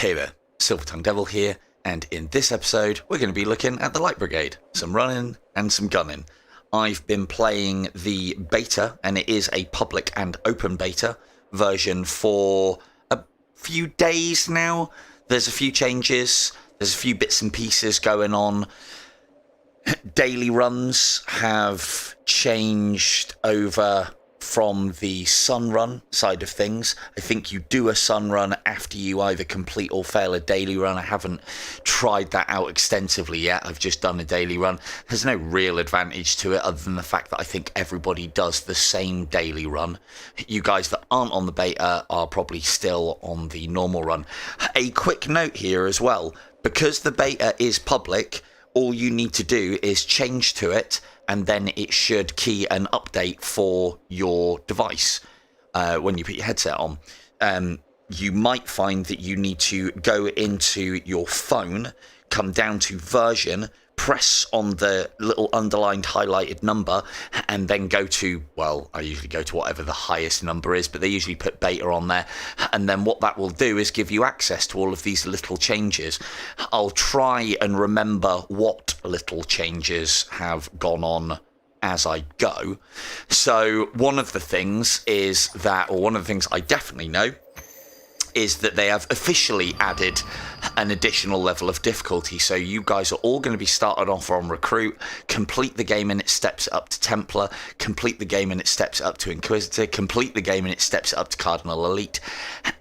Hey there, Silver-Tongued Devil here, and in this episode we're going to be looking at the Light Brigade, some running and some gunning. I've been playing the beta, and it is a public and open beta version for a few days now. There's a few changes, there's a few bits and pieces going on. Daily runs have changed over from the sun run side of things. I think you do a sun run after you either complete or fail a daily run. I haven't tried that out extensively yet. I've just done a daily run. There's no real advantage to it other than the fact that I think everybody does the same daily run. You guys that aren't on the beta are probably still on the normal run. A quick note here as well, because the beta is public, all you need to do is change to it, and then it should key an update for your device when you put your headset on. You might find that you need to go into your phone, come down to version, press on the little underlined highlighted number, and then go to, well, I usually go to whatever the highest number is, but they usually put beta on there. And then what that will do is give you access to all of these little changes. I'll try and remember what little changes have gone on as I go. So one of the things is that, or one of the things I definitely know, is that they have officially added an additional level of difficulty. So you guys are all going to be started off on Recruit, complete the game and it steps up to Templar, complete the game and it steps up to Inquisitor, complete the game and it steps up to Cardinal Elite.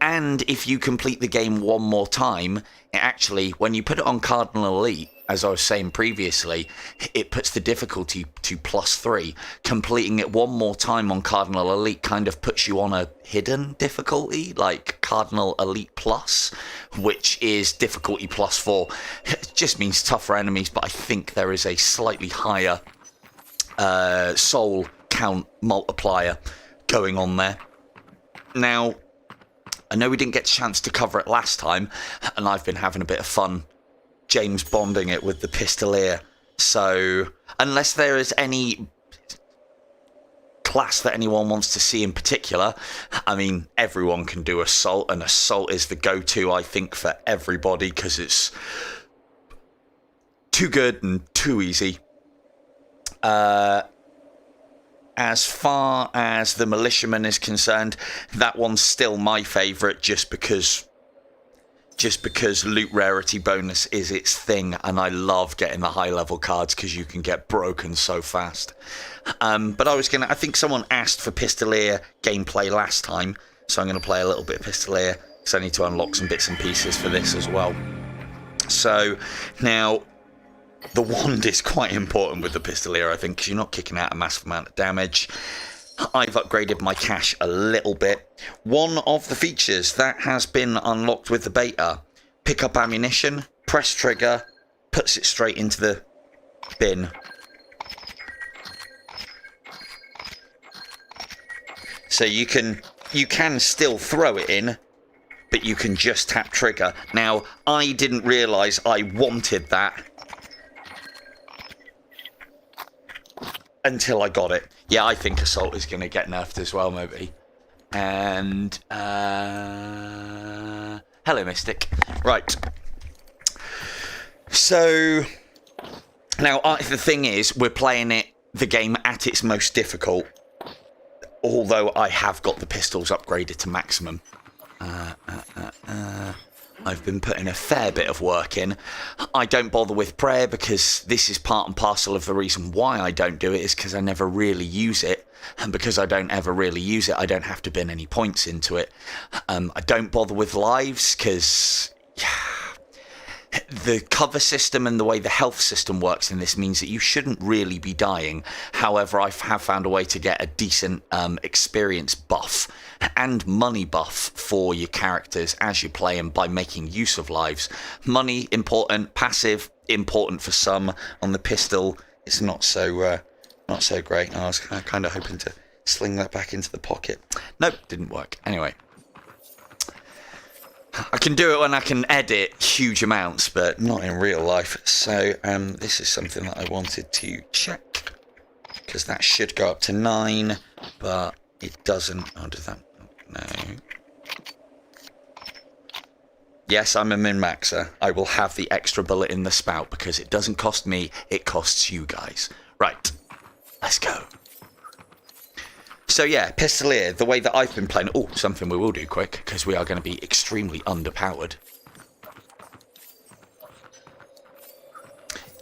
And if you complete the game one more time, it actually, when you put it on Cardinal Elite, as I was saying previously, it puts the difficulty to +3. Completing it one more time on Cardinal Elite kind of puts you on a hidden difficulty, like Cardinal Elite Plus, which is difficulty +4. It just means tougher enemies, but I think there is a slightly higher soul count multiplier going on there. Now, I know we didn't get a chance to cover it last time, and I've been having a bit of fun James Bonding it with the Pistolier. So unless there is any class that anyone wants to see in particular, I mean, everyone can do Assault, and Assault is the go-to, I think, for everybody, because it's too good and too easy. As far as the Militiaman is concerned, that one's still my favourite, just because loot rarity bonus is its thing, and I love getting the high level cards because you can get broken so fast. But I think someone asked for Pistolier gameplay last time, so I'm going to play a little bit of Pistolier because I need to unlock some bits and pieces for this as well. So now, the wand is quite important with the Pistolier, I think, because you're not kicking out a massive amount of damage. I've upgraded my cash a little bit. One of the features that has been unlocked with the beta, pick up ammunition, press trigger, puts it straight into the bin. So you can still throw it in, but you can just tap trigger. Now, I didn't realise I wanted that until I got it. Yeah, I think Assault is going to get nerfed as well, maybe. And, hello, Mystic. Right. So, now, the thing is, we're playing the game at its most difficult, although I have got the pistols upgraded to maximum. I've been putting a fair bit of work in. I don't bother with prayer because this is part and parcel of the reason why I don't do it, is because I never really use it. And because I don't ever really use it, I don't have to bin any points into it. I don't bother with lives because the cover system and the way the health system works in this means that you shouldn't really be dying. However, I have found a way to get a decent experience buff and money buff for your characters as you play them by making use of lives. Money, important. Passive, important for some. On the pistol, it's not so great. I was kind of hoping to sling that back into the pocket. Nope, didn't work. Anyway, I can do it when I can edit huge amounts, but not in real life. So this is something that I wanted to check, because that should go up to 9, but it doesn't. Oh, does that? No. Yes, I'm a min-maxer. I will have the extra bullet in the spout because it doesn't cost me, it costs you guys. Right, let's go. So yeah, Pistolier, the way that I've been playing... Oh, something we will do quick, because we are going to be extremely underpowered.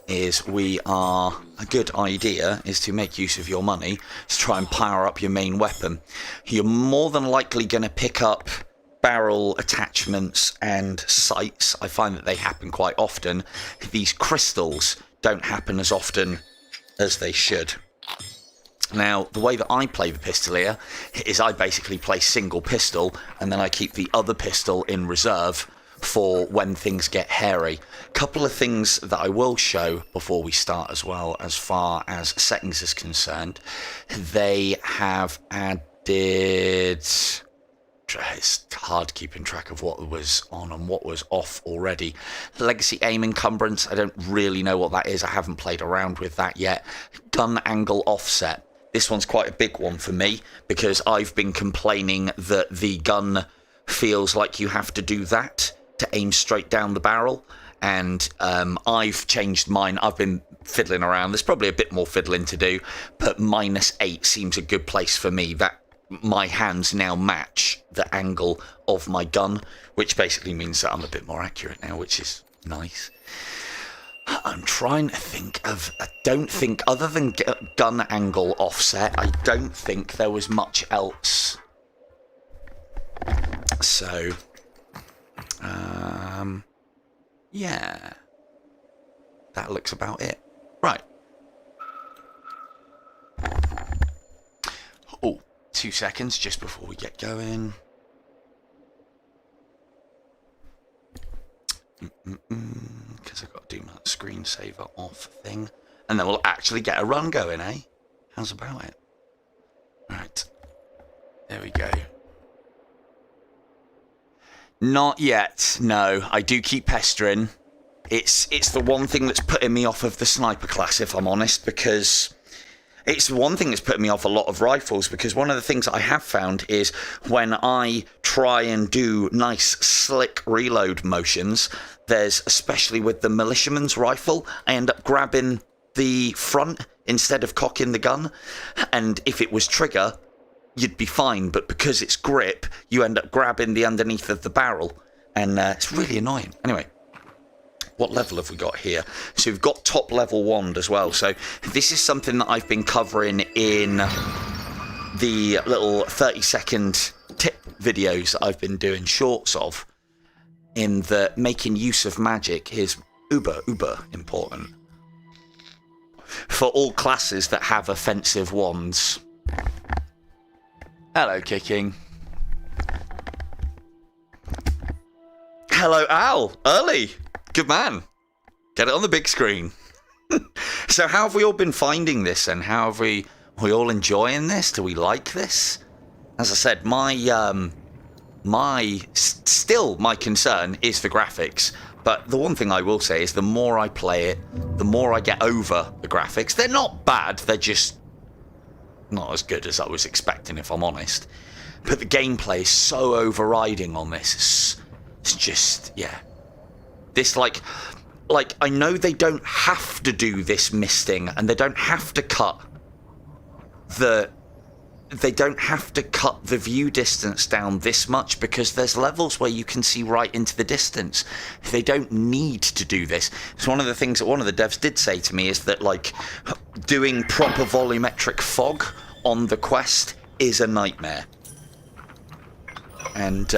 A good idea is to make use of your money to try and power up your main weapon. You're more than likely going to pick up barrel attachments and sights. I find that they happen quite often. These crystals don't happen as often as they should. Now, the way that I play the Pistolier is I basically play single pistol, and then I keep the other pistol in reserve for when things get hairy. Couple of things that I will show before we start as well, as far as settings is concerned. They have added... It's hard keeping track of what was on and what was off already. Legacy aim encumbrance, I don't really know what that is. I haven't played around with that yet. Gun angle offset. This one's quite a big one for me because I've been complaining that the gun feels like you have to do that to aim straight down the barrel. And I've changed mine. I've been fiddling around. There's probably a bit more fiddling to do, but -8 seems a good place for me. That my hands now match the angle of my gun, which basically means that I'm a bit more accurate now, which is nice. I'm trying to think of... I don't think, other than gun angle offset, I don't think there was much else. So, yeah. That looks about it. Right. Oh, 2 seconds just before we get going. Because I've got to do my screensaver off thing. And then we'll actually get a run going, eh? How's about it? Right. There we go. Not yet, no. I do keep pestering. It's the one thing that's putting me off of the sniper class, if I'm honest, because... It's one thing that's put me off a lot of rifles, because one of the things I have found is when I try and do nice, slick reload motions, there's, especially with the militiaman's rifle, I end up grabbing the front instead of cocking the gun. And if it was trigger, you'd be fine, but because it's grip, you end up grabbing the underneath of the barrel. And it's really annoying. Anyway. What level have we got here? So we've got top level wand as well. So this is something that I've been covering in the little 30-second tip videos that I've been doing shorts of, in that making use of magic is uber important for all classes that have offensive wands. Hello, Kicking. Hello, Al. Early. Good man. Get it on the big screen. So how have we all been finding this, and how have we all enjoying this? Do we like this? As I said, my concern is the graphics. But the one thing I will say is the more I play it, the more I get over the graphics. They're not bad, they're just not as good as I was expecting, if I'm honest. But the gameplay is so overriding on this. It's just, yeah. This, like, I know they don't have to do this misting, and they don't have to cut the view distance down this much, because there's levels where you can see right into the distance. They don't need to do this. It's one of the things that one of the devs did say to me, is that, like, doing proper volumetric fog on the quest is a nightmare. And,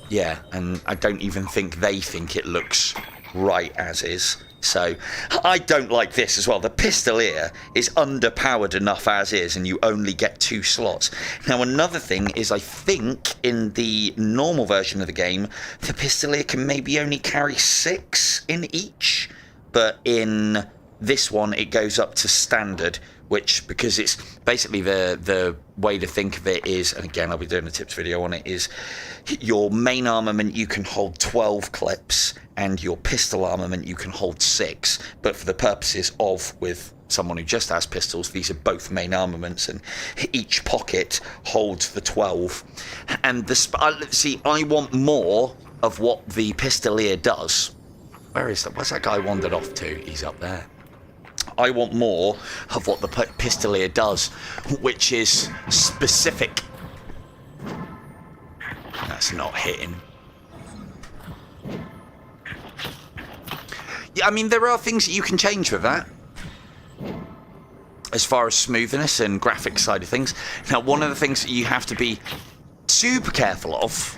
yeah, and I don't even think they think it looks right as is. So, I don't like this as well. The Pistolier is underpowered enough as is, and you only get 2 slots. Now, another thing is, I think in the normal version of the game, the Pistolier can maybe only carry 6 in each. But in this one, it goes up to standard, which, because it's basically the way to think of it is, and again, I'll be doing a tips video on it, is your main armament, you can hold 12 clips, and your pistol armament, you can hold 6. But for the purposes of, with someone who just has pistols, these are both main armaments, and each pocket holds the 12. And see, I want more of what the Pistolier does. Where is that? Where's that guy wandered off to? He's up there. I want more of what the Pistolier does, which is specific. That's not hitting. Yeah, I mean, there are things that you can change with that, as far as smoothness and graphics side of things. Now, one of the things that you have to be super careful of,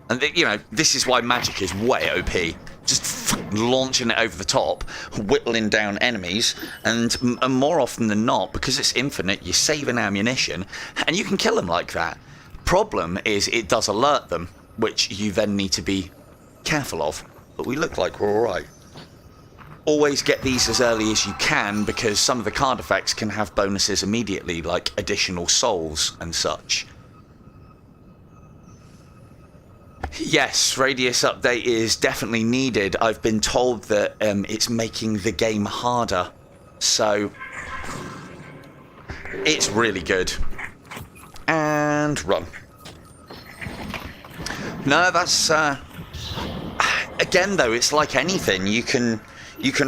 and you know, this is why magic is way OP, just launching it over the top, whittling down enemies, and more often than not, because it's infinite, you're saving ammunition, and you can kill them like that. Problem is, it does alert them, which you then need to be careful of, but we look like we're alright. Always get these as early as you can, because some of the card effects can have bonuses immediately, like additional souls and such. Yes, radius update is definitely needed. I've been told that it's making the game harder, so it's really good. And run. No, that's again though, it's like anything. You can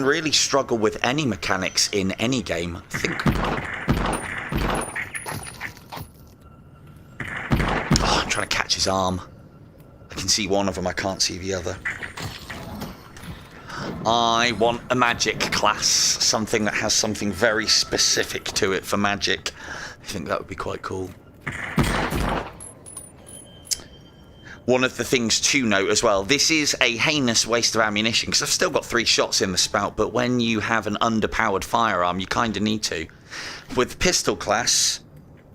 really struggle with any mechanics in any game. I think. Oh, I'm trying to catch his arm. I can see one of them, I can't see the other. I want a magic class, something that has something very specific to it for magic. I think that would be quite cool. One of the things to note as well, this is a heinous waste of ammunition, because I've still got 3 shots in the spout, but when you have an underpowered firearm, you kind of need to. With pistol class,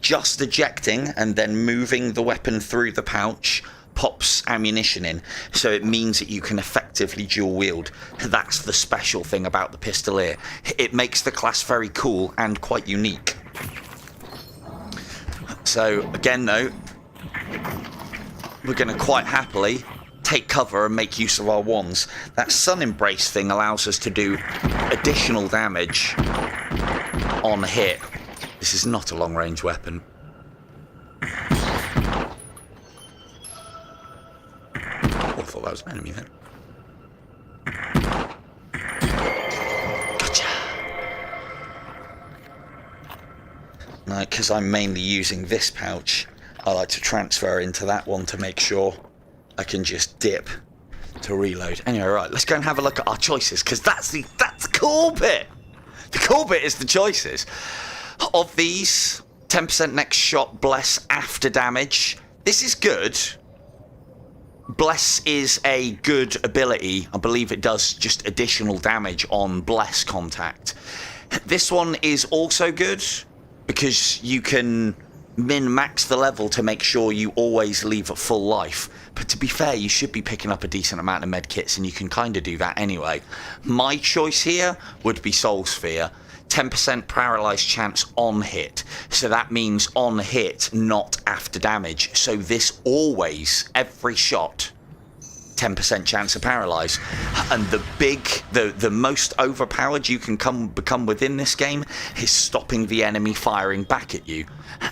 just ejecting and then moving the weapon through the pouch pops ammunition in, so it means that you can effectively dual wield. That's the special thing about the Pistolier. It makes the class very cool and quite unique. So again though, we're going to quite happily take cover and make use of our wands. That Sun Embrace thing allows us to do additional damage on hit. This is not a long range weapon. I thought that was an enemy then. Gotcha. Now, because I'm mainly using this pouch, I like to transfer into that one to make sure I can just dip to reload. Anyway, right, let's go and have a look at our choices, because that's the cool bit. The cool bit is the choices. Of these, 10% next shot, bless after damage. This is good. Bless is a good ability. I believe it does just additional damage on bless contact. This one is also good because you can min-max the level to make sure you always leave at full life. But to be fair, you should be picking up a decent amount of med kits, and you can kind of do that anyway. My choice here would be Soul Sphere. 10% paralyzed chance on hit. So that means on hit, not after damage. So this always, every shot, 10% chance of paralyze. And the most overpowered you can become within this game is stopping the enemy firing back at you.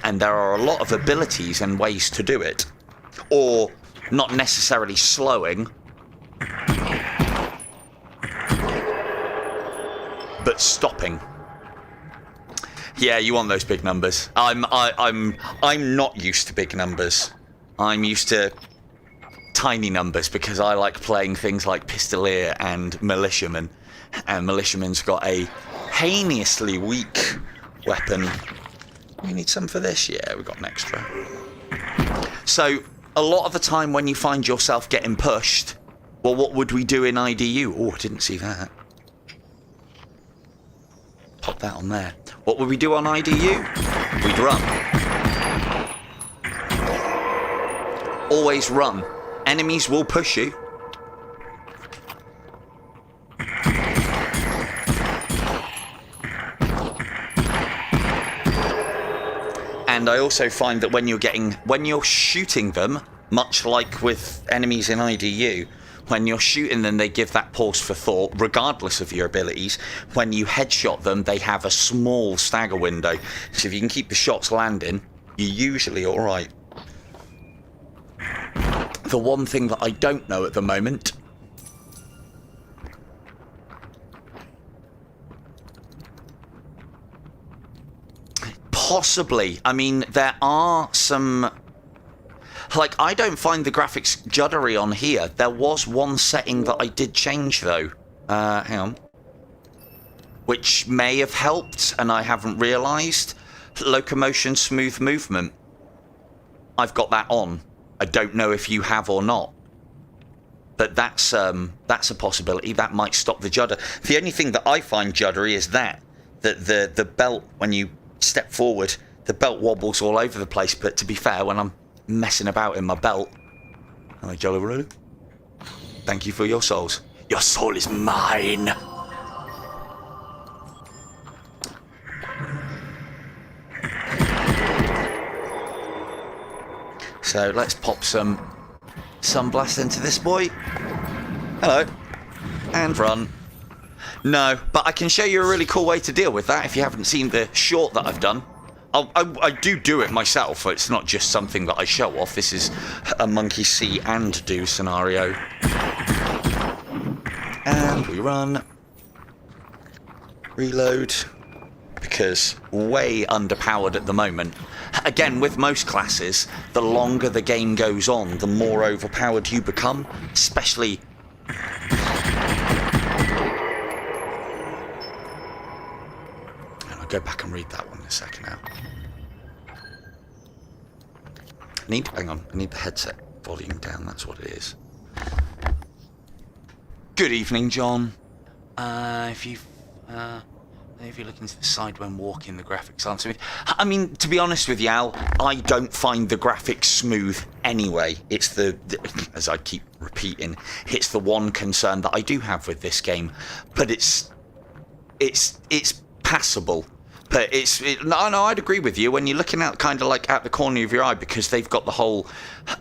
And there are a lot of abilities and ways to do it. Or not necessarily slowing, but stopping. Yeah, you want those big numbers. I'm not used to big numbers. I'm used to tiny numbers because I like playing things like Pistolier and Militiaman. And Militiaman's got a heinously weak weapon. We need some for this? Yeah, we got an extra. So, a lot of the time when you find yourself getting pushed, well, what would we do in IDU? Oh, I didn't see that. Pop that on there. What would we do on IDU? We'd run. Always run. Enemies will push you. And I also find that when you're shooting them, much like with enemies in IDU, when you're shooting them, they give that pause for thought, regardless of your abilities. When you headshot them, they have a small stagger window. So if you can keep the shots landing, you're usually alright. The one thing that I don't know at the moment possibly, I mean, there are some, like, I don't find the graphics juddery on here. There was one setting that I did change though. Hang on. Which may have helped and I haven't realised. Locomotion smooth movement. I've got that on. I don't know if you have or not. But that's a possibility. That might stop the judder. The only thing that I find juddery is that the belt, when you step forward, the belt wobbles all over the place. But to be fair, when I'm messing about in my belt, hello, Jolly Roller. Thank you for your souls. Your soul is mine. So let's pop some sunblast into this boy. Hello. And run. No, but I can show you a really cool way to deal with that if you haven't seen the short that I've done. I do it myself. It's not just something that I show off. This is a monkey see and do scenario. And we run. Reload. Because way underpowered at the moment. Again, with most classes, the longer the game goes on, the more overpowered you become, especially... And I'll go back and read that one in a second now. Hang on, I need the headset volume down, that's what it is. Good evening, John. If you're looking to the side when walking, the graphics aren't smooth. I mean, to be honest with you, Al, I don't find the graphics smooth anyway. It's the as I keep repeating, it's the one concern that I do have with this game. But it's passable. But no, I'd agree with you when you're looking out kind of like at the corner of your eye, because they've got the whole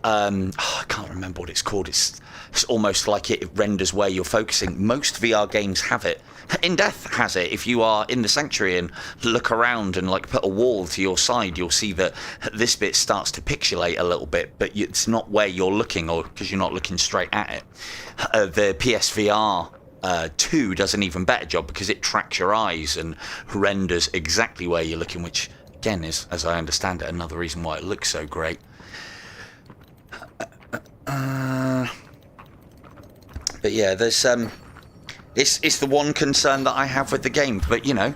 I can't remember what it's called. It's almost like it renders where you're focusing. Most VR games have it. In Death has it. If you are in the sanctuary and look around and like put a wall to your side, you'll see that this bit starts to pixelate a little bit, but it's not where you're looking, or because you're not looking straight at it. The PSVR 2 does an even better job because it tracks your eyes and renders exactly where you're looking, which again is, as I understand it, another reason why it looks so great. But yeah, there's it's the one concern that I have with the game. But you know,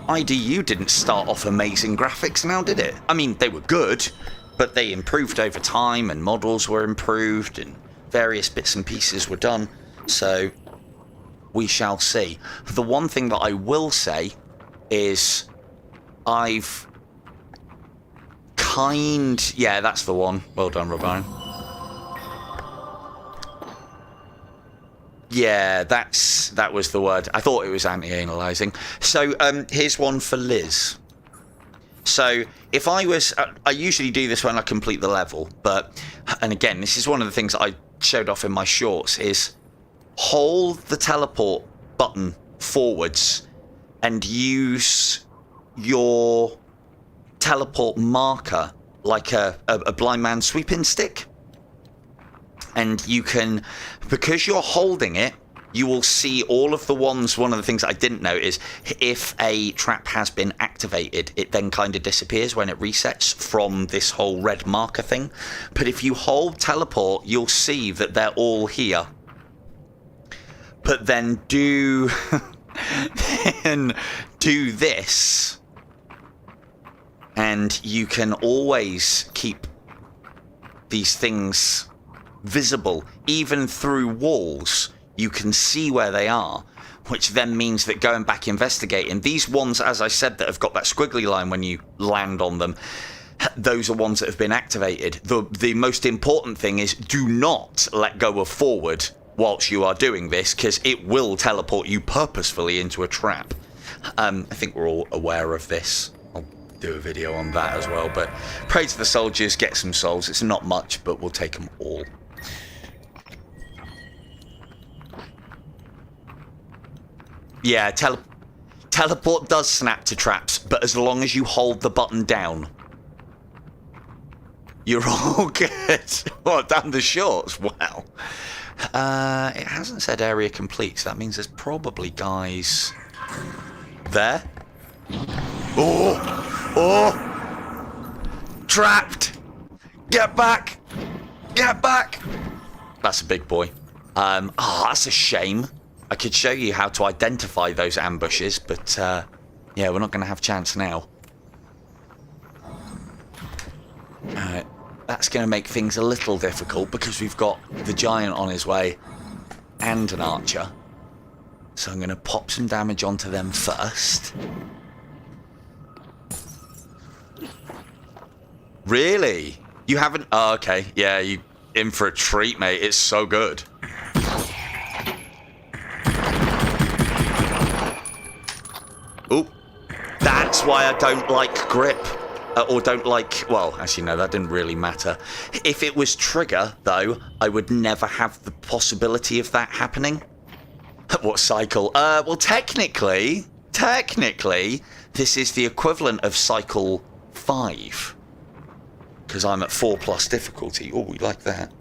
IDU didn't start off amazing graphics now, did it? I mean, they were good, but they improved over time, and models were improved, and various bits and pieces were done. So we shall see. The one thing that I will say is yeah, that's the one. Well done, Robine. Yeah, that was the word. I thought it was anti-analyzing. So here's one for Liz. So if I was... I usually do this when I complete the level, but... And again, this is one of the things that I showed off in my shorts, is hold the teleport button forwards and use your teleport marker like a blind man sweeping stick. And you can, because you're holding it, you will see all of the ones. One of the things I didn't know is if a trap has been activated, it then kind of disappears when it resets from this whole red marker thing. But if you hold teleport, you'll see that they're all here. But then do this, and you can always keep these things visible. Even through walls, you can see where they are, which then means that going back investigating, these ones, as I said, that have got that squiggly line when you land on them, those are ones that have been activated. The most important thing is do not let go of forward whilst you are doing this, because it will teleport you purposefully into a trap. I think we're all aware of this. I'll do a video on that as well. But pray to the soldiers, get some souls. It's not much, but we'll take them all. Yeah, teleport does snap to traps, but as long as you hold the button down, You're all good. What, down the shorts? Wow. It hasn't said area complete, so that means there's probably guys there. Oh! Oh! Trapped! Get back! Get back! That's a big boy. Oh, that's a shame. I could show you how to identify those ambushes, but yeah, we're not going to have a chance now. That's going to make things a little difficult because we've got the giant on his way and an archer. So I'm going to pop some damage onto them first. Really? You haven't? Oh, okay. Yeah, you in for a treat, mate. It's so good. Oop. That's why I don't like grip. Or don't like... Well, actually, no, that didn't really matter. If it was trigger, though, I would never have the possibility of that happening. What cycle? Well, technically, this is the equivalent of cycle 5. Because I'm at 4+ difficulty. Oh, we like that.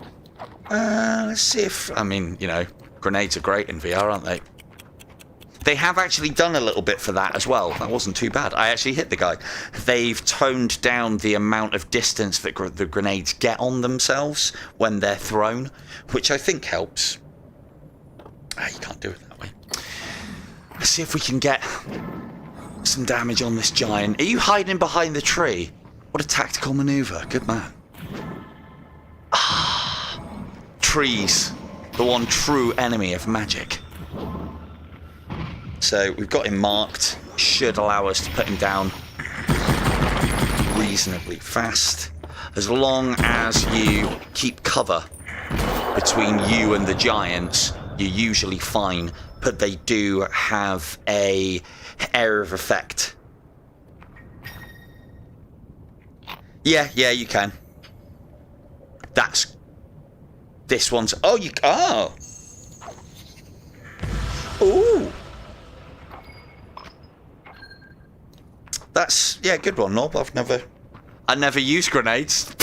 Let's see if... I mean, you know, grenades are great in VR, aren't they? They have actually done a little bit for that as well. That wasn't too bad. I actually hit the guy. They've toned down the amount of distance that the grenades get on themselves when they're thrown, which I think helps. You can't do it that way. Let's see if we can get some damage on this giant. Are you hiding behind the tree? What a tactical maneuver. Good man. Ah, trees. The one true enemy of magic. So we've got him marked. Should allow us to put him down reasonably fast. As long as you keep cover between you and the giants, you're usually fine. But they do have a area of effect. Yeah, you can. That's... This one's... Oh, you... Oh! Ooh! That's... Yeah, good one, Nob. I never use grenades.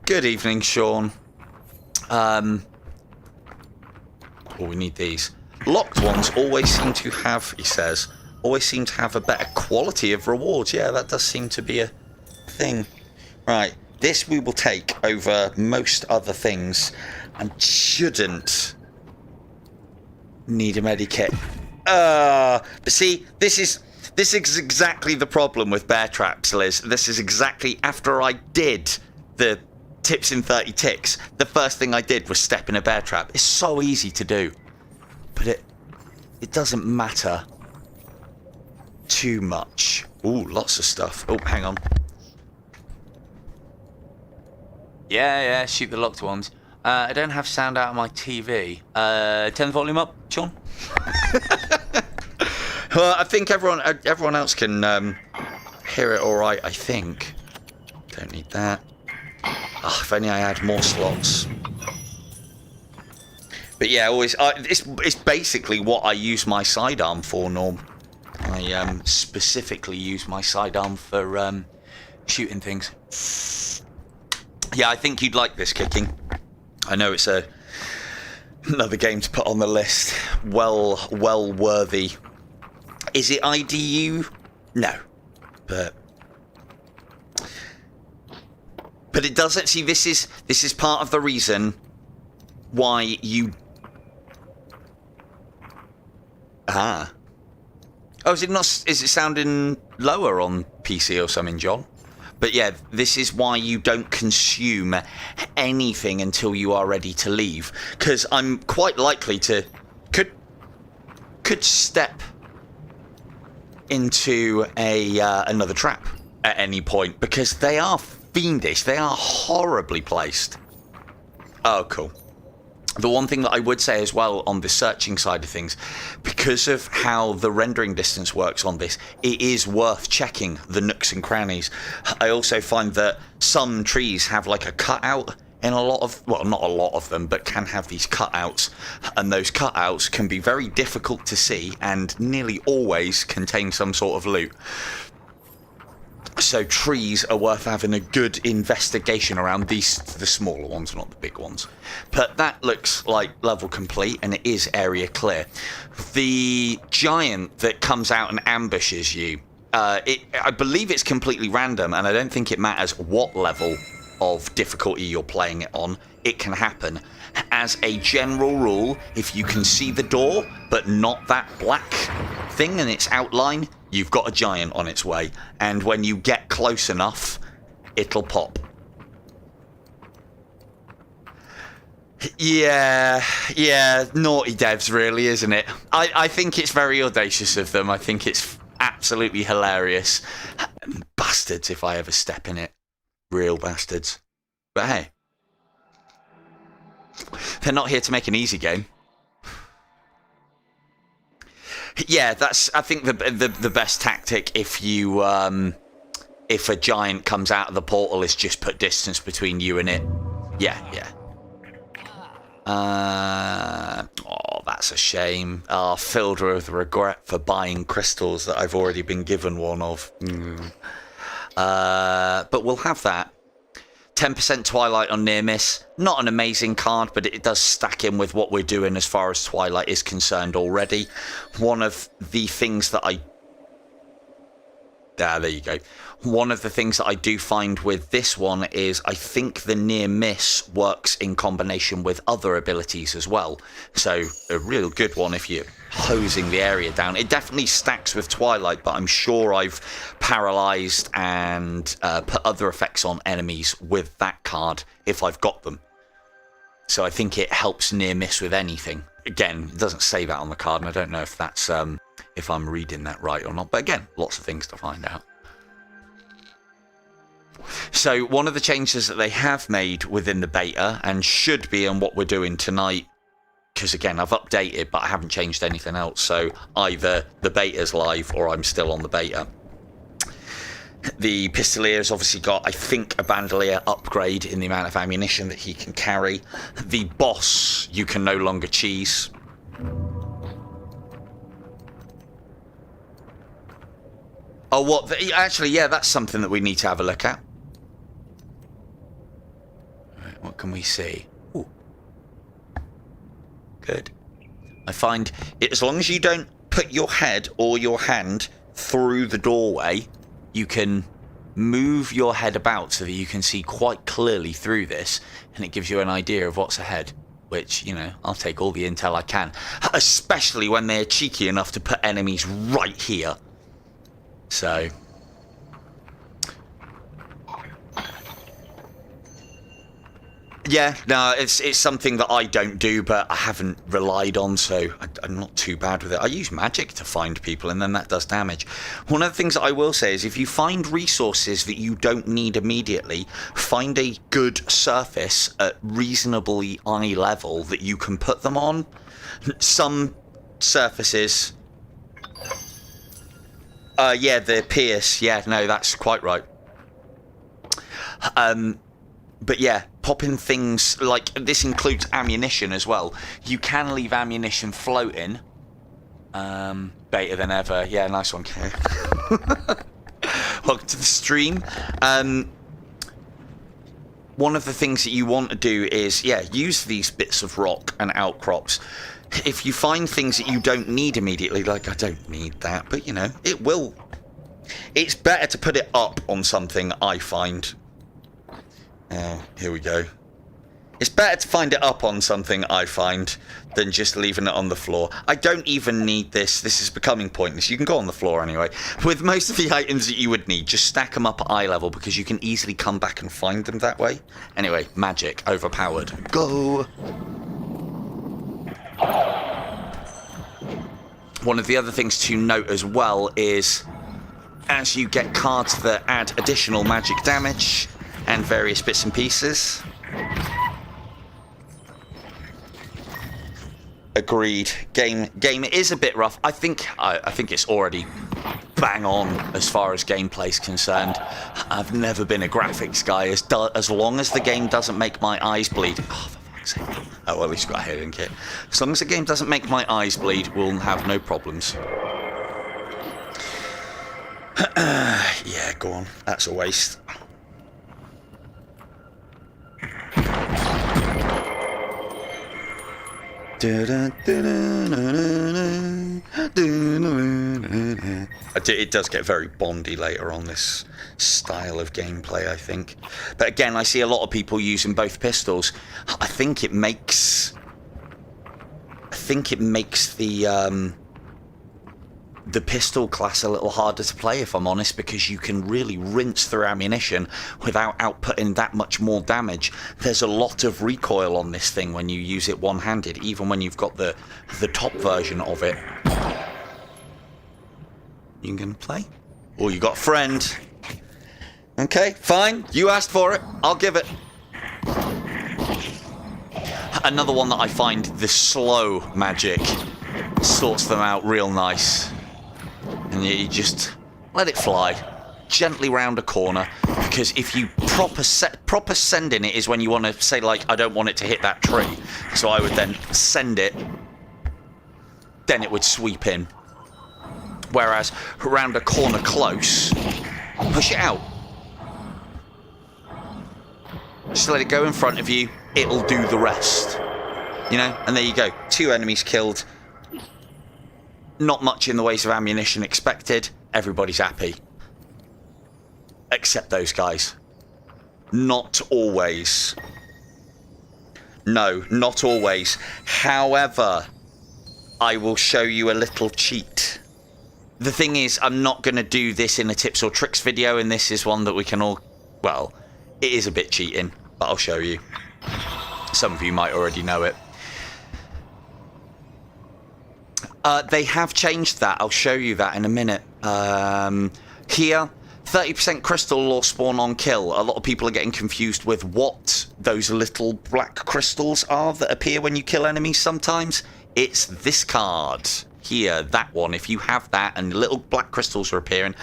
Good evening, Sean. Oh, we need these. Locked ones always seem to have, he says... Always seem to have a better quality of rewards. Yeah, that does seem to be a thing. Right, this we will take over most other things and shouldn't need a medikit. But see, this is exactly the problem with bear traps, Liz. This is exactly after I did the tips in 30 ticks. The first thing I did was step in a bear trap. It's so easy to do, but it doesn't matter too much. Ooh, lots of stuff. Oh, hang on. Yeah, shoot the locked ones. I don't have sound out of my TV. Turn the volume up, Sean. Well, I think everyone else can hear it all right, I think. Don't need that. Oh, if only I had more slots. But yeah, always. It's basically what I use my sidearm for, Norm. I specifically use my sidearm for shooting things. Yeah, I think you'd like this, Kicking. I know it's another game to put on the list. Well worthy. Is it IDU? No, but it doesn't. See, this is part of the reason why you. Oh, is it not? Is it sounding lower on PC or something, John? But yeah, this is why you don't consume anything until you are ready to leave. Because I'm quite likely to could step into another trap at any point because they are fiendish. They are horribly placed. Oh, cool. The one thing that I would say as well on the searching side of things, because of how the rendering distance works on this, it is worth checking the nooks and crannies. I also find that some trees have like a cutout in a lot of, well, not a lot of them, but can have these cutouts. And those cutouts can be very difficult to see and nearly always contain some sort of loot. So trees are worth having a good investigation around, the smaller ones, not the big ones. But that looks like level complete, and it is area clear. The giant that comes out and ambushes you, I believe it's completely random, and I don't think it matters what level of difficulty you're playing it on. It can happen. As a general rule, if you can see the door, but not that black thing and its outline, you've got a giant on its way. And when you get close enough, it'll pop. Yeah, naughty devs really, isn't it? I think it's very audacious of them. I think it's absolutely hilarious. Bastards if I ever step in it. Real bastards. But hey. They're not here to make an easy game. Yeah, that's, I think, the best tactic if you if a giant comes out of the portal is just put distance between you and it. Yeah. Oh, that's a shame. Filled with regret for buying crystals that I've already been given one of. But we'll have that. 10% Twilight on near miss. Not an amazing card, but it does stack in with what we're doing as far as Twilight is concerned already. One of the things that there you go. One of the things that I do find with this one is I think the near miss works in combination with other abilities as well. So a real good one if you're hosing the area down. It definitely stacks with Twilight, but I'm sure I've paralyzed and put other effects on enemies with that card if I've got them. So I think it helps near miss with anything. Again, it doesn't say that on the card, and I don't know if that's if I'm reading that right or not. But again, lots of things to find out. So one of the changes that they have made within the beta, and should be in what we're doing tonight, because again, I've updated, but I haven't changed anything else. So either the beta's live or I'm still on the beta. The Pistolier's obviously got, I think, a bandolier upgrade in the amount of ammunition that he can carry. The boss, you can no longer cheese. Oh, what? Actually, yeah, that's something that we need to have a look at. Right, what can we see? Ooh. Good. I find it, as long as you don't put your head or your hand through the doorway, you can move your head about so that you can see quite clearly through this, and it gives you an idea of what's ahead. Which, you know, I'll take all the intel I can, especially when they're cheeky enough to put enemies right here. So, yeah, no, it's something that I don't do, but I haven't relied on, so I'm not too bad with it. I use magic to find people, and then that does damage. One of the things that I will say is if you find resources that you don't need immediately, find a good surface at reasonably eye level that you can put them on. Some surfaces... yeah, the pierce. Yeah, no, that's quite right. But yeah, popping things like this includes ammunition as well. You can leave ammunition floating. Better than ever. Yeah, nice one, Kay. Welcome to the stream. One of the things that you want to do is, yeah, use these bits of rock and outcrops. If you find things that you don't need immediately, like I don't need that, but you know, it will. It's better to put it up on something, I find. Here we go. It's better to find it up on something, I find, than just leaving it on the floor. I don't even need this. This is becoming pointless. You can go on the floor anyway. With most of the items that you would need, just stack them up at eye level because you can easily come back and find them that way. Anyway, magic, overpowered. Go! One of the other things to note as well is as you get cards that add additional magic damage and various bits and pieces. Agreed. Game is a bit rough. I think it's already bang on as far as gameplay's concerned. I've never been a graphics guy. As long as the game doesn't make my eyes bleed. Oh, for fuck's sake. Oh, well, at least got a healing kit. As long as the game doesn't make my eyes bleed, we'll have no problems. Yeah, go on. That's a waste. It does get very Bondy later on, this style of gameplay, I think. But again, I see a lot of people using both pistols. I think it makes the pistol class a little harder to play, if I'm honest, because you can really rinse through ammunition without outputting that much more damage. There's a lot of recoil on this thing when you use it one-handed, even when you've got the top version of it. You gonna play? Oh, you got a friend. Okay, fine. You asked for it. I'll give it. Another one that I find, the slow magic sorts them out real nice. And you just let it fly gently round a corner, because if you proper sending it is when you want to say, like, I don't want it to hit that tree. So I would then send it, then it would sweep in. Whereas around a corner close, push it out. Just let it go in front of you, it'll do the rest. You know, and there you go. 2 enemies killed. Not much in the ways of ammunition expected. Everybody's happy. Except those guys. Not always. No, not always. However, I will show you a little cheat. The thing is, I'm not going to do this in a tips or tricks video, and this is one that we can all... Well, it is a bit cheating, but I'll show you. Some of you might already know it. They have changed that. I'll show you that in a minute. Here, 30% crystal or spawn on kill. A lot of people are getting confused with what those little black crystals are that appear when you kill enemies sometimes. It's this card. Here, that one. If you have that and little black crystals are appearing,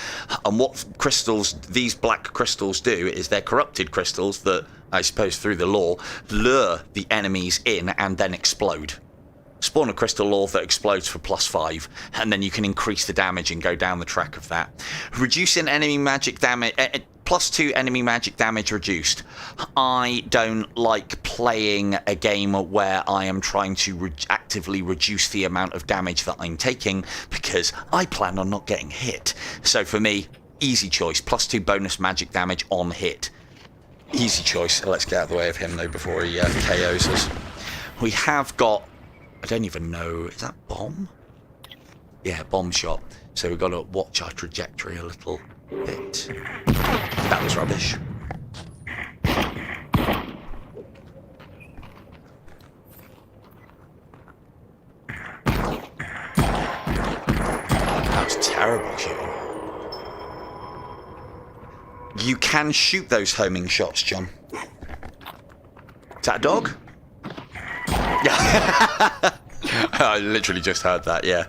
and what crystals these black crystals do is they're corrupted crystals that, I suppose through the lore, lure the enemies in and then explode. Spawn a crystal orb that explodes for +5, and then you can increase the damage and go down the track of that. Reducing enemy magic damage, +2 enemy magic damage reduced. I don't like playing a game where I am trying to actively reduce the amount of damage that I'm taking, because I plan on not getting hit. So for me, easy choice. +2 bonus magic damage on hit. Easy choice. Let's get out of the way of him though before he KOs us. We have got... I don't even know, is that bomb? Yeah, bomb shot. So we've got to watch our trajectory a little bit. That was rubbish. That was terrible shooting. You can shoot those homing shots, John. Is that a dog? Yeah. I literally just heard that, yeah.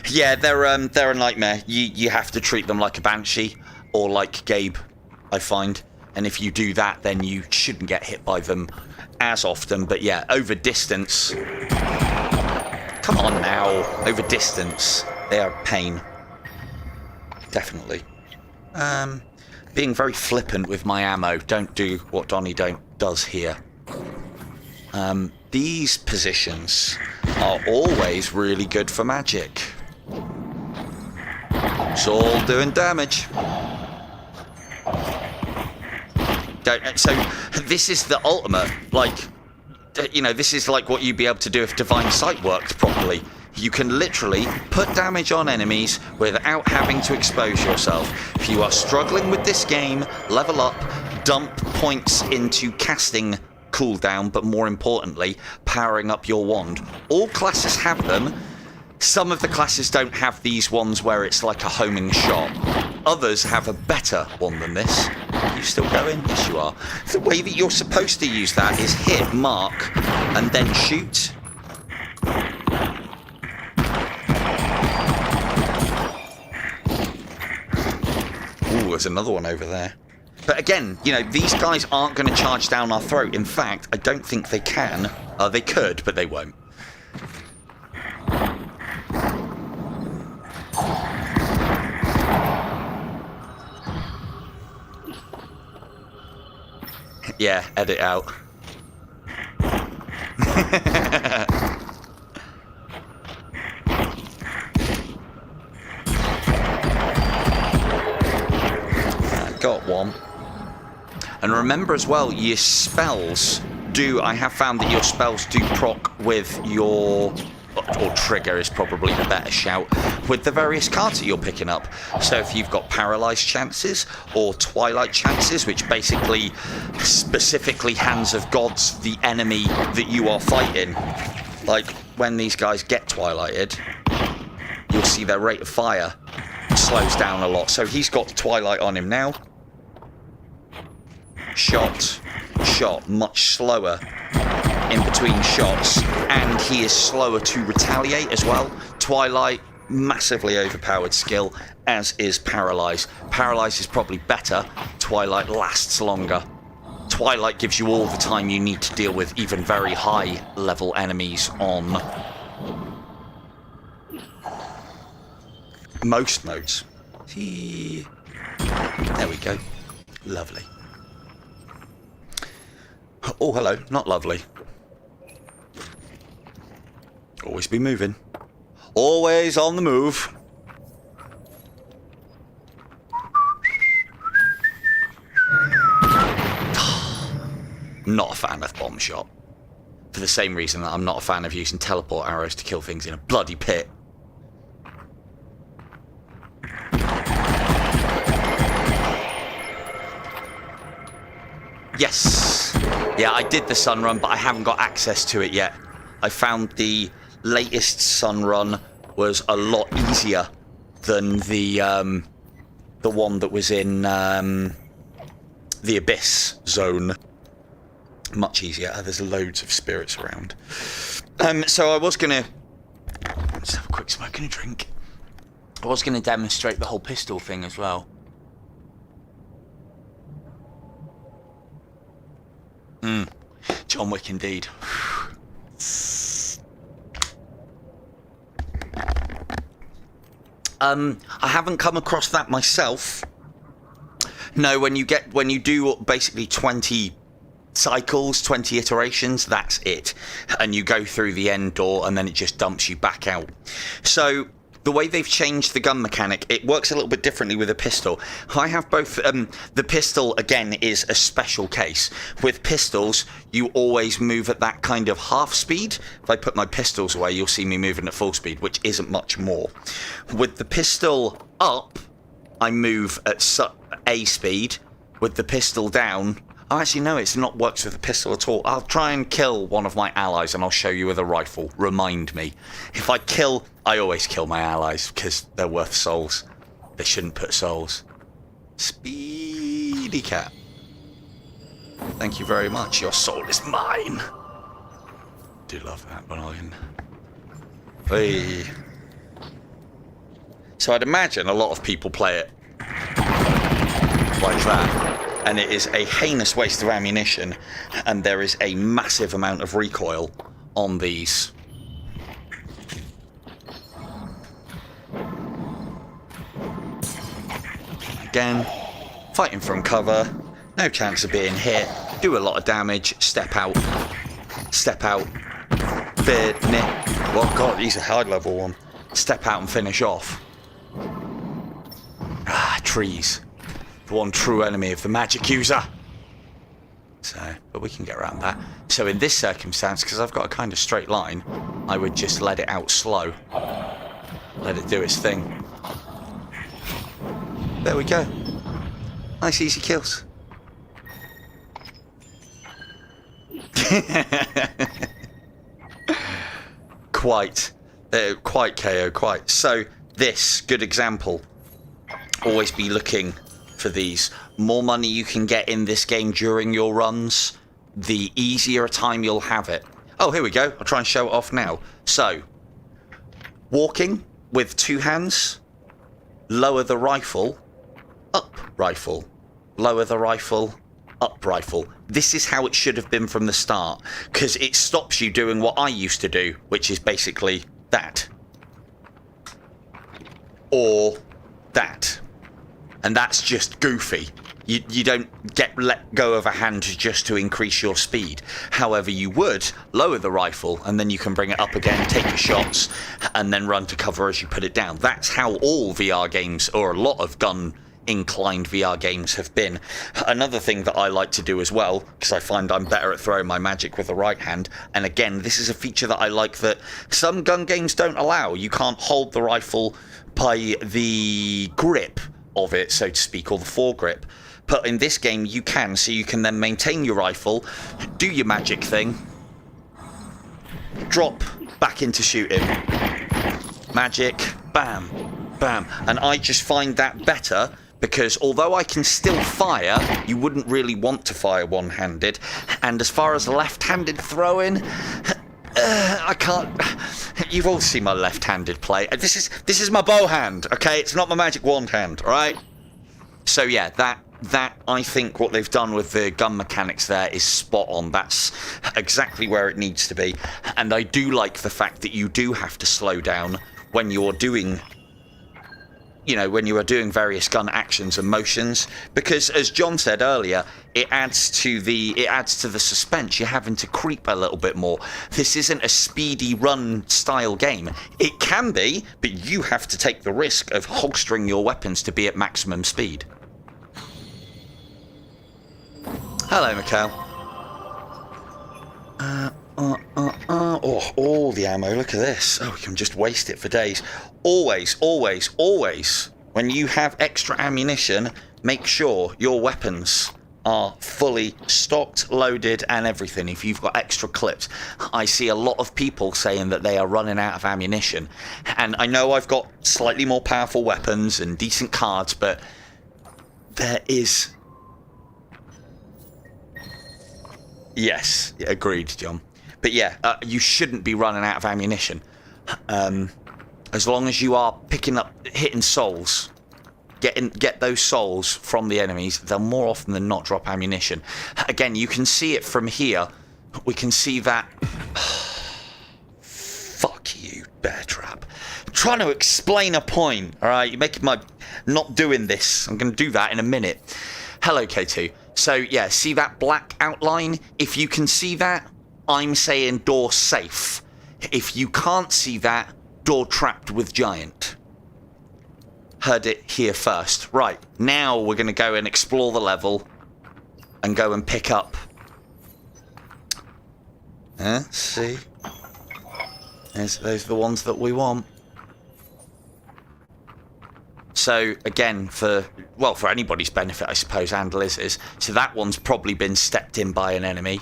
Yeah, they're a nightmare. You have to treat them like a banshee or like Gabe, I find. And if you do that, then you shouldn't get hit by them as often. But yeah, over distance. Come on now. Over distance, they are pain. Definitely. Being very flippant with my ammo. Don't do what Donnie does here. These positions are always really good for magic. It's all doing damage. So this is the ultimate, like, you know, this is like what you'd be able to do if Divine Sight worked properly. You can literally put damage on enemies without having to expose yourself. If you are struggling with this game, level up, dump points into casting cooldown, but more importantly, powering up your wand. All classes have them. Some of the classes don't have these ones where it's like a homing shot. Others have a better one than this. Are you still going? Yes, you are. The way that you're supposed to use that is hit, mark, and then shoot. Ooh, there's another one over there. But again, you know, these guys aren't going to charge down our throat. In fact, I don't think they can. They could, but they won't. Yeah, edit out. Got one. And remember as well, your spells do... I have found that your spells do proc with your... or trigger is probably the better shout, with the various cards that you're picking up. So if you've got paralyzed chances or twilight chances, which basically specifically hands of gods the enemy that you are fighting, like when these guys get twilighted, you'll see their rate of fire slows down a lot. So he's got twilight on him now. Shot, much slower in between shots, and he is slower to retaliate as well. Twilight, massively overpowered skill, as is Paralyze. Paralyze is probably better. Twilight lasts longer. Twilight gives you all the time you need to deal with even very high level enemies on most modes. There we go. Lovely. Oh, hello. Not lovely. Always be moving. Always on the move. Not a fan of bomb shot. For the same reason that I'm not a fan of using teleport arrows to kill things in a bloody pit. Yes. Yeah, I did the sun run, but I haven't got access to it yet. I found the latest sun run was a lot easier than the one that was in the Abyss zone. Much easier. There's loads of spirits around. So I was gonna let's have a quick smoke and a drink. I was gonna demonstrate the whole pistol thing as well. John Wick indeed. I haven't come across that myself. No, when you do basically 20 cycles, 20 iterations, that's it. And you go through the end door and then it just dumps you back out. So the way they've changed the gun mechanic, it works a little bit differently with a pistol. I have both. The pistol, again, is a special case. With pistols, you always move at that kind of half speed. If I put my pistols away, you'll see me moving at full speed, which isn't much more. With the pistol up, I move at A speed. With the pistol down... Oh, actually, no, it's not works with a pistol at all. I'll try and kill one of my allies and I'll show you with a rifle. Remind me. If I kill... I always kill my allies because they're worth souls. They shouldn't put souls. Speedy cat. Thank you very much. Your soul is mine. Do love that when I can... Hey. So I'd imagine a lot of people play it like that. And it is a heinous waste of ammunition, and there is a massive amount of recoil on these. Again, fighting from cover, no chance of being hit, do a lot of damage, step out, fear, nip. Oh god, he's a high level one. Step out and finish off. Ah, trees. The one true enemy of the magic user. So, but we can get around that. So in this circumstance, because I've got a kind of straight line, I would just let it out slow. Let it do its thing. There we go. Nice easy kills. Quite KO, quite. So this, good example. Always be looking for these. More money you can get in this game during your runs, the easier a time you'll have it. Oh, here we go. I'll try and show it off now. So, walking with two hands, lower the rifle, up rifle, lower the rifle, up rifle. This is how it should have been from the start, because it stops you doing what I used to do, which is basically that. Or that. And that's just goofy. You don't let go of a hand just to increase your speed. However, you would lower the rifle, and then you can bring it up again, take your shots, and then run to cover as you put it down. That's how all VR games, or a lot of gun-inclined VR games, have been. Another thing that I like to do as well, because I find I'm better at throwing my magic with the right hand, and again, this is a feature that I like that some gun games don't allow. You can't hold the rifle by the grip of it, so to speak, or the foregrip. But in this game, you can, so you can then maintain your rifle, do your magic thing, drop back into shooting, magic, bam, bam. And I just find that better because although I can still fire, you wouldn't really want to fire one-handed. And as far as left-handed throwing, I can't. You've all seen my left-handed play. This is my bow hand, okay? It's not my magic wand hand, all right? So yeah, that I think what they've done with the gun mechanics there is spot on. That's exactly where it needs to be. And I do like the fact that you do have to slow down when you're doing, when you are doing various gun actions and motions, because as John said earlier, it adds to the suspense. You're having to creep a little bit more. This isn't a speedy run style game. It can be, but you have to take the risk of holstering your weapons to be at maximum speed. Hello, Mikhail. Oh, all the ammo. Look at this. Oh, we can just waste it for days. Always, always, always, when you have extra ammunition, make sure your weapons are fully stocked, loaded, and everything. If you've got extra clips, I see a lot of people saying that they are running out of ammunition. And I know I've got slightly more powerful weapons and decent cards, but there is... Yes, agreed, John. But yeah, you shouldn't be running out of ammunition. As long as you are hitting souls, get those souls from the enemies, they'll more often than not drop ammunition. Again, you can see it from here. We can see that... Fuck you, bear trap. I'm trying to explain a point, alright? You're making my... Not doing this. I'm going to do that in a minute. Hello, K2. So, yeah, see that black outline? If you can see that, I'm saying door safe. If you can't see that, door trapped with giant. Heard it here first. Right, now we're going to go and explore the level and go and pick up... see? Those are the ones that we want. So, again, for anybody's benefit, I suppose, and Liz's. So that one's probably been stepped in by an enemy.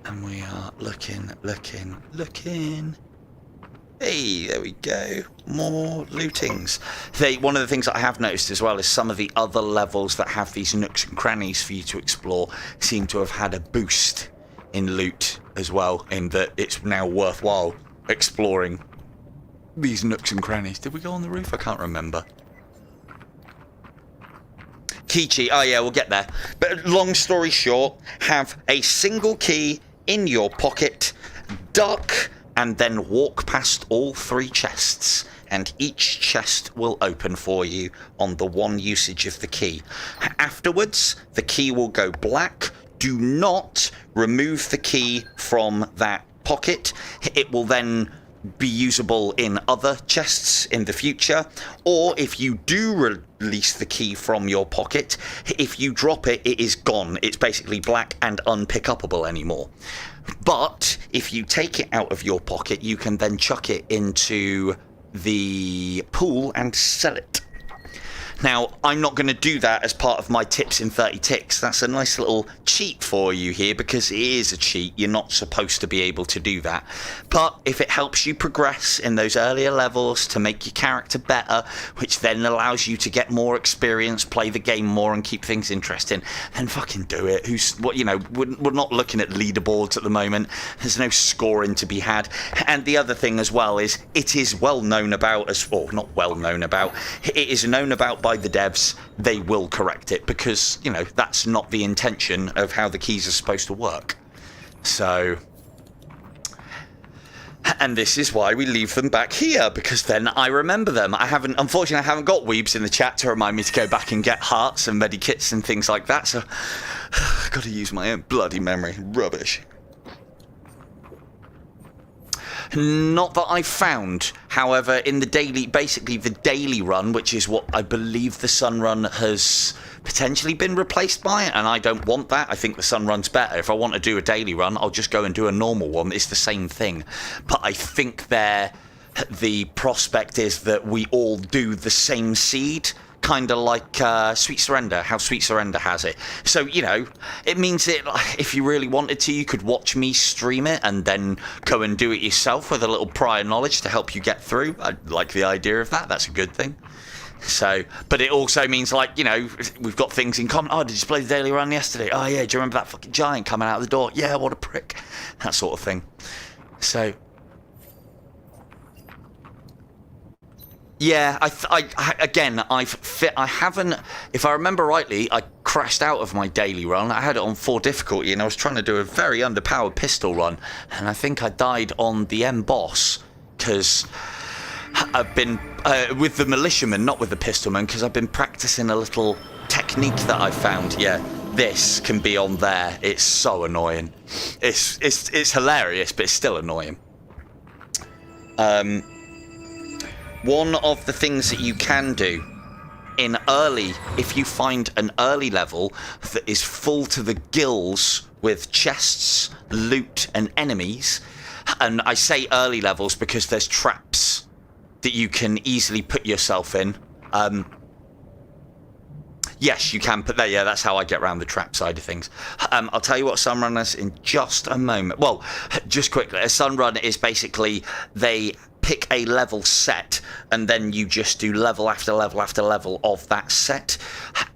And we are looking. Hey, there we go. More lootings. One of the things that I have noticed as well is some of the other levels that have these nooks and crannies for you to explore seem to have had a boost in loot as well, in that it's now worthwhile exploring these nooks and crannies. Did we go on the roof? I can't remember. Key. Oh yeah, we'll get there. But long story short, have a single key in your pocket, duck, and then walk past all 3 chests, and each chest will open for you on the one usage of the key. Afterwards, the key will go black. Do not remove the key from that pocket. It will then be usable in other chests in the future, or if you do release the key from your pocket, if you drop it, it is gone. It's basically black and unpickupable anymore. But if you take it out of your pocket, you can then chuck it into the pool and sell it. Now, I'm not going to do that as part of my tips in 30 ticks. That's a nice little cheat for you here, because it is a cheat. You're not supposed to be able to do that. But if it helps you progress in those earlier levels to make your character better, which then allows you to get more experience, play the game more and keep things interesting, then fucking do it. We're not looking at leaderboards at the moment. There's no scoring to be had. And the other thing as well is it is well known about, not well known about, it is known about by the devs. They will correct it, because that's not the intention of how the keys are supposed to work. So And this is why we leave them back here, because then I remember them. Unfortunately, I haven't got weebs in the chat to remind me to go back and get hearts and medikits and things like that, so I've got to use my own bloody memory. Rubbish. Not that I found, however, in the daily, basically the daily run, which is what I believe the sun run has potentially been replaced by, and I don't want that. I think the sun run's better. If I want to do a daily run, I'll just go and do a normal one. It's the same thing. But I think the prospect is that we all do the same seed, kind of like Sweet Surrender, how Sweet Surrender has it. So, you know, it means that if you really wanted to, you could watch me stream it and then go and do it yourself with a little prior knowledge to help you get through. I like the idea of that. That's a good thing. So, but it also means, like, you know, we've got things in common. Oh, did you play the daily run yesterday? Oh, yeah, do you remember that fucking giant coming out of the door? Yeah, what a prick. That sort of thing. So... yeah, I haven't, if I remember rightly, I crashed out of my daily run. I had it on 4 difficulty and I was trying to do a very underpowered pistol run, and I think I died on the M boss because I've been with the militiaman, not with the pistolman, because I've been practicing a little technique that I found. Yeah, this can be on there. It's so annoying. It's hilarious, but it's still annoying. One of the things that you can do in early, if you find an early level that is full to the gills with chests, loot, and enemies, and I say early levels because there's traps that you can easily put yourself in. Yes, you can put there. Yeah, that's how I get around the trap side of things. I'll tell you what Sunrun is in just a moment. Well, just quickly, a Sunrun is basically they pick a level set and then you just do level after level after level of that set,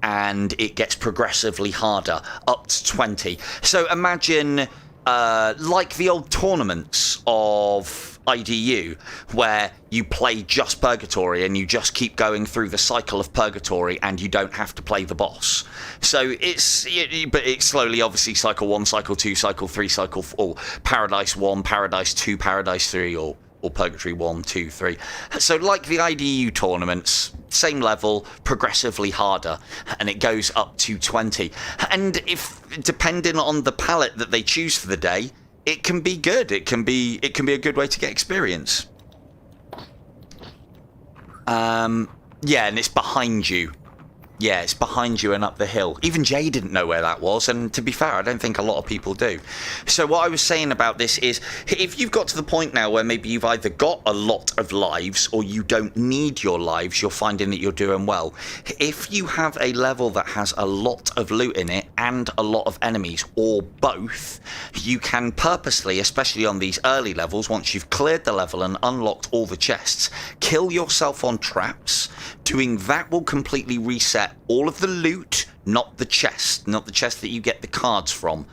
and it gets progressively harder up to 20. So imagine like the old tournaments of IDU where you play just Purgatory and you just keep going through the cycle of Purgatory and you don't have to play the boss. So but it's slowly, obviously, cycle 1, cycle 2, cycle 3, cycle 4, Paradise 1, Paradise 2, Paradise 3, or Purgatory 1, 2, 3. So like the IDU tournaments, same level, progressively harder, and it goes up to 20. And if, depending on the palette that they choose for the day, it can be good. It can be a good way to get experience. Yeah, and it's behind you. Yeah, it's behind you and up the hill. Even Jay didn't know where that was, and to be fair, I don't think a lot of people do. So what I was saying about this is, if you've got to the point now where maybe you've either got a lot of lives or you don't need your lives, you're finding that you're doing well. If you have a level that has a lot of loot in it and a lot of enemies, or both, you can purposely, especially on these early levels, once you've cleared the level and unlocked all the chests, kill yourself on traps. Doing that will completely reset all of the loot, not the chest that you get the cards from.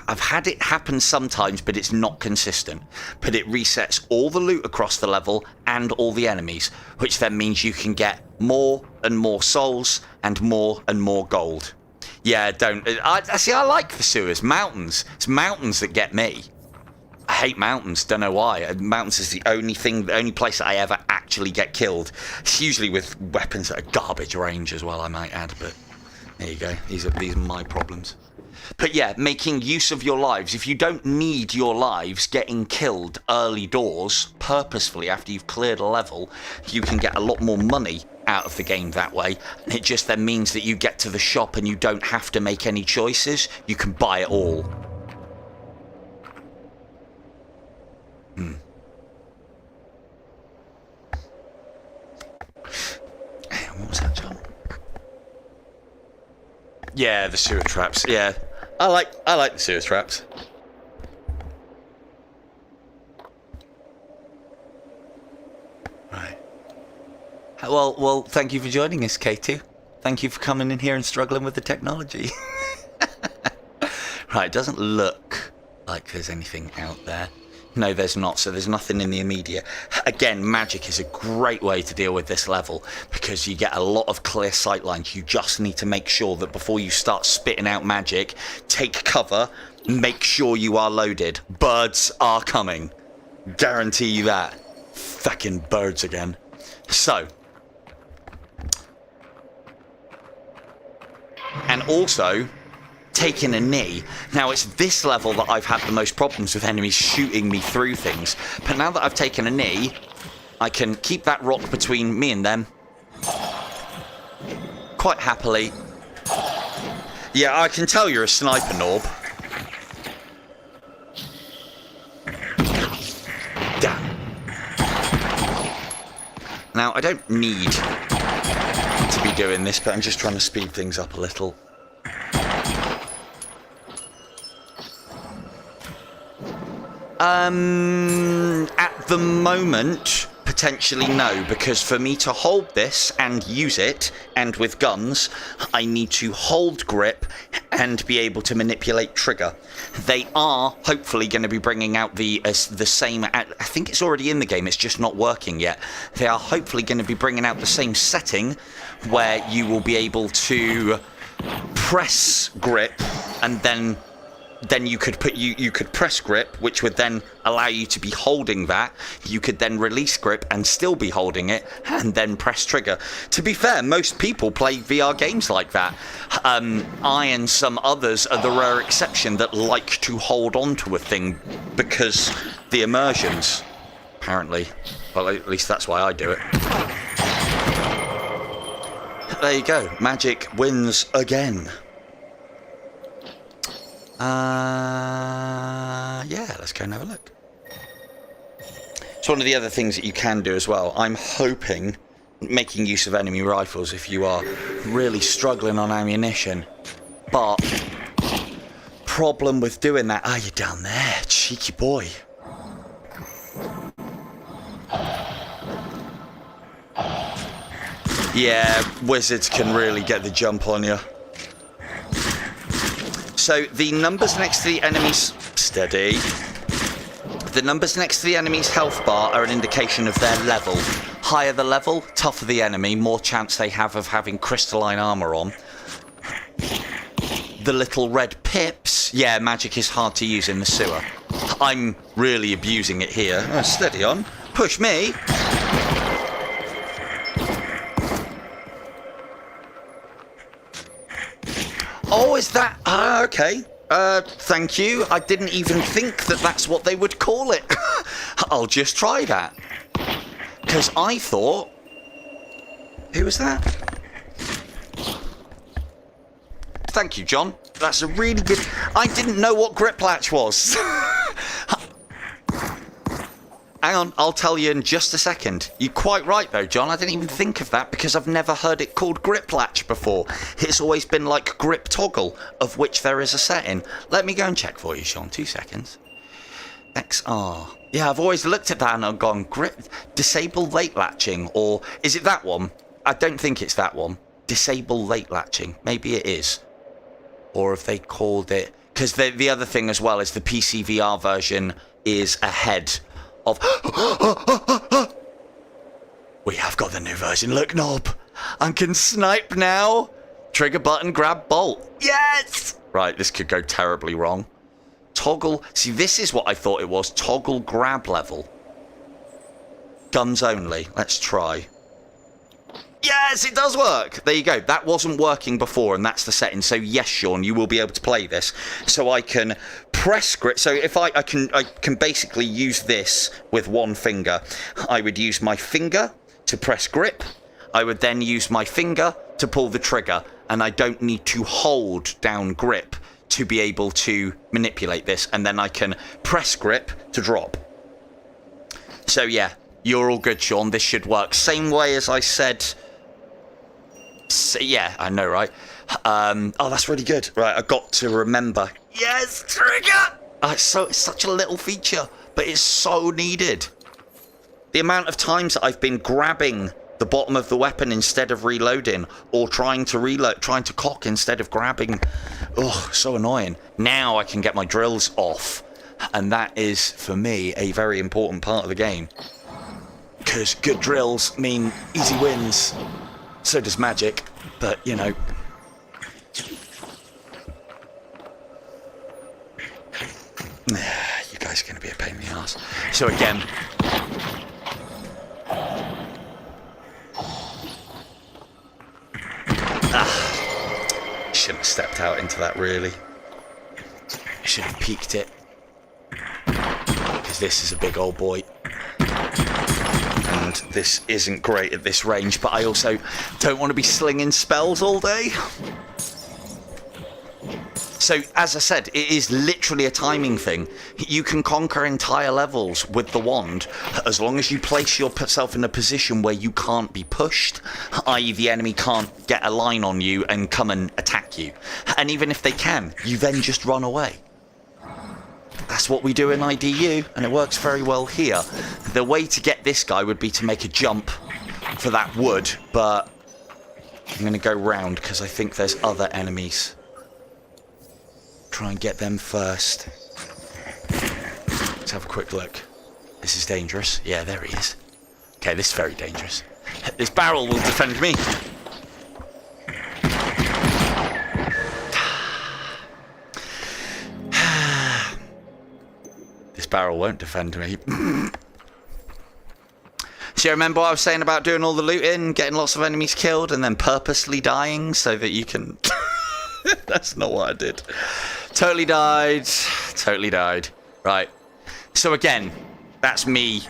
I've had it happen sometimes, but it's not consistent. But it resets all the loot across the level and all the enemies, which then means you can get more and more souls and more gold. Yeah, I like the sewers. Mountains. It's mountains that get me. I hate mountains, don't know why. Mountains is the only place that I ever actually get killed. It's usually with weapons that are garbage range as well, I might add, but there you go. These are my problems. But yeah, making use of your lives. If you don't need your lives, getting killed early doors, purposefully after you've cleared a level, you can get a lot more money out of the game that way. And it just then means that you get to the shop and you don't have to make any choices. You can buy it all. What was that, John? Yeah, the sewer traps. Yeah, I like the sewer traps. Right. Well, thank you for joining us, K2. Thank you for coming in here and struggling with the technology. Right, it doesn't look like there's anything out there. No, there's not, so there's nothing in the immediate. Again, magic is a great way to deal with this level because you get a lot of clear sight lines. You just need to make sure that before you start spitting out magic, take cover, make sure you are loaded. Birds are coming. Guarantee you that. Fucking birds again. So. And also, taking a knee. Now, it's this level that I've had the most problems with enemies shooting me through things. But now that I've taken a knee, I can keep that rock between me and them. Quite happily. Yeah, I can tell you're a sniper, Norb. Damn. Now, I don't need to be doing this, but I'm just trying to speed things up a little. At the moment, potentially no, because for me to hold this and use it, and with guns, I need to hold grip and be able to manipulate trigger. They are hopefully going to be bringing out the same, I think it's already in the game, it's just not working yet. They are hopefully going to be bringing out the same setting where you will be able to press grip and then you could press grip, which would then allow you to be holding that. You could then release grip and still be holding it, and then press trigger. To be fair, most people play VR games like that. I and some others are the rare exception that like to hold on to a thing because the immersions, apparently. Well, at least that's why I do it. There you go. Magic wins again. Yeah, let's go and have a look. It's one of the other things that you can do as well. I'm hoping, making use of enemy rifles if you are really struggling on ammunition. But, problem with doing that, you're down there, cheeky boy. Yeah, wizards can really get the jump on you. So the numbers next to the enemy's... Steady. The numbers next to the enemy's health bar are an indication of their level. Higher the level, tougher the enemy, more chance they have of having crystalline armor on. The little red pips... Yeah, magic is hard to use in the sewer. I'm really abusing it here. Oh, steady on. Push me. Oh, is that... okay. Thank you. I didn't even think that that's what they would call it. I'll just try that. Because I thought... Who was that? Thank you, John. That's a really good... I didn't know what grip latch was. Hang on, I'll tell you in just a second. You're quite right, though, John. I didn't even think of that because I've never heard it called grip latch before. It's always been like grip toggle, of which there is a setting. Let me go and check for you, Sean. 2 seconds. XR. Yeah, I've always looked at that and I've gone, grip, disable late latching, or is it that one? I don't think it's that one. Disable late latching. Maybe it is. Or have they called it... Because the other thing as well is the PC VR version is ahead of... We have got the new version. Look, Knob. I can snipe now. Trigger button, grab bolt. Yes! Right, this could go terribly wrong. Toggle. See, this is what I thought it was. Toggle grab level. Guns only. Let's try. Yes, it does work. There you go. That wasn't working before, and that's the setting. So yes, Sean, you will be able to play this. So I can press grip. So if I can basically use this with one finger. I would use my finger to press grip. I would then use my finger to pull the trigger, and I don't need to hold down grip to be able to manipulate this. And then I can press grip to drop. So yeah, you're all good, Sean. This should work. Same way as I said... So, yeah, I know, right? Oh, that's really good. Right, I got to remember. Yes, trigger! It's such a little feature, but it's so needed. The amount of times that I've been grabbing the bottom of the weapon instead of reloading, or trying to cock instead of grabbing. Oh, so annoying. Now I can get my drills off, and that is, for me, a very important part of the game. Because good drills mean easy wins. So does magic, but, you know. You guys are going to be a pain in the arse. class. So again, shouldn't have stepped out into that, really. I should have peeked it, because this is a big old boy. And this isn't great at this range, but I also don't want to be slinging spells all day. So, as I said, it is literally a timing thing. You can conquer entire levels with the wand as long as you place yourself in a position where you can't be pushed, i.e. the enemy can't get a line on you and come and attack you. And even if they can, you then just run away. That's what we do in IDU, and it works very well here. The way to get this guy would be to make a jump for that wood, but I'm going to go round because I think there's other enemies. Try and get them first. Let's have a quick look. This is dangerous. Yeah, there he is. Okay, this is very dangerous. This barrel will defend me. This barrel won't defend me. So you remember what I was saying about doing all the looting, getting lots of enemies killed, and then purposely dying so that you can... That's not what I did. Totally died. Totally died. Right. So again, that's me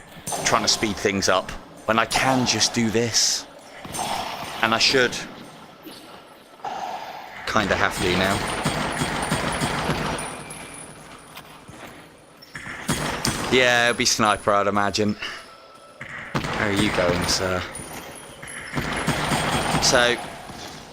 trying to speed things up when I can just do this. And I should. Kind of have to now. Yeah, it'll be sniper, I'd imagine. Where are you going, sir? So,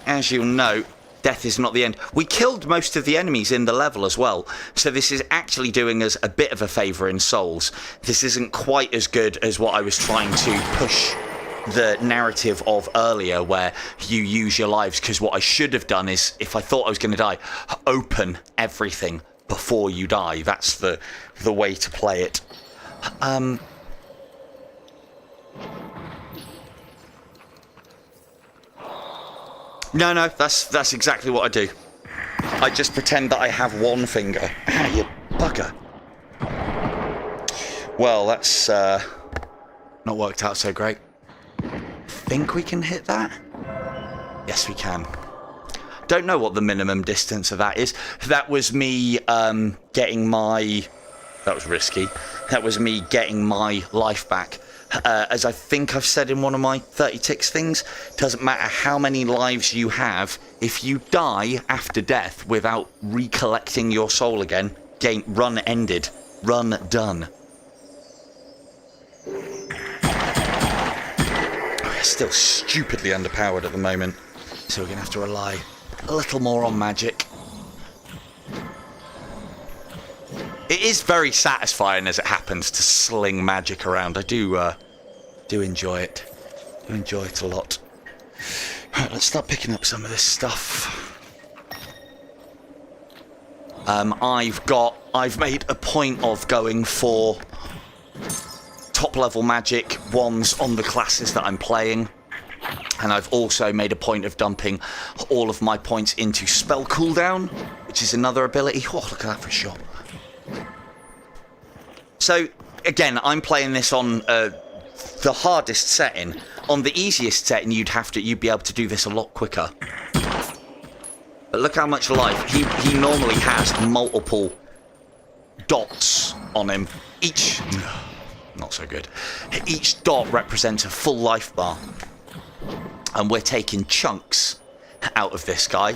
as you'll note, death is not the end. We killed most of the enemies in the level as well, so this is actually doing us a bit of a favour in Souls. This isn't quite as good as what I was trying to push the narrative of earlier, where you use your lives, because what I should have done is, if I thought I was going to die, open everything before you die. That's the way to play it. No, that's exactly what I do. I just pretend that I have one finger. Ah, you bugger. Well, that's not worked out so great. Think we can hit that? Yes, we can. Don't know what the minimum distance of that is. That was me getting my... That was risky. That was me getting my life back. As I think I've said in one of my 30 ticks things, doesn't matter how many lives you have, if you die after death without recollecting your soul again, game run ended. Run done. Still stupidly underpowered at the moment, so we're going to have to rely a little more on magic. It is very satisfying, as it happens, to sling magic around. I do enjoy it. I enjoy it a lot. Right, let's start picking up some of this stuff. I've made a point of going for top level magic ones on the classes that I'm playing. And I've also made a point of dumping all of my points into spell cooldown, which is another ability. Oh, look at that for a shot. So, again, I'm playing this on the hardest setting. On the easiest setting, you'd be able to do this a lot quicker. But look how much life. He normally has multiple dots on him. Each... Not so good. Each dot represents a full life bar. And we're taking chunks out of this guy.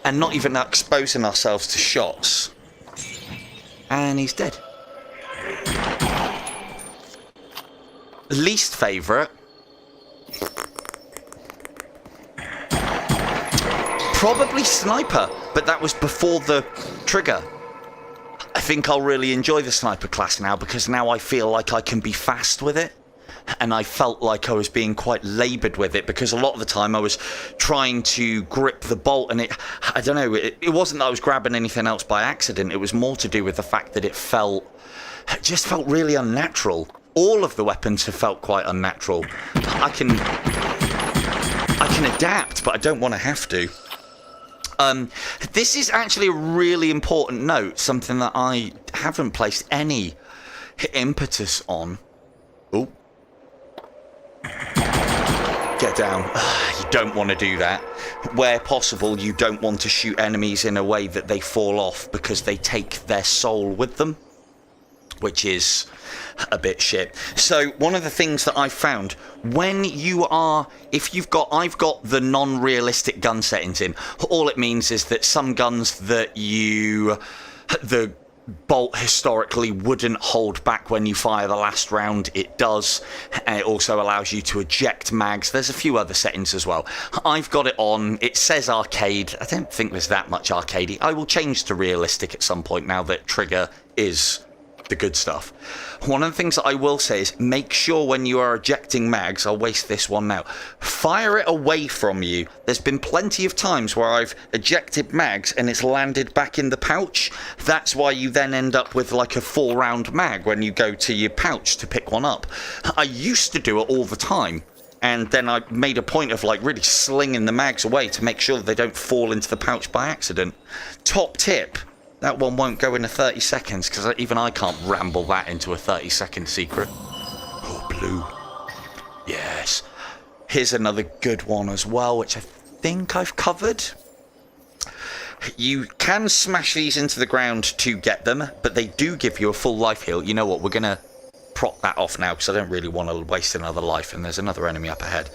And not even exposing ourselves to shots. And he's dead. Least favourite. Probably sniper, but that was before the trigger. I think I'll really enjoy the sniper class now, because now I feel like I can be fast with it. And I felt like I was being quite laboured with it, because a lot of the time I was trying to grip the bolt, and I don't know, it wasn't that I was grabbing anything else by accident. It was more to do with the fact that it just felt really unnatural. All of the weapons have felt quite unnatural. I can adapt, but I don't want to have to. This is actually a really important note, something that I haven't placed any impetus on. Oh. Get down. You don't want to do that. Where possible, you don't want to shoot enemies in a way that they fall off because they take their soul with them, which is a bit shit. So one of the things that I've found, when you are, I've got the non-realistic gun settings in. All it means is that some guns that the bolt historically wouldn't hold back when you fire the last round, it does. And it also allows you to eject mags. There's a few other settings as well. I've got it on. It says arcade. I don't think there's that much arcadey. I will change to realistic at some point now that trigger is the good stuff. One of the things that I will say is make sure when you are ejecting mags, I'll waste this one now, fire it away from you. There's been plenty of times where I've ejected mags and it's landed back in the pouch. That's why you then end up with like a 4-round mag when you go to your pouch to pick one up. I used to do it all the time, and then I made a point of like really slinging the mags away to make sure that they don't fall into the pouch by accident. Top tip: that one won't go into 30 seconds because even I can't ramble that into a 30-second secret. Oh, blue. Yes. Here's another good one as well, which I think I've covered. You can smash these into the ground to get them, but they do give you a full life heal. You know what? We're going to prop that off now because I don't really want to waste another life, and there's another enemy up ahead.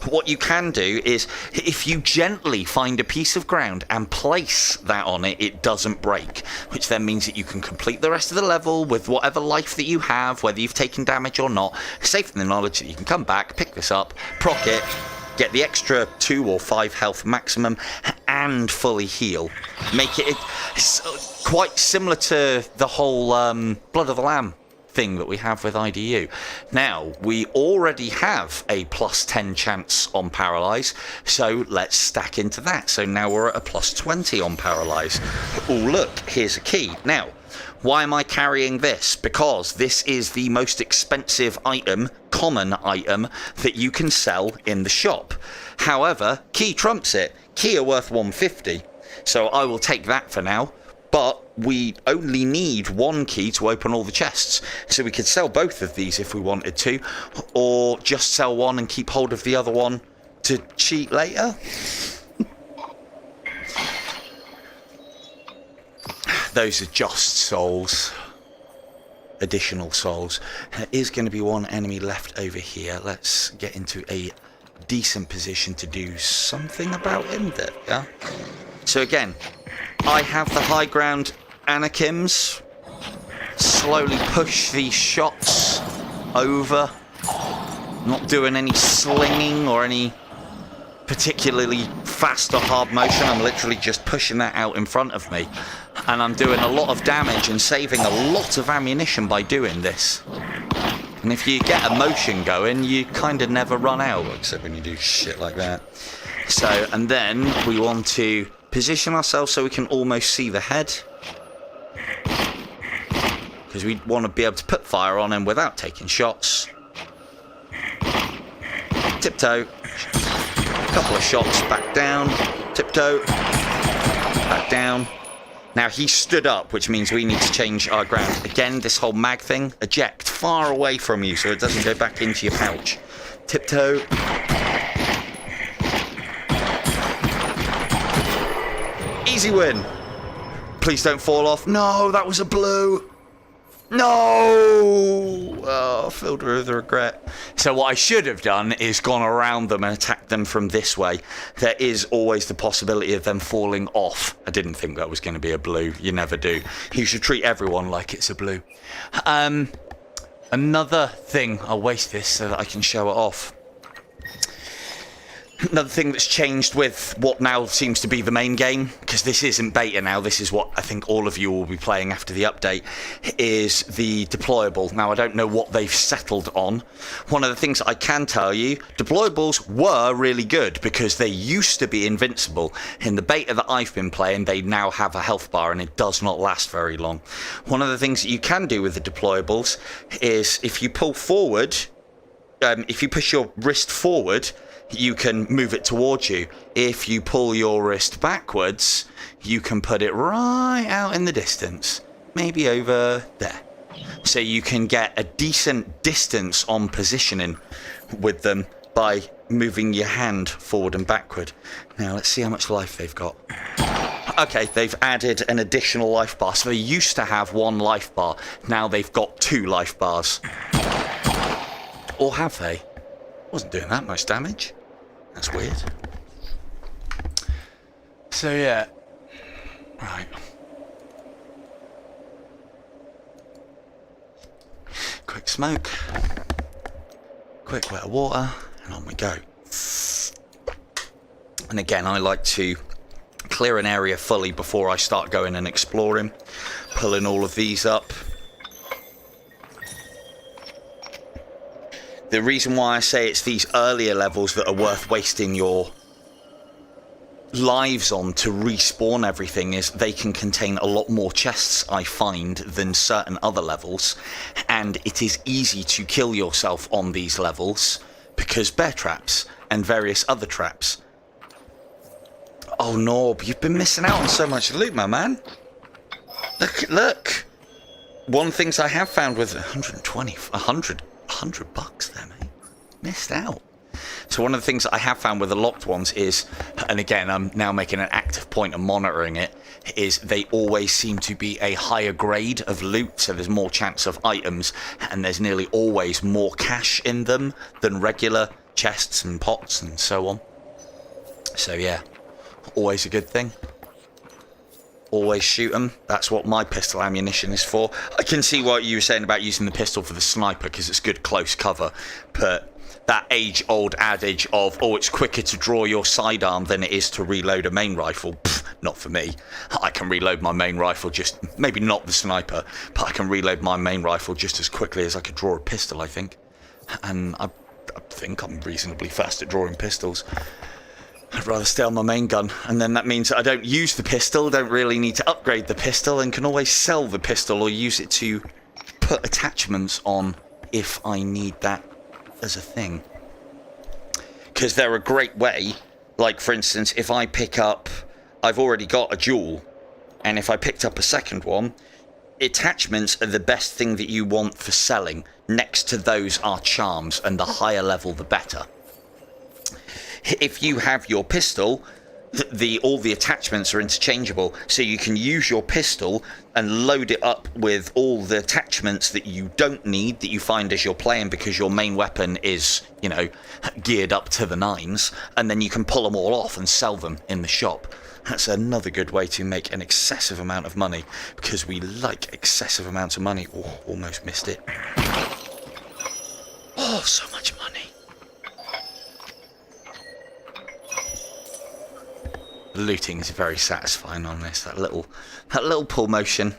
What you can do is, if you gently find a piece of ground and place that on it, it doesn't break, which then means that you can complete the rest of the level with whatever life that you have, whether you've taken damage or not, safe in the knowledge that you can come back, pick this up, proc it, get the extra 2 or 5 health maximum, and fully heal. Make it quite similar to the whole Blood of the Lamb thing that we have with IDU. Now, we already have a +10 chance on Paralyze, so let's stack into that. So now we're at a +20 on Paralyze. Oh, look, here's a key. Now, why am I carrying this? Because this is the most expensive item, common item, that you can sell in the shop. However, key trumps it. Key are worth 150, so I will take that for now. But we only need 1 key to open all the chests, so we could sell both of these if we wanted to, or just sell one and keep hold of the other one to cheat later. Those are just souls, additional souls. There is going to be one enemy left over here. Let's get into a decent position to do something about him there. Yeah. So again, I have the high ground, Anakims. Slowly push these shots over. Not doing any slinging or any particularly fast or hard motion. I'm literally just pushing that out in front of me. And I'm doing a lot of damage and saving a lot of ammunition by doing this. And if you get a motion going, you kind of never run out, except when you do shit like that. So, and then we want to position ourselves so we can almost see the head, because we want to be able to put fire on him without taking shots. Tiptoe. A couple of shots, back down. Tiptoe. Back down. Now he stood up, which means we need to change our ground. Again, this whole mag thing, eject far away from you so it doesn't go back into your pouch. Tiptoe. Easy win. Please don't fall off. No, that was a blue. No. Oh, filled with regret. So what I should have done is gone around them and attacked them from this way. There is always the possibility of them falling off. I didn't think that was going to be a blue. You never do. You should treat everyone like it's a blue. Another thing, I'll waste this so that I can show it off. Another thing that's changed with what now seems to be the main game, because this isn't beta now, this is what I think all of you will be playing after the update, is the deployable. Now, I don't know what they've settled on. One of the things I can tell you, deployables were really good because they used to be invincible. In the beta that I've been playing, they now have a health bar and it does not last very long. One of the things that you can do with the deployables is if you pull forward, if you push your wrist forward, you can move it towards you. If you pull your wrist backwards, you can put it right out in the distance. Maybe over there. So you can get a decent distance on positioning with them by moving your hand forward and backward. Now let's see how much life they've got. Okay, they've added an additional life bar. So they used to have 1 life bar. Now they've got 2 life bars. Or have they? Wasn't doing that much damage. That's weird. So yeah. Right. Quick smoke. Quick wet of water. And on we go. And again, I like to clear an area fully before I start going and exploring. Pulling all of these up. The reason why I say it's these earlier levels that are worth wasting your lives on to respawn everything is they can contain a lot more chests, I find, than certain other levels. And it is easy to kill yourself on these levels because bear traps and various other traps. Oh, Norb, you've been missing out on so much loot, my man. Look. One things I have found with 100 bucks there, mate. Missed out. So one of the things that I have found with the locked ones is, and again, I'm now making an active point of monitoring it, is they always seem to be a higher grade of loot, so there's more chance of items, and there's nearly always more cash in them than regular chests and pots and so on. So yeah, always a good thing. Always shoot them. That's what my pistol ammunition is for. I can see what you were saying about using the pistol for the sniper because it's good close cover, but that age-old adage of, oh, it's quicker to draw your sidearm than it is to reload a main rifle, pff, not for me. I can reload my main rifle just, maybe not the sniper, but I can reload my main rifle just as quickly as I could draw a pistol, I think. And I think I'm reasonably fast at drawing pistols. I'd rather stay on my main gun, and then that means that I don't use the pistol, don't really need to upgrade the pistol, and can always sell the pistol or use it to put attachments on if I need that as a thing. Because they're a great way, like for instance, if I pick up, I've already got a dual, and if I picked up a second one, attachments are the best thing that you want for selling. Next to those are charms, and the higher level the better. If you have your pistol, all the attachments are interchangeable, so you can use your pistol and load it up with all the attachments that you don't need, that you find as you're playing because your main weapon is, you know, geared up to the nines, and then you can pull them all off and sell them in the shop. That's another good way to make an excessive amount of money, because we like excessive amounts of money. Oh, almost missed it. Oh, so much money. Looting is very satisfying on this. That little pull motion,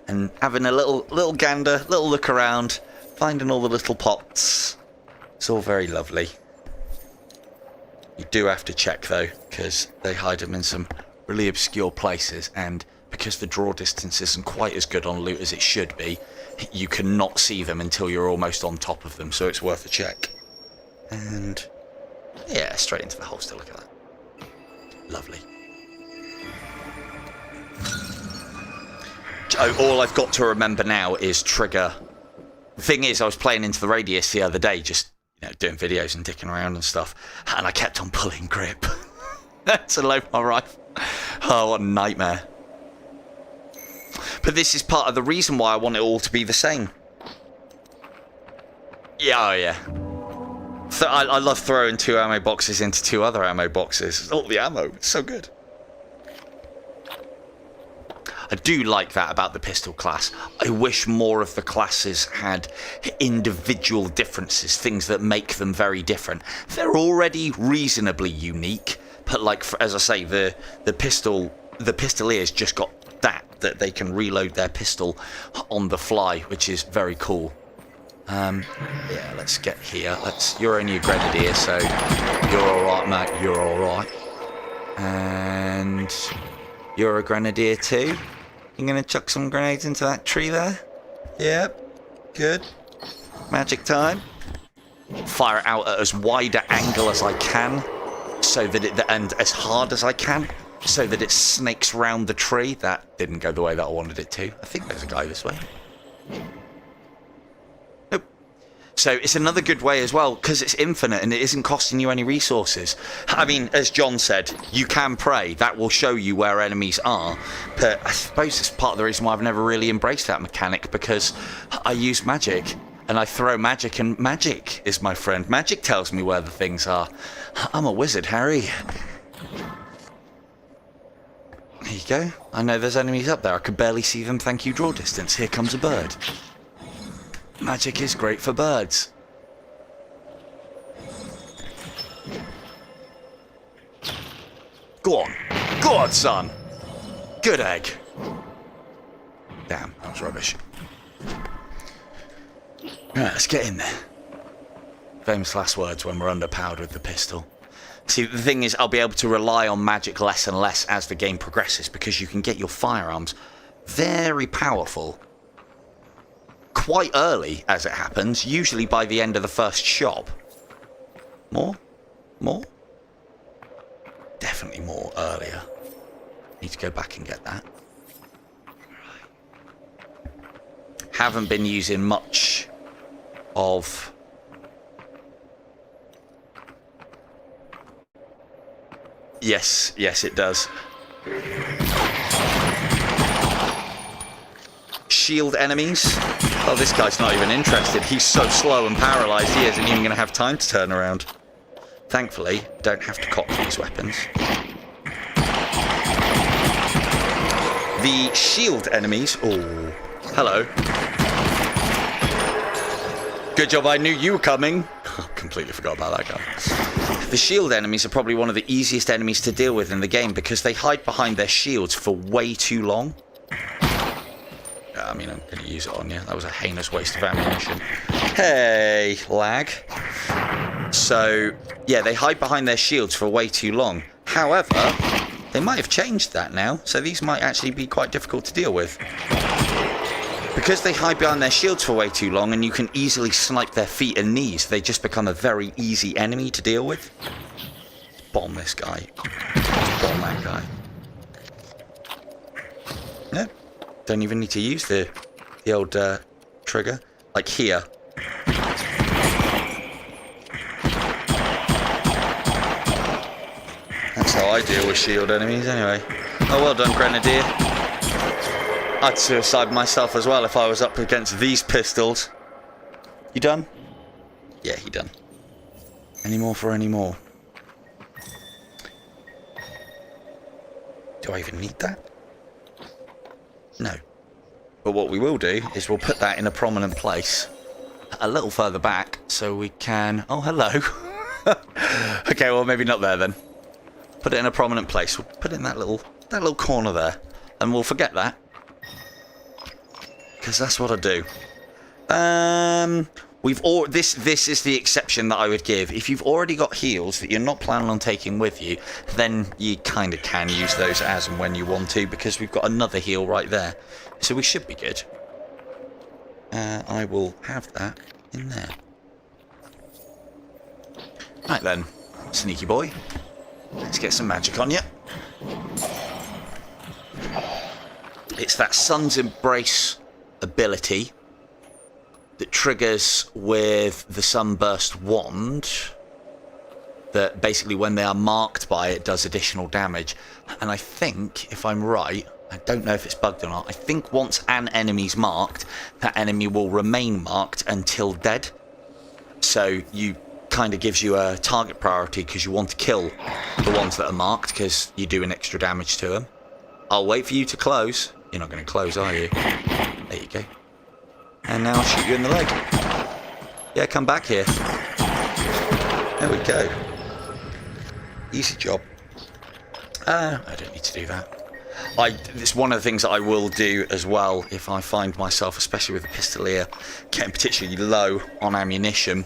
and having a little gander, little look around, finding all the little pots. It's all very lovely. You do have to check though, because they hide them in some really obscure places, and because the draw distance isn't quite as good on loot as it should be, you cannot see them until you're almost on top of them. So it's worth a check. And yeah, straight into the holster. Look at that. Lovely. All I've got to remember now is trigger. The thing is, I was playing into the radius the other day, just doing videos and dicking around and stuff, and I kept on pulling grip to load my rifle. Oh, what a nightmare. But this is part of the reason why I want it all to be the same. Yeah, oh yeah. So I love throwing 2 ammo boxes into 2 other ammo boxes. All the ammo, it's so good. I do like that about the pistol class. I wish more of the classes had individual differences, things that make them very different. They're already reasonably unique, but like, as I say, the pistolier's just got that they can reload their pistol on the fly, which is very cool. Yeah, let's get here. You're only a grenadier, so you're alright, mate. You're alright. And you're a grenadier too. You're gonna chuck some grenades into that tree there? Yep. Good. Magic time. Fire it out at as wide an angle as I can, so that and as hard as I can, so that it snakes round the tree. That didn't go the way that I wanted it to. I think there's a guy this way. So it's another good way as well, because it's infinite and it isn't costing you any resources. I mean, as John said, you can pray. That will show you where enemies are. But I suppose it's part of the reason why I've never really embraced that mechanic, because I use magic. And I throw magic, and magic is my friend. Magic tells me where the things are. I'm a wizard, Harry. There you go. I know there's enemies up there. I could barely see them. Thank you, draw distance. Here comes a bird. Magic is great for birds. Go on. Go on, son. Good egg. Damn, that was rubbish. Right, let's get in there. Famous last words when we're underpowered with the pistol. See, the thing is, I'll be able to rely on magic less and less as the game progresses, because you can get your firearms very powerful quite early, as it happens, usually by the end of the first shop. More? More? Definitely more earlier. Need to go back and get that. Haven't been using much of... Yes, yes it does. Shield enemies. Oh, this guy's not even interested. He's so slow and paralysed, he isn't even going to have time to turn around. Thankfully, don't have to cock these weapons. The shield enemies... Oh, hello. Good job, I knew you were coming. Completely forgot about that guy. The shield enemies are probably one of the easiest enemies to deal with in the game, because they hide behind their shields for way too long. I mean, I'm going to use it on you. That was a heinous waste of ammunition. Hey, lag. So, yeah, they hide behind their shields for way too long. However, they might have changed that now, so these might actually be quite difficult to deal with. Because they hide behind their shields for way too long and you can easily snipe their feet and knees, they just become a very easy enemy to deal with. Bomb this guy. Bomb that guy. No. Don't even need to use the old trigger. Like here. That's how I deal with shield enemies anyway. Oh, well done, Grenadier. I'd suicide myself as well if I was up against these pistols. You done? Yeah, he done. Any more for any more? Do I even need that? No. But what we will do is we'll put that in a prominent place a little further back so we can... Oh, hello. Okay, well, maybe not there then. Put it in a prominent place. We'll put it in that little corner there. And we'll forget that. Because that's what I do. This is the exception that I would give. If you've already got heals that you're not planning on taking with you, then you kind of can use those as and when you want to, because we've got another heal right there. So we should be good. I will have that in there. Right then, sneaky boy. Let's get some magic on you. It's that Sun's Embrace ability that triggers with the Sunburst wand, that basically when they are marked by it does additional damage. And I think, if I'm right, I don't know if it's bugged or not, I think once an enemy's marked, that enemy will remain marked until dead. So you kind of gives you a target priority because you want to kill the ones that are marked because you're doing extra damage to them. I'll wait for you to close. You're not going to close, are you? There you go. And now I'll shoot you in the leg. Yeah, come back here. There we go. Easy job. I don't need to do that. It's one of the things that I will do as well if I find myself, especially with the pistolier, getting particularly low on ammunition,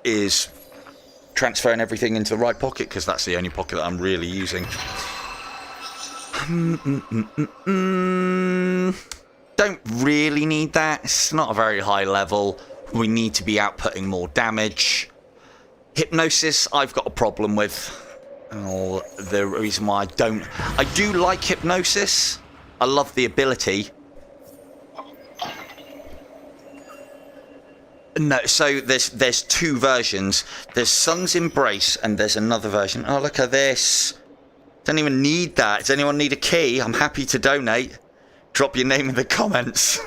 is transferring everything into the right pocket, because that's the only pocket that I'm really using. Don't really need that. It's not a very high level. We need to be outputting more damage. Hypnosis, I've got a problem with. Oh, the reason why I do like hypnosis. I love the ability. No, so there's two versions. There's Sun's Embrace and there's another version. Oh, look at this. Don't even need that. Does anyone need a key? I'm happy to donate. Drop your name in the comments.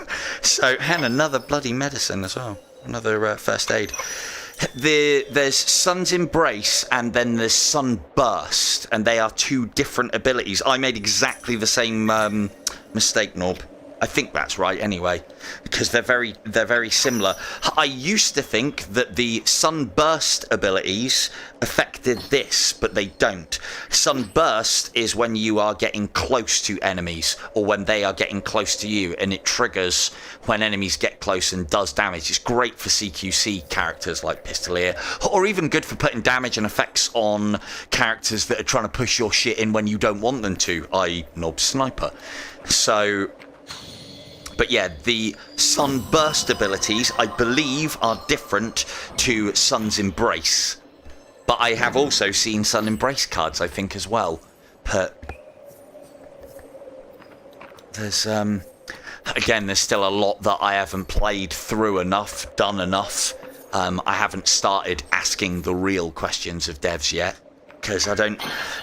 So, and another bloody medicine as well. Another first aid. There's Sun's Embrace and then there's Sunburst, and they are two different abilities. I made exactly the same mistake, Norb. I think that's right anyway, because they're very similar. I used to think that the Sunburst abilities affected this, but they don't. Sunburst is when you are getting close to enemies, or when they are getting close to you, and it triggers when enemies get close and does damage. It's great for CQC characters like Pistolier, or even good for putting damage and effects on characters that are trying to push your shit in when you don't want them to, i.e. Nob Sniper. So... But yeah, the Sunburst abilities, I believe, are different to Sun's Embrace. But I have also seen Sun Embrace cards, I think, as well. But there's, again, there's still a lot that I haven't played through enough, done enough. I haven't started asking the real questions of devs yet. Because I don't...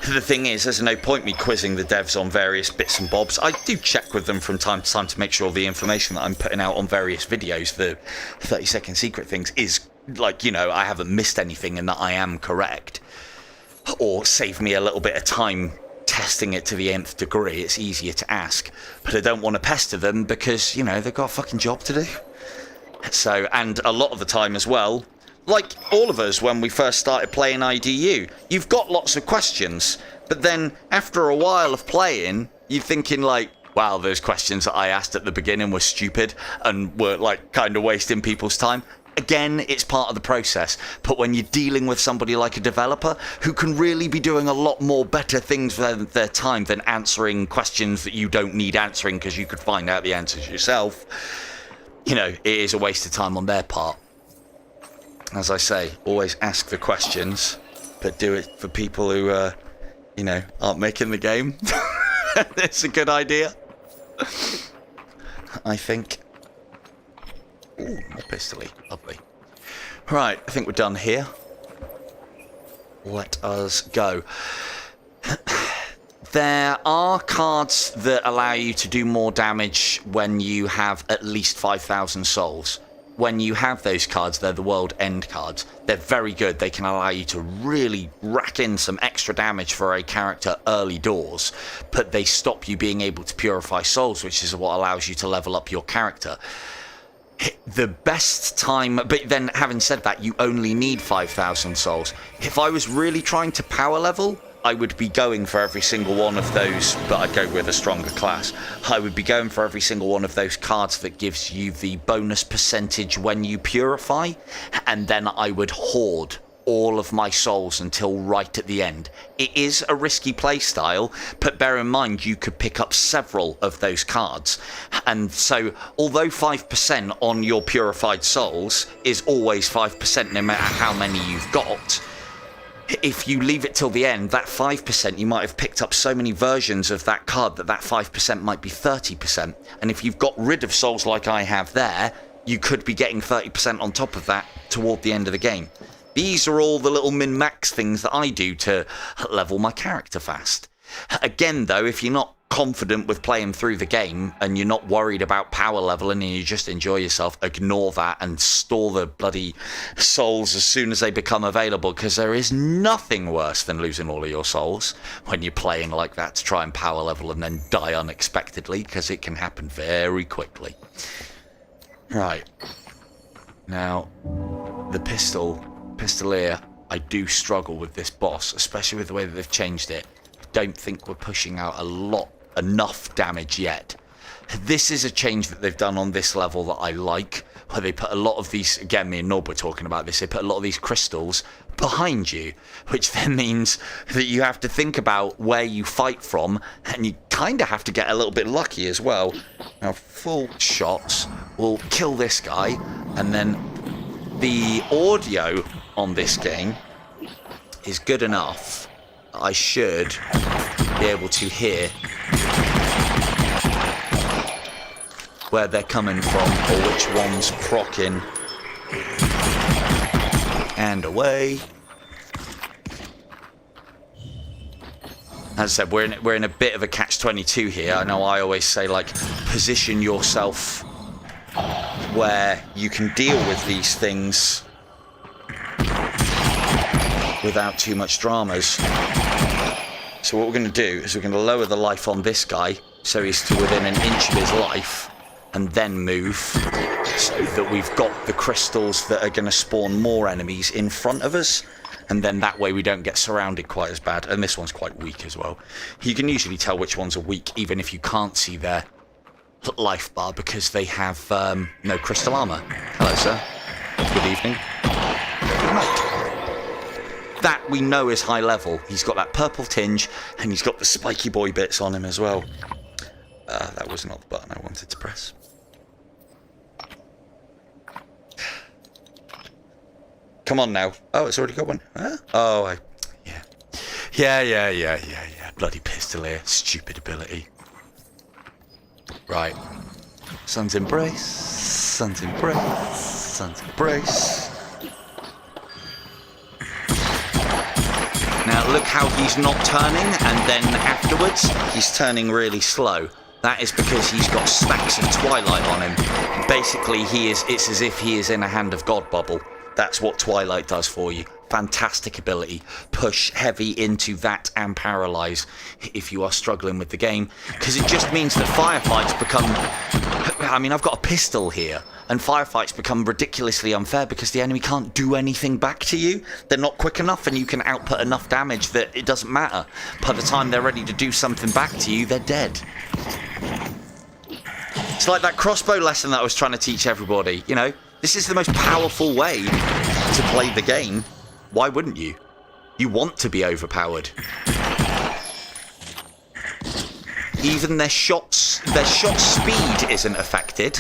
The thing is, there's no point me quizzing the devs on various bits and bobs. I do check with them from time to time to make sure the information that I'm putting out on various videos, the 30-second secret things, is, like, you know, I haven't missed anything and that I am correct. Or save me a little bit of time testing it to the nth degree. It's easier to ask. But I don't want to pester them because, you know, they've got a fucking job to do. So, and a lot of the time as well... Like all of us when we first started playing IDU, you've got lots of questions, but then after a while of playing, you're thinking like, wow, those questions that I asked at the beginning were stupid and were like kind of wasting people's time. Again, it's part of the process, but when you're dealing with somebody like a developer who can really be doing a lot more better things with their time than answering questions that you don't need answering because you could find out the answers yourself, you know, it is a waste of time on their part. As I say, always ask the questions, but do it for people who, you know, aren't making the game. It's a good idea, I think. Ooh, more pistoly. Lovely. Right, I think we're done here. Let us go. There are cards that allow you to do more damage when you have at least 5,000 souls. When you have those cards, they're the world end cards. They're very good. They can allow you to really rack in some extra damage for a character early doors, but they stop you being able to purify souls, which is what allows you to level up your character. The best time, but then having said that, you only need 5,000 souls. If I was really trying to power level, I would be going for every single one of those, but I'd go with a stronger class. I would be going for every single one of those cards that gives you the bonus percentage when you purify, and then I would hoard all of my souls until right at the end. It is a risky playstyle, but bear in mind you could pick up several of those cards. And so, although 5% on your purified souls is always 5% no matter how many you've got, if you leave it till the end, that 5%, you might have picked up so many versions of that card that that 5% might be 30%. And if you've got rid of souls like I have there, you could be getting 30% on top of that toward the end of the game. These are all the little min-max things that I do to level my character fast. Again, though, if you're not confident with playing through the game and you're not worried about power leveling and you just enjoy yourself, ignore that and store the bloody souls as soon as they become available, because there is nothing worse than losing all of your souls when you're playing like that to try and power level and then die unexpectedly, because it can happen very quickly. Right. Now, the Pistolier, I do struggle with this boss, especially with the way that they've changed it. I don't think we're pushing out enough damage yet. This is a change that they've done on this level that I like, where they put a lot of these, again, me and Nob were talking about this, they put a lot of these crystals behind you, which then means that you have to think about where you fight from, and you kind of have to get a little bit lucky as well. Now, full shots will kill this guy, and then the audio on this game is good enough that I should be able to hear where they're coming from or which one's proccing And away. As I said, we're in a bit of a catch-22 here. I know I always say, like, position yourself where you can deal with these things without too much dramas. So what we're going to do is we're going to lower the life on this guy so he's to within an inch of his life, and then move so that we've got the crystals that are going to spawn more enemies in front of us, and then that way we don't get surrounded quite as bad. And this one's quite weak as well. You can usually tell which ones are weak even if you can't see their life bar, because they have no crystal armor. Hello, sir. Good evening. Good night. That we know is high level. He's got that purple tinge, and he's got the spiky boy bits on him as well. That was not the button I wanted to press. Come on now. Oh, it's already got one. Huh? Oh, yeah. Bloody pistolier. Stupid ability. Right. Sun's embrace. Sun's embrace. Sun's embrace. Now look how he's not turning, and then afterwards he's turning really slow. That is because he's got stacks of Twilight on him. Basically, it's as if he is in a Hand of God bubble. That's what Twilight does for you. Fantastic ability. Push heavy into that and paralyze if you are struggling with the game, because it just means that firefights become... I mean, I've got a pistol here, and firefights become ridiculously unfair because the enemy can't do anything back to you. They're not quick enough, and you can output enough damage that it doesn't matter. By the time they're ready to do something back to you, they're dead. It's like that crossbow lesson that I was trying to teach everybody. You know, this is the most powerful way to play the game. Why wouldn't you? You want to be overpowered. Even their shot speed isn't affected,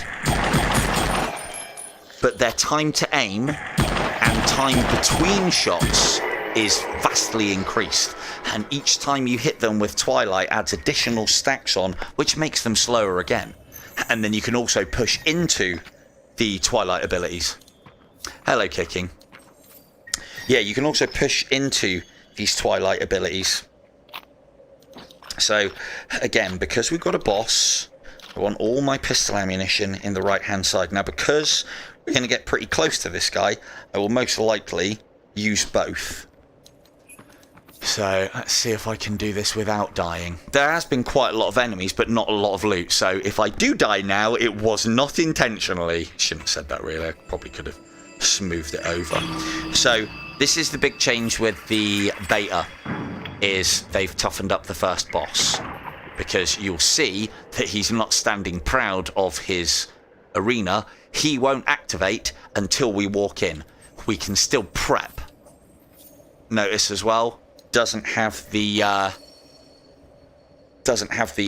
but their time to aim and time between shots is vastly increased. And each time you hit them with Twilight adds additional stacks on, which makes them slower again. And then you can also push into the Twilight abilities. Hello, kicking. Yeah, you can also push into these Twilight abilities. So, again, because we've got a boss, I want all my pistol ammunition in the right-hand side. Now, because we're going to get pretty close to this guy, I will most likely use both. So, let's see if I can do this without dying. There has been quite a lot of enemies, but not a lot of loot. So, if I do die now, it was not intentionally. Shouldn't have said that, really. I probably could have smoothed it over. So, this is the big change with the beta, is they've toughened up the first boss. Because you'll see that he's not standing proud of his arena. He won't activate until we walk in. We can still prep. Notice as well, doesn't have the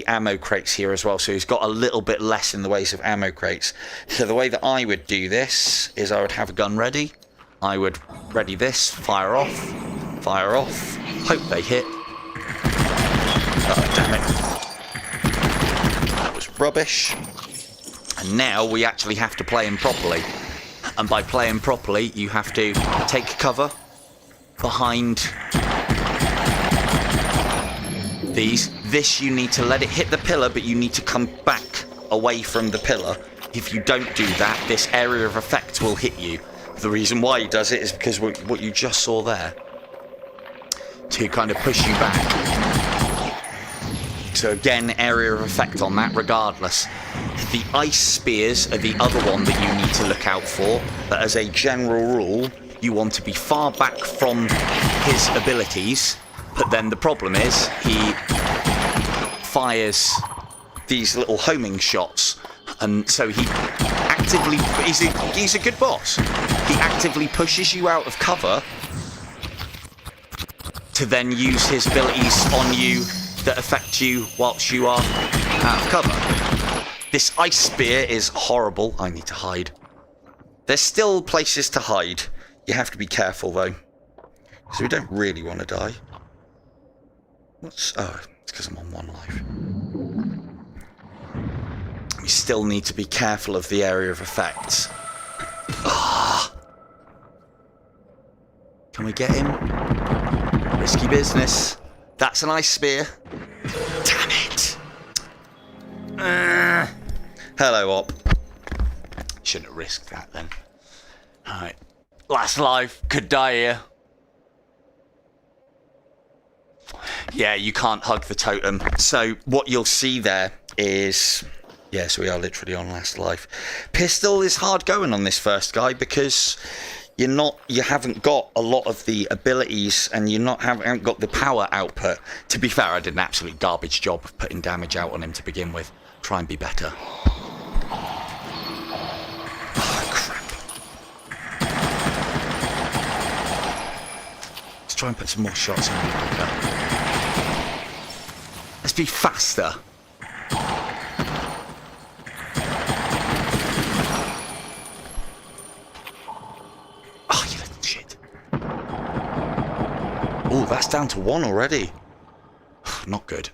ammo crates here as well, so he's got a little bit less in the ways of ammo crates. So the way that I would do this is I would have a gun ready. I would ready this, fire off, hope they hit. Oh, damn it. That was rubbish. And now we actually have to play him properly. And by playing properly, you have to take cover behind these. This, you need to let it hit the pillar, but you need to come back away from the pillar. If you don't do that, this area of effect will hit you. The reason why he does it is because what you just saw there, to kind of push you back. So again, area of effect on that regardless. The ice spears are the other one that you need to look out for, but as a general rule, you want to be far back from his abilities, but then the problem is he fires these little homing shots, and so he actively, he's a good boss. He actively pushes you out of cover to then use his abilities on you that affect you whilst you are out of cover. This ice spear is horrible. I need to hide. There's still places to hide. You have to be careful though, because we don't really want to die. Oh, it's because I'm on one life. We still need to be careful of the area of effects. Ah, Can we get him? Risky business. That's an ice spear. Damn it. Hello, Op. Shouldn't have risked that then. Alright. Last life. Could die here. Yeah, you can't hug the totem. So what you'll see there is... Yes, we are literally on last life. Pistol is hard going on this first guy because you haven't got a lot of the abilities and haven't got the power output. To be fair, I did an absolute garbage job of putting damage out on him to begin with. Try and be better. Oh, crap. Let's try and put some more shots in. Let's be faster. Oh, you little shit. Oh, that's down to 1 already. Not good.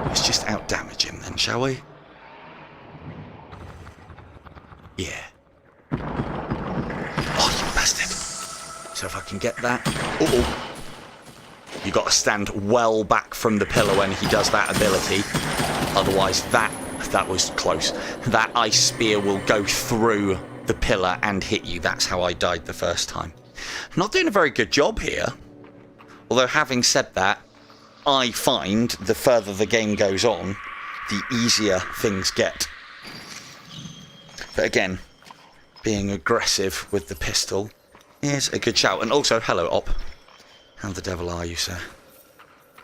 Let's just out-damage him then, shall we? Yeah. Oh, you bastard. So if I can get that... Uh-oh. You got to stand well back from the pillar when he does that ability. Otherwise, that was close. That ice spear will go through the pillar and hit you. That's how I died the first time. Not doing a very good job here. Although, having said that, I find the further the game goes on, the easier things get. But again, being aggressive with the pistol is a good shout. And also, hello, Op. How the devil are you, sir?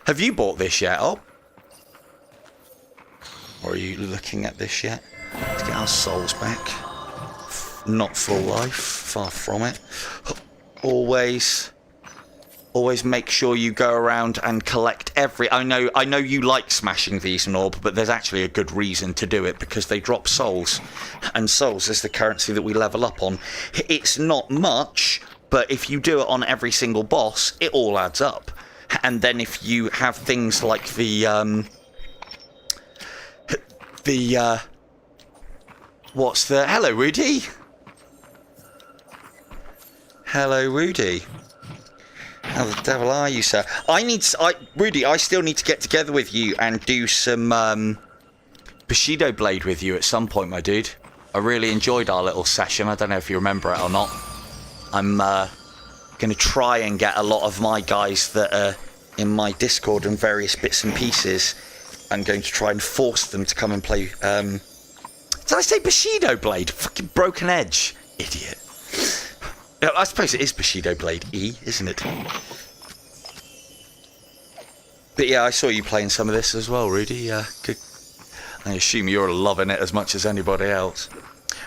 Have you bought this yet, Op? Or are you looking at this yet? Let's get our souls back. Not full life, far from it. Always make sure you go around and collect every... I know you like smashing these, Norb, but there's actually a good reason to do it, because they drop souls. And souls is the currency that we level up on. It's not much... But if you do it on every single boss, it all adds up. And then if you have things like what's the... Hello, Rudy. Hello, Rudy. How the devil are you, sir? Rudy, I still need to get together with you and do some Bushido Blade with you at some point, my dude. I really enjoyed our little session. I don't know if you remember it or not. I'm going to try and get a lot of my guys that are in my Discord and various bits and pieces. I'm going to try and force them to come and play... did I say Bushido Blade? Fucking Broken Edge. Idiot. I suppose it is Bushido Blade E, isn't it? But yeah, I saw you playing some of this as well, Rudy. Good. I assume you're loving it as much as anybody else.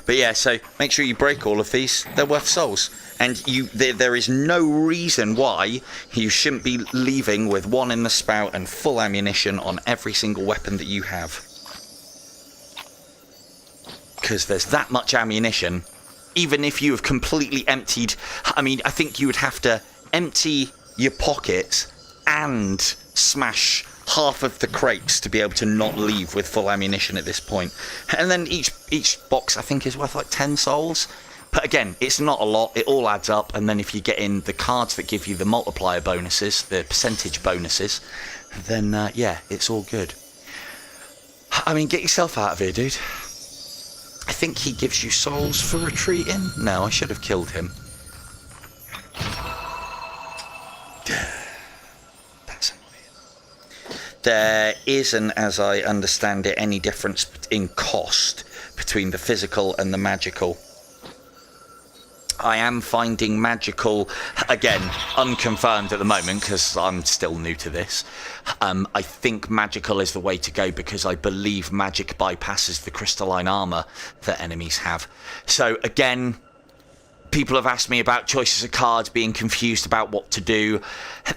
But yeah, so make sure you break all of these. They're worth souls. And there is no reason why you shouldn't be leaving with 1 in the spout and full ammunition on every single weapon that you have. Because there's that much ammunition. Even if you have completely emptied... I mean, I think you would have to empty your pockets and smash half of the crates to be able to not leave with full ammunition at this point. And then each box, I think, is worth like 10 souls. But again, it's not a lot. It all adds up. And then if you get in the cards that give you the multiplier bonuses, the percentage bonuses, then, yeah, it's all good. I mean, get yourself out of here, dude. I think he gives you souls for retreating. No, I should have killed him. That's annoying. There isn't, as I understand it, any difference in cost between the physical and the magical. I am finding magical, again, unconfirmed at the moment because I'm still new to this. I think magical is the way to go because I believe magic bypasses the crystalline armor that enemies have. So again, people have asked me about choices of cards, being confused about what to do.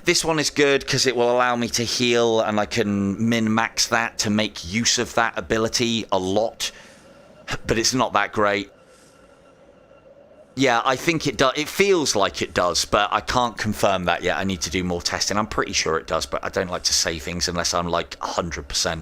This one is good because it will allow me to heal and I can min-max that to make use of that ability a lot. But it's not that great. Yeah, I think it does. It feels like it does, but I can't confirm that yet. I need to do more testing. I'm pretty sure it does, but I don't like to say things unless I'm like 100%.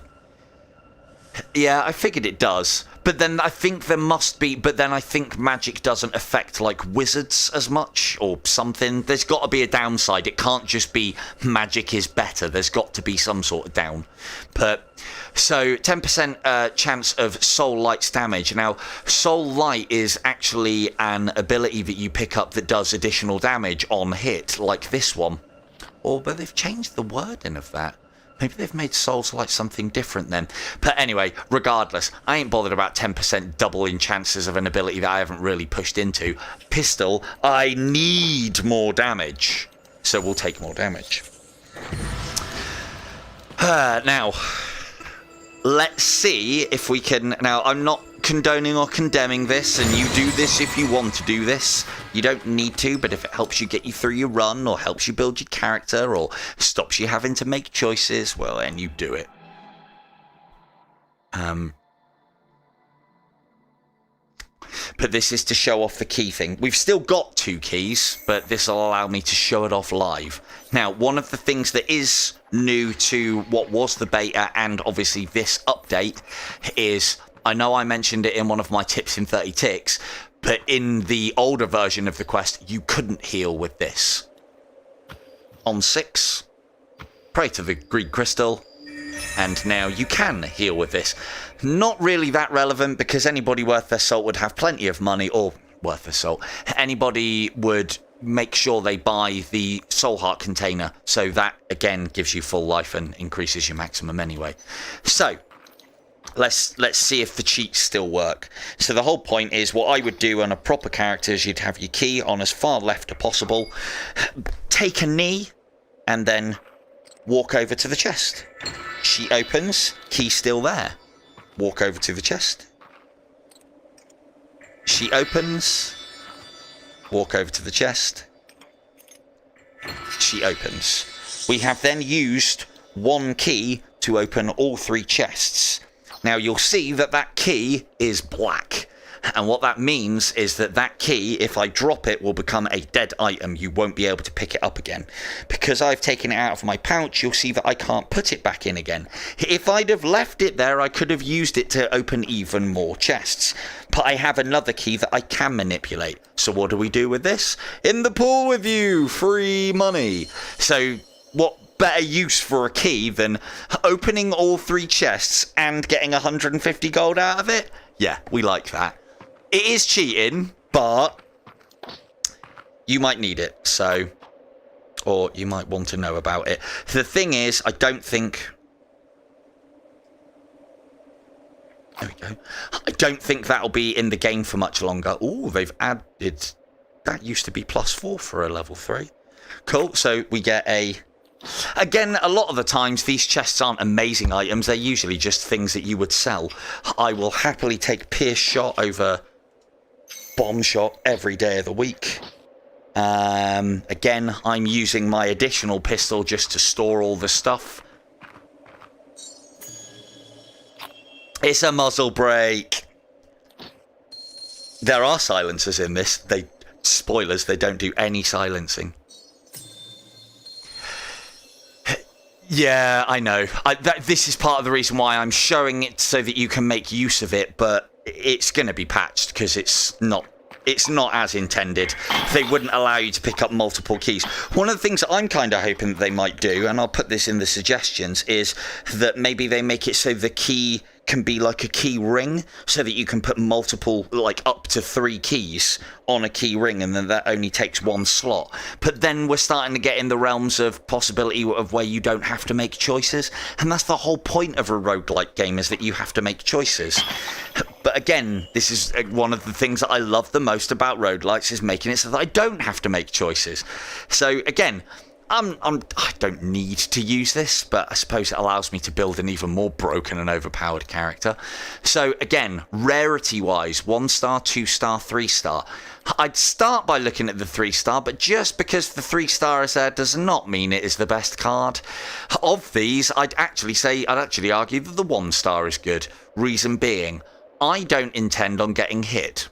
Yeah, I figured it does. But then I think there must be... But then I think magic doesn't affect, like, wizards as much or something. There's got to be a downside. It can't just be magic is better. There's got to be some sort of down. But... So, 10% chance of Soul Light's damage. Now, Soul Light is actually an ability that you pick up that does additional damage on hit, like this one. But they've changed the wording of that. Maybe they've made Souls Light something different then. But anyway, regardless, I ain't bothered about 10% doubling chances of an ability that I haven't really pushed into. Pistol, I need more damage. So we'll take more damage. Now... Let's see if we can... Now, I'm not condoning or condemning this, and you do this if you want to do this. You don't need to, but if it helps you get you through your run, or helps you build your character, or stops you having to make choices, well, then you do it. But this is to show off the key thing. We've still got 2 keys, but this will allow me to show it off live. Now, one of the things that is new to what was the beta and obviously this update is, I know I mentioned it in one of my tips in 30 ticks, but in the older version of the quest, you couldn't heal with this. On 6, pray to the Greed Crystal, and now you can heal with this. Not really that relevant because anybody worth their salt would have plenty of money, or worth their salt. Anybody would make sure they buy the Soul Heart container, so that again gives you full life and increases your maximum anyway. So let's see if the cheats still work. So the whole point is, what I would do on a proper character is you'd have your key on as far left as possible, take a knee, and then walk over to the chest. She opens, key still there. Walk over to the chest. She opens. Walk over to the chest. She opens. We have then used 1 key to open all 3 chests. Now you'll see that that key is black. And what that means is that that key, if I drop it, will become a dead item. You won't be able to pick it up again. Because I've taken it out of my pouch, you'll see that I can't put it back in again. If I'd have left it there, I could have used it to open even more chests. But I have another key that I can manipulate. So what do we do with this? In the pool with you! Free money! So what better use for a key than opening all 3 chests and getting 150 gold out of it? Yeah, we like that. It is cheating, but you might need it, so... Or you might want to know about it. The thing is, I don't think... There we go. I don't think that'll be in the game for much longer. Ooh, they've added... That used to be +4 for a level 3. Cool, so we get a... Again, a lot of the times these chests aren't amazing items. They're usually just things that you would sell. I will happily take Pierce Shot over Bomb Shot every day of the week. Again, I'm using my additional pistol just to store all the stuff. It's a muzzle brake. There are silencers in this. Spoilers, they don't do any silencing. Yeah, I know. This is part of the reason why I'm showing it so that you can make use of it, but it's going to be patched because it's not as intended. They wouldn't allow you to pick up multiple keys. One of the things I'm kind of hoping that they might do, and I'll put this in the suggestions, is that maybe they make it so the key can be like a key ring, so that you can put multiple, like up to 3 keys on a key ring, and then that only takes 1 slot. But then we're starting to get in the realms of possibility of where you don't have to make choices, and that's the whole point of a roguelike game, is that you have to make choices. But again, this is one of the things that I love the most about roguelikes, is making it so that I don't have to make choices. So again, I don't need to use this, but I suppose it allows me to build an even more broken and overpowered character. So again, rarity-wise, 1 star, 2 star, 3 star. I'd start by looking at the 3 star, but just because the 3 star is there does not mean it is the best card. Of these, I'd actually argue that the 1 star is good. Reason being, I don't intend on getting hit.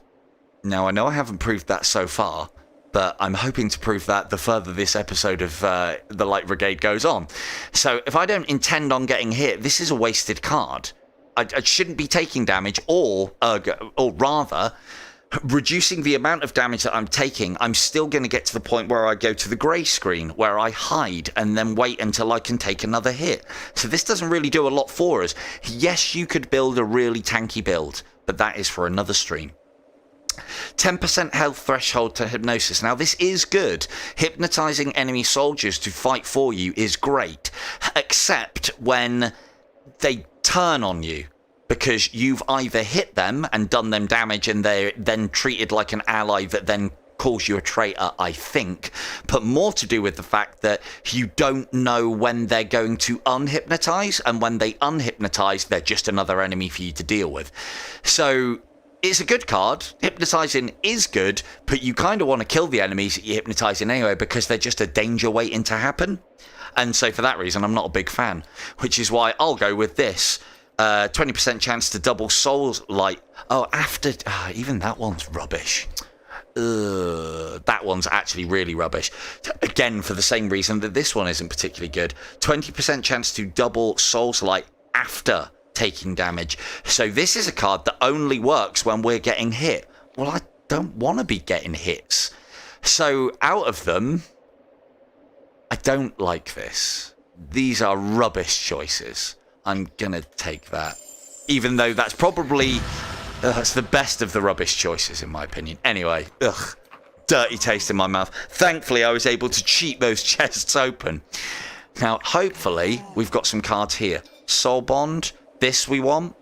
Now, I know I haven't proved that so far, but I'm hoping to prove that the further this episode of the Light Brigade goes on. So if I don't intend on getting hit, this is a wasted card. I shouldn't be taking damage, or rather, reducing the amount of damage that I'm taking, I'm still going to get to the point where I go to the grey screen, where I hide and then wait until I can take another hit. So this doesn't really do a lot for us. Yes, you could build a really tanky build, but that is for another stream. 10% health threshold to hypnosis. Now, this is good. Hypnotizing enemy soldiers to fight for you is great, except when they turn on you, because you've either hit them and done them damage and they're then treated like an ally that then calls you a traitor, I think, but more to do with the fact that you don't know when they're going to unhypnotize, and when they unhypnotize, they're just another enemy for you to deal with. So it's a good card. Hypnotizing is good, but you kind of want to kill the enemies that you're hypnotizing anyway, because they're just a danger waiting to happen. And so for that reason, I'm not a big fan, which is why I'll go with this. 20% chance to double souls light. Oh, after... even that one's rubbish. That one's actually really rubbish. Again, for the same reason that this one isn't particularly good. 20% chance to double souls light after taking damage. So this is a card that only works when we're getting hit. Well, I don't want to be getting hits. So out of them, I don't like this. These are rubbish choices. I'm going to take that. Even though that's probably... that's the best of the rubbish choices, in my opinion. Anyway, dirty taste in my mouth. Thankfully, I was able to cheat those chests open. Now, hopefully, we've got some cards here. Soul Bond, this we want.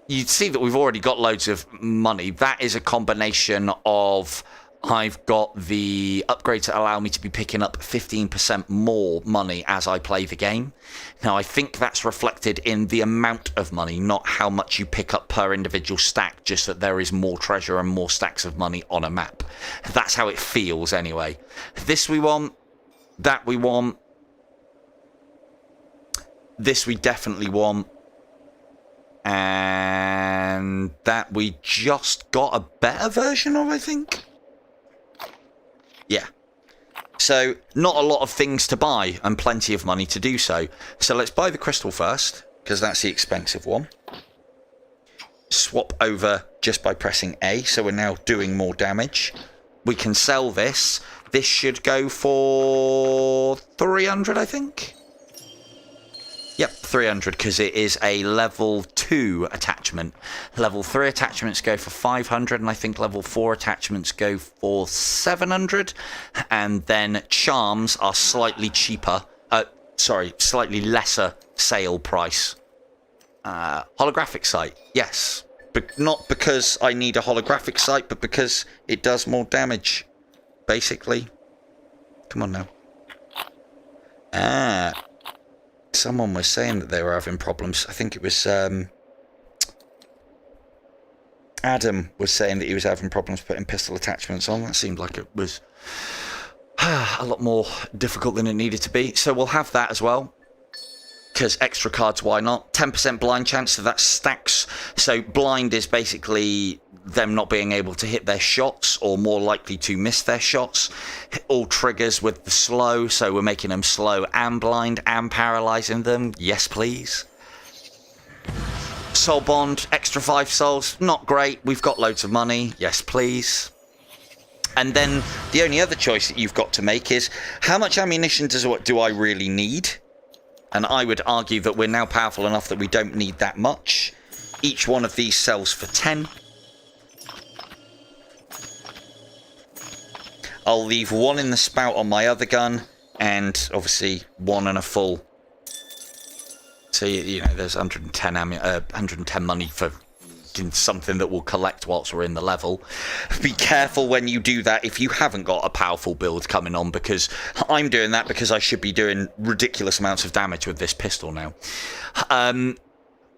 You'd see that we've already got loads of money. That is a combination of... I've got the upgrade to allow me to be picking up 15% more money as I play the game. Now, I think that's reflected in the amount of money, not how much you pick up per individual stack, just that there is more treasure and more stacks of money on a map. That's how it feels anyway. This we want. That we want. This we definitely want. And that we just got a better version of, I think. Yeah. So, not a lot of things to buy and plenty of money to do so. So let's buy the crystal first, because that's the expensive one. Swap over just by pressing A, so we're now doing more damage. We can sell this. This should go for 300, I think. Yep, 300, because it is a level 2 attachment. Level 3 attachments go for 500, and I think level 4 attachments go for 700. And then charms are slightly cheaper. Slightly lesser sale price. Holographic sight, yes. But not because I need a holographic sight, but because it does more damage, basically. Come on now. Someone was saying that they were having problems. I think it was Adam was saying that he was having problems putting pistol attachments on. That seemed like it was a lot more difficult than it needed to be. So we'll have that as well. Because extra cards, why not? 10% blind chance, so that stacks. So blind is basically them not being able to hit their shots, or more likely to miss their shots. All triggers with the slow, so we're making them slow and blind and paralyzing them. Yes, please. Soul Bond, extra 5 souls. Not great. We've got loads of money. Yes, please. And then the only other choice that you've got to make is, how much ammunition do I really need? And I would argue that we're now powerful enough that we don't need that much. Each one of these sells for 10. I'll leave 1 in the spout on my other gun, and obviously 1 and a full. So, you know, there's 110 money for something that will collect whilst we're in the level. Be careful when you do that if you haven't got a powerful build coming on, because I'm doing that because I should be doing ridiculous amounts of damage with this pistol now.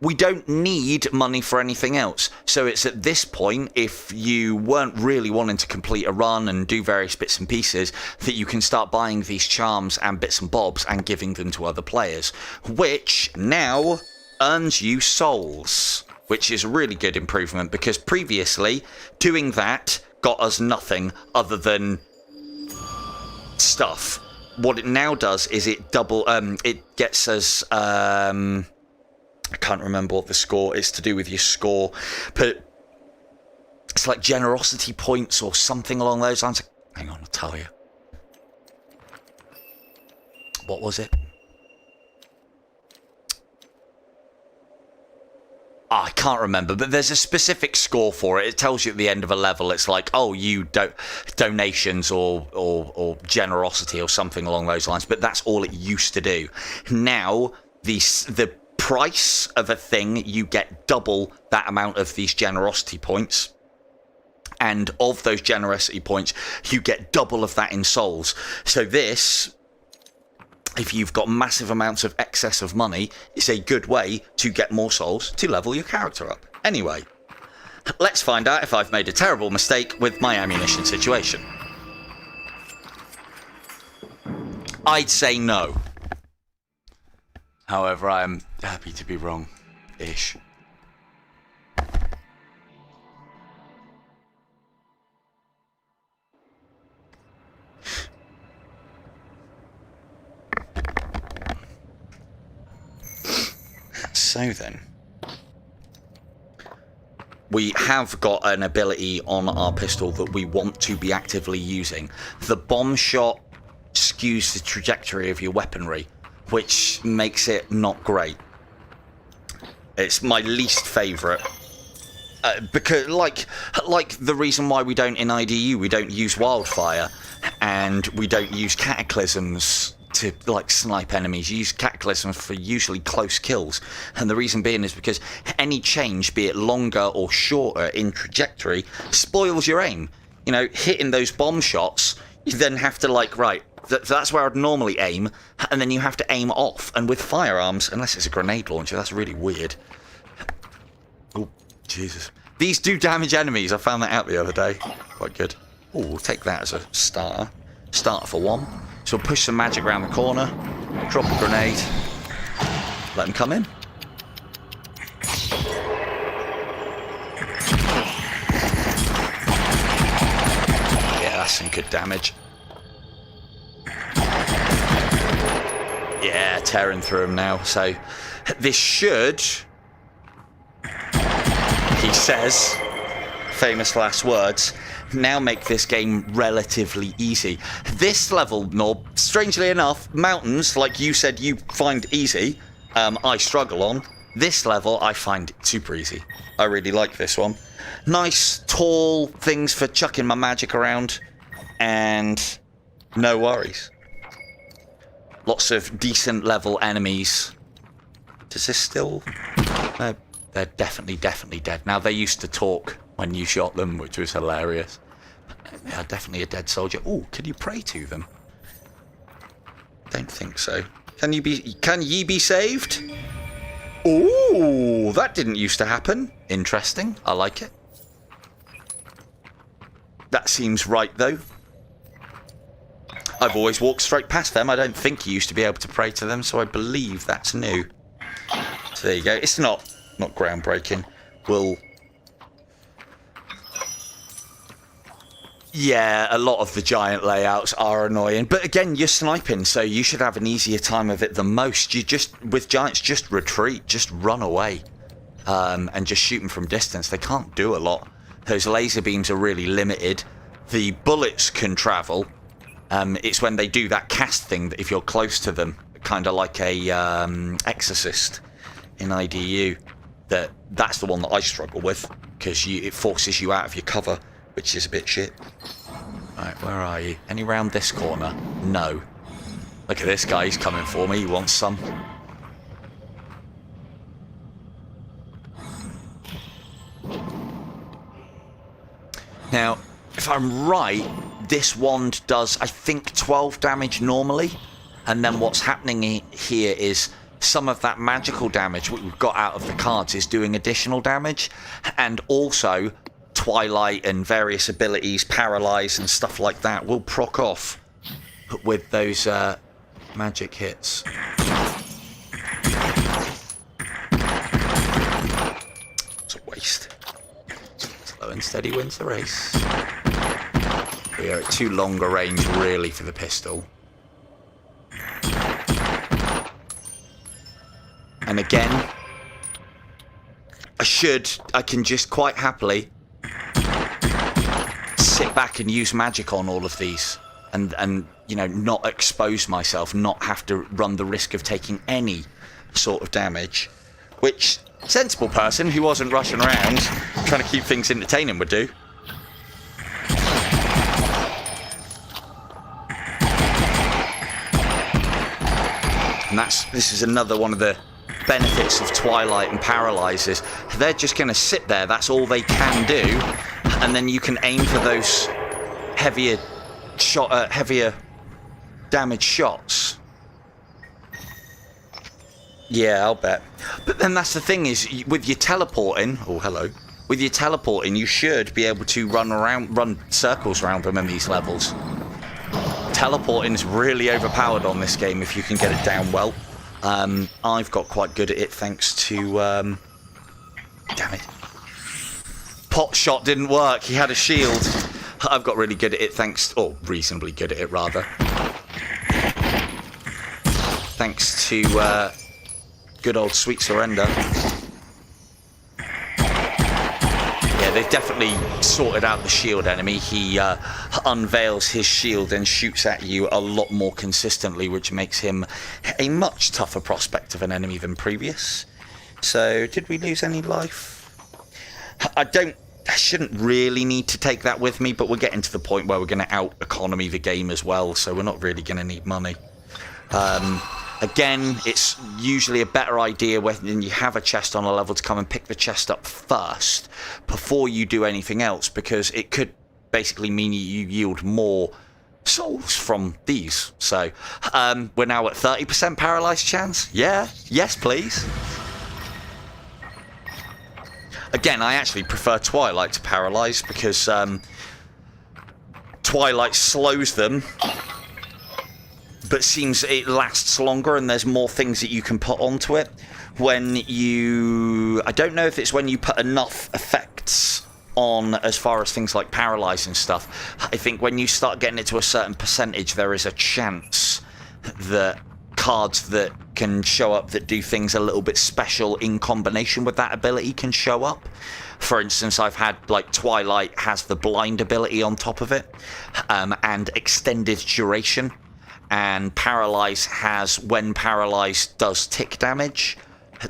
We don't need money for anything else. So it's at this point, if you weren't really wanting to complete a run and do various bits and pieces, that you can start buying these charms and bits and bobs and giving them to other players, which now earns you souls, which is a really good improvement, because previously doing that got us nothing other than stuff. What it now does is it gets us I can't remember what the score is to do with your score, but it's like generosity points or something along those lines. Hang on, I'll tell you. What was it? Oh, I can't remember, but there's a specific score for it. It tells you at the end of a level, it's like, oh, you don't donations or generosity or something along those lines. But that's all it used to do. Now, the price of a thing, you get double that amount of these generosity points. And of those generosity points, you get double of that in souls. So this, if you've got massive amounts of excess of money, it's a good way to get more souls to level your character up. Anyway, let's find out if I've made a terrible mistake with my ammunition situation. I'd say no. However, I am happy to be wrong-ish. So then, we have got an ability on our pistol that we want to be actively using. The bomb shot skews the trajectory of your weaponry, which makes it not great. It's my least favourite. Because, like the reason why we don't in IDU, we don't use wildfire, and we don't use cataclysms to like snipe enemies. You use cataclysms for usually close kills, and the reason being is because any change, be it longer or shorter in trajectory, spoils your aim. You know, hitting those bomb shots, you then have to like, right, that's where I'd normally aim, and then you have to aim off. And with firearms, unless it's a grenade launcher, that's really weird. Oh, Jesus. These do damage enemies. I found that out the other day. Quite good. Oh, we'll take that as a starter. Starter for one. So we'll push some magic around the corner, drop a grenade, let them come in. Yeah, that's some good damage. Yeah, tearing through them now. So this should, he says, famous last words, now make this game relatively easy. This level, Norb, strangely enough, mountains, like you said you find easy, I struggle on. This level, I find super easy. I really like this one. Nice, tall things for chucking my magic around, and no worries. Lots of decent level enemies. Does this still... No, they're definitely dead. Now, they used to talk when you shot them, which was hilarious. They are definitely a dead soldier. Oh, can you pray to them? Don't think so. Can ye be saved? Oh, that didn't used to happen. Interesting. I like it. That seems right, though. I've always walked straight past them. I don't think you used to be able to pray to them, so I believe that's new. So there you go. It's not groundbreaking. We'll... Yeah, a lot of the giant layouts are annoying. But again, you're sniping, so you should have an easier time of it than most. You just, with giants, just retreat, just run away. And just shoot them from distance. They can't do a lot. Those laser beams are really limited. The bullets can travel. It's when they do that cast thing that if you're close to them, kind of like a exorcist in IDU, that's the one that I struggle with, because it forces you out of your cover, which is a bit shit. Right, where are you? Any round this corner? No. Look at this guy, he's coming for me, he wants some. Now, if I'm right, this wand does, I think, 12 damage normally, and then what's happening here is some of that magical damage we've got out of the cards is doing additional damage, and also Twilight and various abilities, Paralyze and stuff like that, will proc off with those magic hits. It's a waste. Slow and steady wins the race. We are at too long a range, really, for the pistol. And again, I can just quite happily sit back and use magic on all of these and you know, not expose myself, not have to run the risk of taking any sort of damage, which a sensible person who wasn't rushing around trying to keep things entertaining would do. And this is another one of the benefits of Twilight and Paralyzes. They're just going to sit there, that's all they can do, and then you can aim for those heavier damage shots. Yeah, I'll bet. But then that's the thing is, with your teleporting, oh hello, with your teleporting you should be able to run circles around them in these levels. Teleporting is really overpowered on this game if you can get it down well. I've got quite good at it thanks to... damn it. Pot shot didn't work. He had a shield. I've got really good at it thanks... or reasonably good at it, rather. Thanks to good old Sweet Surrender. They've definitely sorted out the shield enemy. He unveils his shield and shoots at you a lot more consistently, which makes him a much tougher prospect of an enemy than previous. So, did we lose any life? I shouldn't really need to take that with me, but we're getting to the point where we're going to out-economy the game as well, so we're not really going to need money. Again, it's usually a better idea when you have a chest on a level to come and pick the chest up first before you do anything else, because it could basically mean you yield more souls from these. So, we're now at 30% paralyzed chance? Yeah? Yes, please. Again, I actually prefer Twilight to Paralyze because Twilight slows them, but seems it lasts longer and there's more things that you can put onto it. When you... I don't know if it's when you put enough effects on as far as things like Paralyze and stuff. I think when you start getting it to a certain percentage, there is a chance that cards that can show up that do things a little bit special in combination with that ability can show up. For instance, I've had, like, Twilight has the blind ability on top of it, and extended duration. And Paralyze has when Paralyze does tick damage.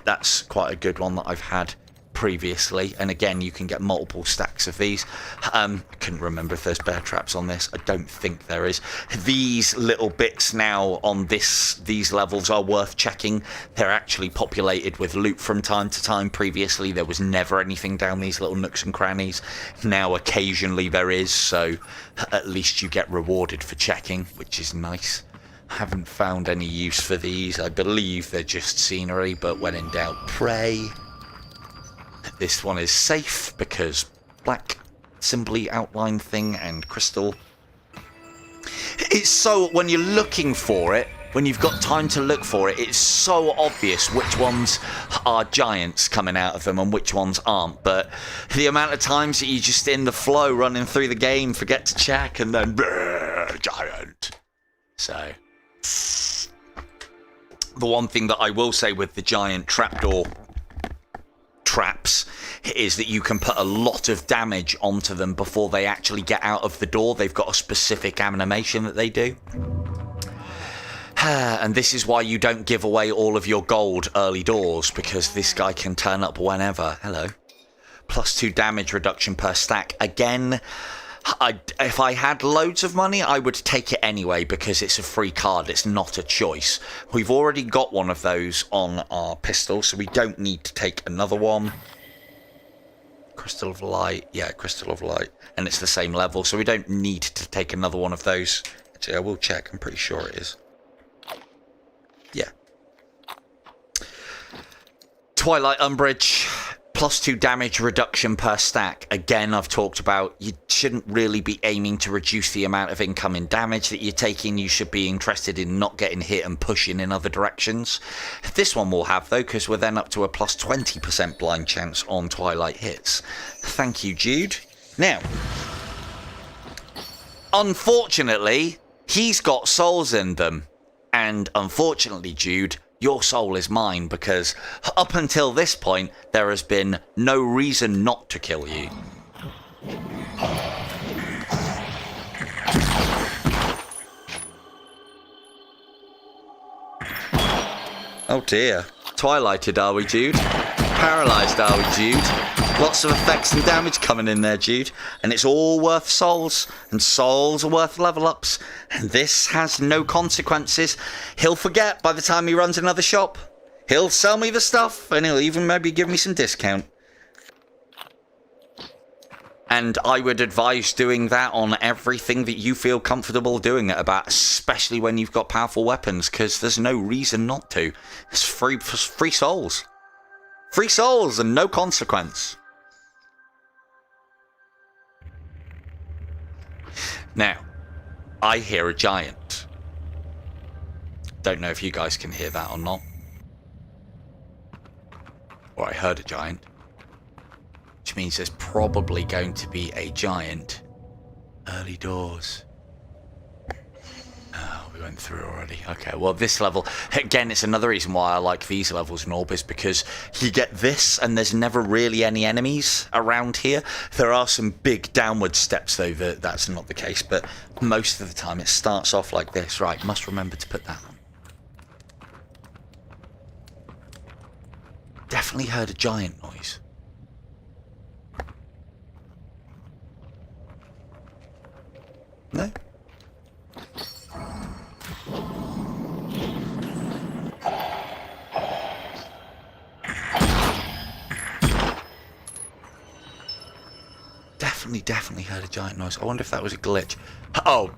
That's quite a good one that I've had previously. And again, you can get multiple stacks of these. I couldn't remember if there's bear traps on this. I don't think there is. These little bits now on these levels are worth checking. They're actually populated with loot from time to time. Previously, there was never anything down these little nooks and crannies. Now, occasionally there is. So at least you get rewarded for checking, which is nice. Haven't found any use for these. I believe they're just scenery, but when in doubt, pray. This one is safe because black simply outline thing and crystal. It's so, when you're looking for it, when you've got time to look for it, it's so obvious which ones are giants coming out of them and which ones aren't. But the amount of times that you just in the flow running through the game, forget to check, and then giant. So... the one thing that I will say with the giant trapdoor traps is that you can put a lot of damage onto them before they actually get out of the door. They've got a specific animation that they do. And this is why you don't give away all of your gold early doors, because this guy can turn up whenever. Hello. +2 damage reduction per stack. Again... if I had loads of money, I would take it anyway because it's a free card. It's not a choice. We've already got one of those on our pistol, so we don't need to take another one. Crystal of Light. Yeah, Crystal of Light. And it's the same level, so we don't need to take another one of those. Actually, I will check. I'm pretty sure it is. Yeah. Twilight Umbrage. +2 damage reduction per stack. Again, I've talked about you shouldn't really be aiming to reduce the amount of incoming damage that you're taking. You should be interested in not getting hit and pushing in other directions. This one will have, though, because we're then up to a +20% blind chance on Twilight hits. Thank you, Jude. Now, unfortunately, he's got souls in them. And unfortunately, Jude, your soul is mine, because up until this point, there has been no reason not to kill you. Oh dear. Twilighted, are we, Jude? Paralysed, are we, Jude? Lots of effects and damage coming in there, Jude. And it's all worth souls. And souls are worth level ups. And this has no consequences. He'll forget by the time he runs another shop. He'll sell me the stuff. And he'll even maybe give me some discount. And I would advise doing that on everything that you feel comfortable doing it about, especially when you've got powerful weapons, because there's no reason not to. It's free souls. Free souls and no consequence. Now, I hear a giant. Don't know if you guys can hear that or not. Or I heard a giant. Which means there's probably going to be a giant. Early doors. Oh, we went through already. Okay, well, this level, again, it's another reason why I like these levels in Orb, is because you get this and there's never really any enemies around here. There are some big downward steps, though, that's not the case, but most of the time it starts off like this. Right, must remember to put that on. Definitely heard a giant noise. No? Definitely heard a giant noise. I wonder if that was a glitch. Oh,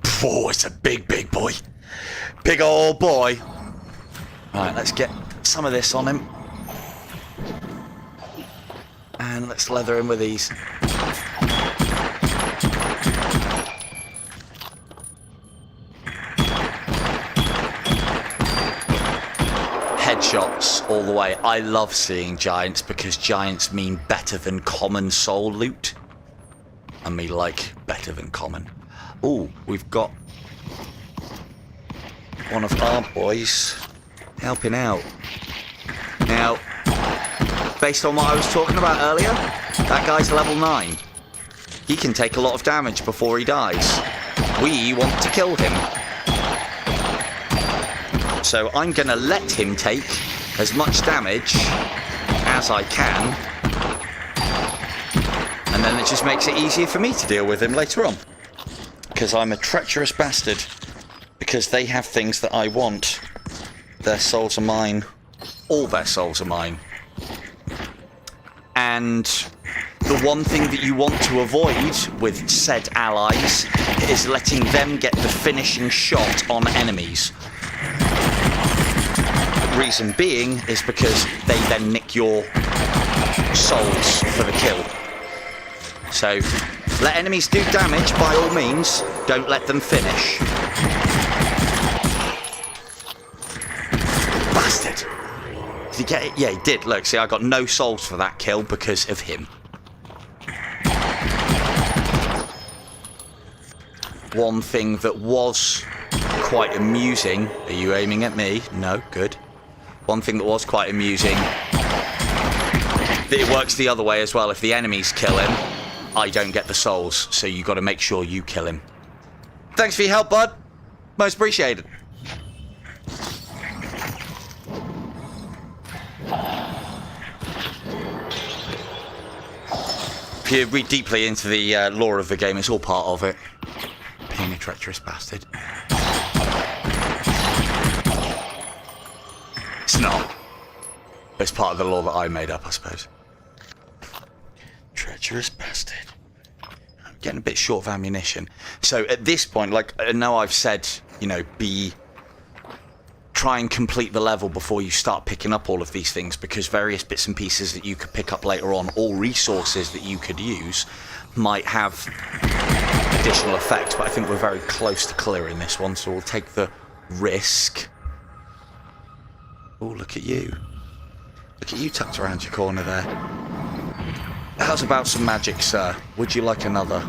it's a big boy. Big old boy. Right, let's get some of this on him. And let's leather him with these. Headshots all the way. I love seeing giants because giants mean better than common soul loot. And me like better than common. Oh, we've got one of our boys helping out. Now, based on what I was talking about earlier, that guy's level 9. He can take a lot of damage before he dies. We want to kill him. So I'm going to let him take as much damage as I can. And then it just makes it easier for me to deal with him later on. Because I'm a treacherous bastard. Because they have things that I want. Their souls are mine. All their souls are mine. And the one thing that you want to avoid with said allies is letting them get the finishing shot on enemies. Reason being is because they then nick your souls for the kill. So, let enemies do damage by all means, don't let them finish. Bastard! Did he get it? Yeah, he did. Look, see, I got no souls for that kill because of him. One thing that was quite amusing... Are you aiming at me? No, good. One thing that was quite amusing... It works the other way as well. If the enemies kill him, I don't get the souls, so you got to make sure you kill him. Thanks for your help, bud. Most appreciated. If you read deeply into the lore of the game, it's all part of it. Being a treacherous bastard. It's not. It's part of the lore that I made up, I suppose. Treacherous bastard. I'm getting a bit short of ammunition. So at this point, like, I know I've said, you know, try and complete the level before you start picking up all of these things, because various bits and pieces that you could pick up later on, or resources that you could use, might have additional effects. But I think we're very close to clearing this one, so we'll take the risk. Oh, look at you. Look at you tucked around your corner there. How's about some magic, sir? Would you like another?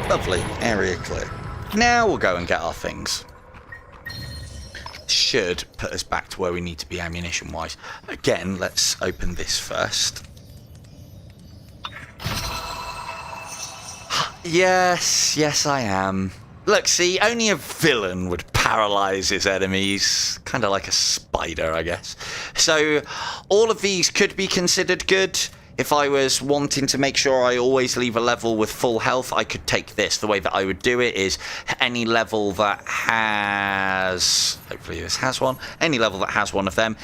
Lovely. Area clear. Now we'll go and get our things. should put us back to where we need to be ammunition-wise. Again, let's open this first. Yes, I am. Look, see, only a villain would paralyze his enemies. Kind of like a spider, I guess. So, all of these could be considered good. If I was wanting to make sure I always leave a level with full health, I could take this. The way that I would do it is any level that has... Hopefully this has one. Any level that has one of them,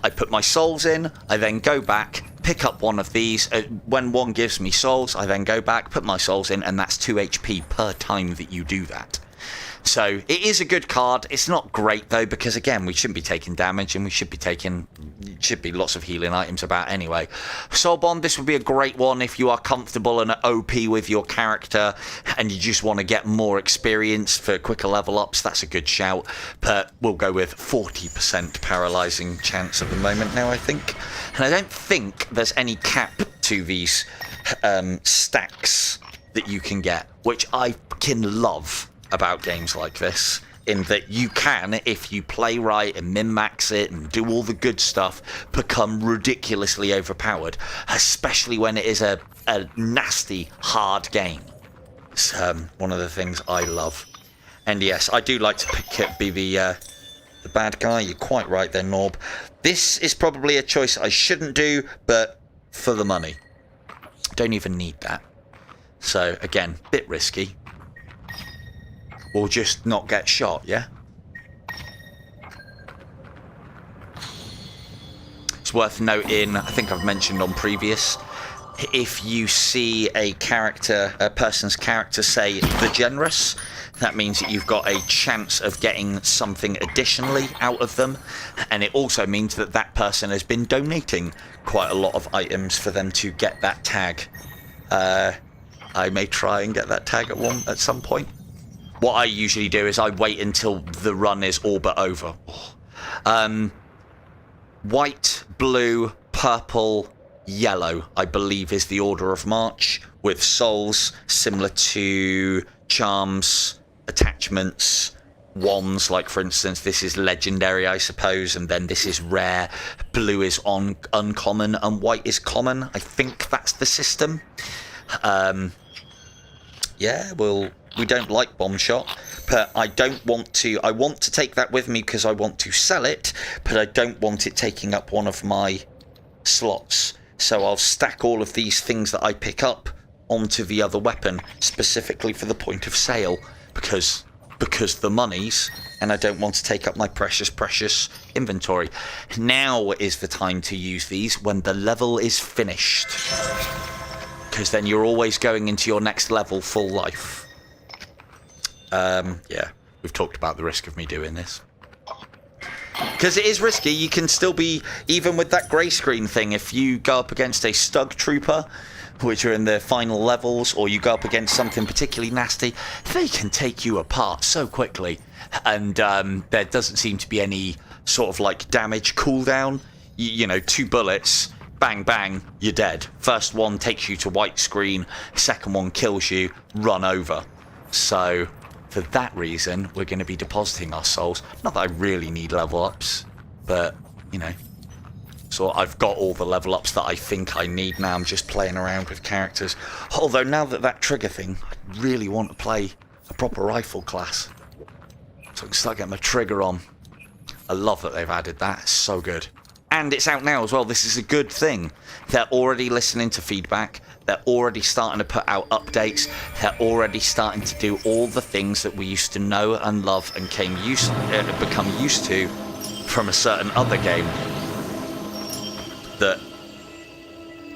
I put my souls in. I then go back, pick up one of these. When one gives me souls, I then go back, put my souls in, and that's 2 HP per time that you do that. So it is a good card. It's not great though, because again, we shouldn't be taking damage, and we should be lots of healing items about anyway. Soul Bond, this would be a great one if you are comfortable and OP with your character and you just want to get more experience for quicker level ups. That's a good shout, but we'll go with 40% paralyzing chance at the moment now, I think. And I don't think there's any cap to these stacks that you can get, which I fucking love about games like this, in that you can, if you play right and min-max it and do all the good stuff, become ridiculously overpowered, especially when it is a nasty, hard game. It's one of the things I love. And yes, I do like to be the bad guy. You're quite right there, Norb. This is probably a choice I shouldn't do, but for the money. Don't even need that. So, again, bit risky. Or just not get shot, yeah? It's worth noting, I think I've mentioned on previous, if you see a person's character say the generous, that means that you've got a chance of getting something additionally out of them, and it also means that that person has been donating quite a lot of items for them to get that tag. I may try and get that tag at some point. What I usually do is I wait until the run is all but over. White, blue, purple, yellow, I believe, is the order of march, with souls similar to charms, attachments, wands, like for instance this is legendary, I suppose, and then this is rare. Blue is uncommon and white is common. I think that's the system. Yeah, we don't like bomb shot, but I don't want to. I want to take that with me because I want to sell it, but I don't want it taking up one of my slots. So I'll stack all of these things that I pick up onto the other weapon, specifically for the point of sale, because the money's, and I don't want to take up my precious inventory. Now is the time to use these, when the level is finished, because then you're always going into your next level full life. Yeah, we've talked about the risk of me doing this. Because it is risky. You can still be, even with that grey screen thing, if you go up against a Stug Trooper, which are in the final levels, or you go up against something particularly nasty, they can take you apart so quickly. And there doesn't seem to be any sort of like damage cooldown. You know, 2 bullets, bang, bang, you're dead. First one takes you to white screen, second one kills you, run over. So for that reason, we're going to be depositing our souls. Not that I really need level ups, but, you know. So I've got all the level ups that I think I need now. I'm just playing around with characters. Although now that trigger thing, I really want to play a proper rifle class. So I can start getting my trigger on. I love that they've added that. It's so good. And it's out now as well. This is a good thing. They're already listening to feedback. They're already starting to put out updates. They're already starting to do all the things that we used to know and love and become used to from a certain other game that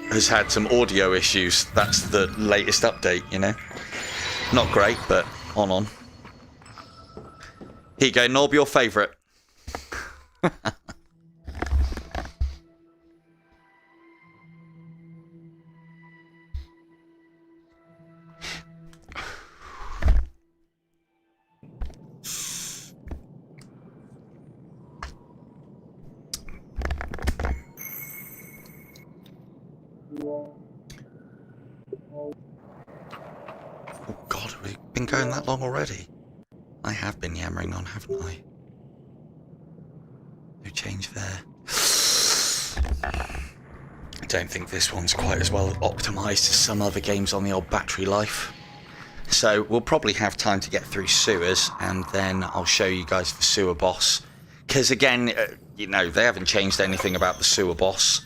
has had some audio issues. That's the latest update, you know. Not great, but on. Here you go, Norb, your favourite. Oh God, have we been going that long already? I have been yammering on, haven't I? No change there. I don't think this one's quite as well optimised as some other games on the old battery life. So we'll probably have time to get through sewers, and then I'll show you guys the sewer boss. Because again, you know, they haven't changed anything about the sewer boss.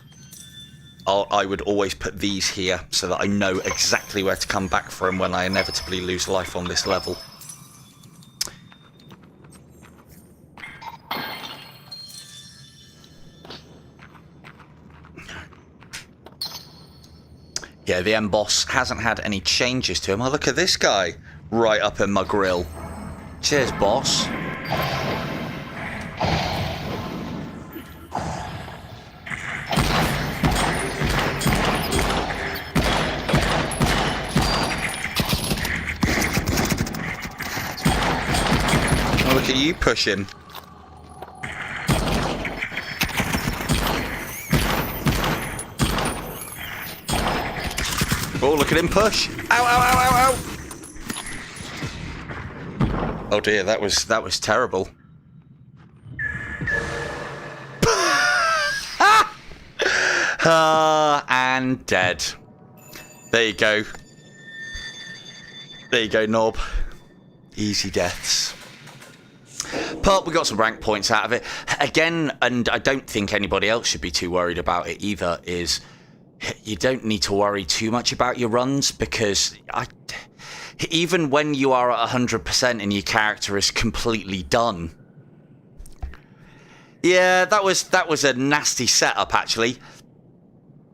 I would always put these here so that I know exactly where to come back from when I inevitably lose life on this level. Yeah, the M-Boss hasn't had any changes to him. Oh, look at this guy right up in my grill. Cheers, boss. Oh, look at you pushing. Oh, look at him push. Ow, ow, ow, ow, ow. Oh dear, that was terrible. And dead. There you go. There you go, Knob. Easy deaths. But we got some rank points out of it. Again, and I don't think anybody else should be too worried about it either, is you don't need to worry too much about your runs, because even when you are at 100% and your character is completely done. Yeah, that was a nasty setup, actually.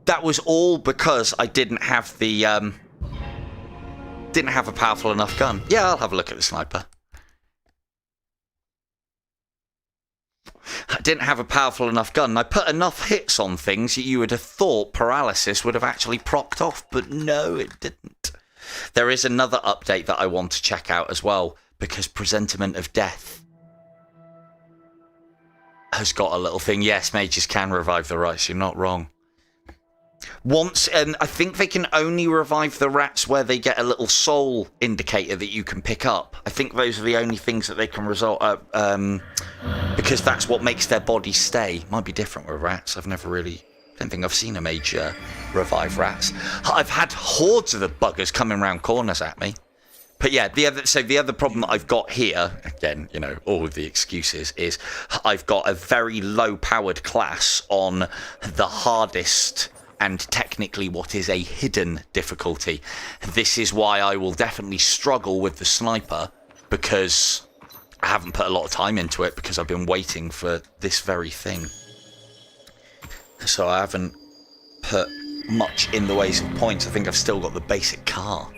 That was all because I didn't have the didn't have a powerful enough gun. Yeah, I'll have a look at the sniper. I didn't have a powerful enough gun. I put enough hits on things that you would have thought paralysis would have actually procced off, but no, it didn't. There is another update that I want to check out as well, because Presentiment of Death has got a little thing. Yes, mages can revive the rats, you're not wrong. Once, and I think they can only revive the rats where they get a little soul indicator that you can pick up. I think those are the only things that they can result because that's what makes their body stay. Might be different with rats. I don't think I've seen a mage revive rats. I've had hordes of the buggers coming round corners at me. But yeah, the other problem that I've got here, again, you know, all of the excuses, is I've got a very low-powered class on the hardest and technically what is a hidden difficulty. This is why I will definitely struggle with the sniper, because I haven't put a lot of time into it, because I've been waiting for this very thing. So I haven't put much in the ways of points. I think I've still got the basic car.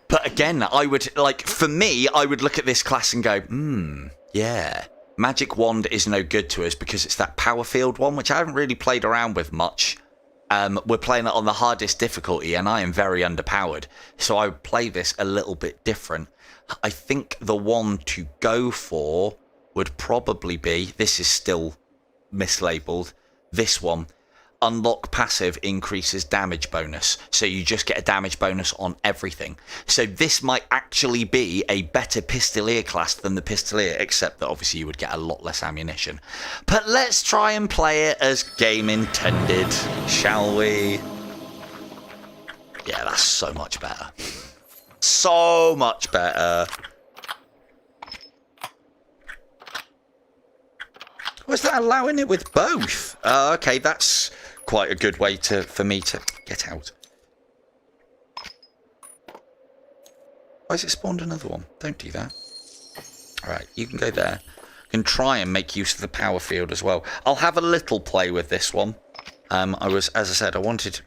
But again, I would, for me, I would look at this class and go, yeah. Magic Wand is no good to us because it's that power field one, which I haven't really played around with much. We're playing it on the hardest difficulty, and I am very underpowered. So I would play this a little bit different. I think the one to go for would probably be, this is still mislabeled, this one. Unlock passive increases damage bonus. So you just get a damage bonus on everything. So this might actually be a better pistolier class than the pistolier, except that obviously you would get a lot less ammunition. But let's try and play it as game intended, shall we? Yeah, that's so much better. So much better. Was that allowing it with both? Okay, that's quite a good way for me to get out. Why has it spawned another one? Don't do that. Alright, you can go there. You can try and make use of the power field as well. I'll have a little play with this one. As I said, I wanted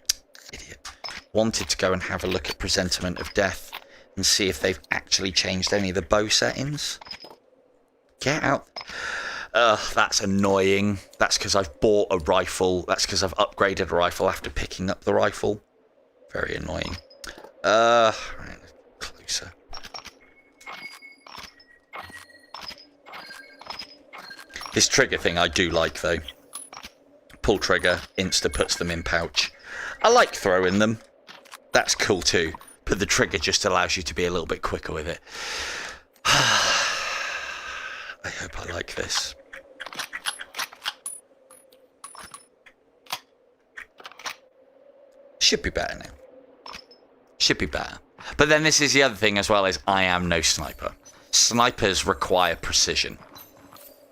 to go and have a look at Presentiment of Death and see if they've actually changed any of the bow settings. Get out. That's annoying. That's because I've bought a rifle. That's because I've upgraded a rifle after picking up the rifle. Very annoying. Right, closer. This trigger thing I do like, though. Pull trigger, insta puts them in pouch. I like throwing them. That's cool too. But the trigger just allows you to be a little bit quicker with it. hope I like this. Should be better now. Should be better. But then this is the other thing as well, is I am no sniper. Snipers require precision.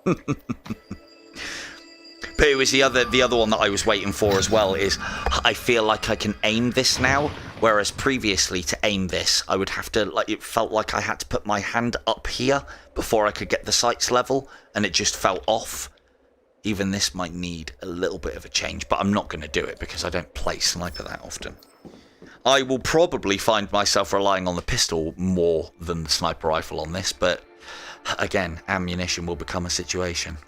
But it was the other one that I was waiting for as well, is I feel like I can aim this now, whereas previously to aim this, I would have to, like, it felt like I had to put my hand up here before I could get the sights level, and it just felt off. Even this might need a little bit of a change, but I'm not going to do it because I don't play sniper that often. I will probably find myself relying on the pistol more than the sniper rifle on this, but again, ammunition will become a situation.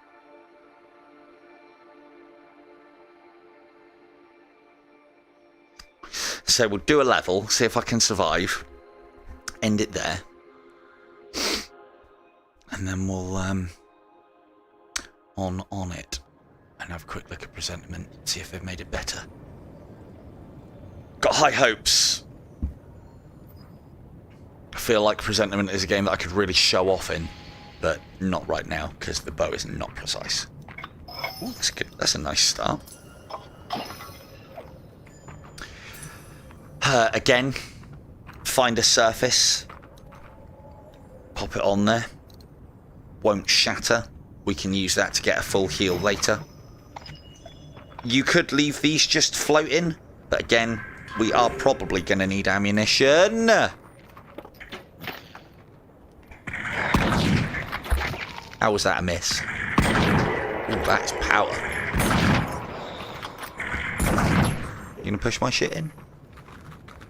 So we'll do a level, see if I can survive, end it there, and then we'll on it and have a quick look at presentment, see if they've made it better. Got high hopes. I feel like presentment is a game that I could really show off in, but not right now because the bow is not precise. Ooh, that's good. That's a nice start. Again, find a surface, pop it on there, won't shatter. We can use that to get a full heal later. You could leave these just floating, but again, we are probably going to need ammunition. How was that a miss? Ooh, that's power. You gonna push my shit in? You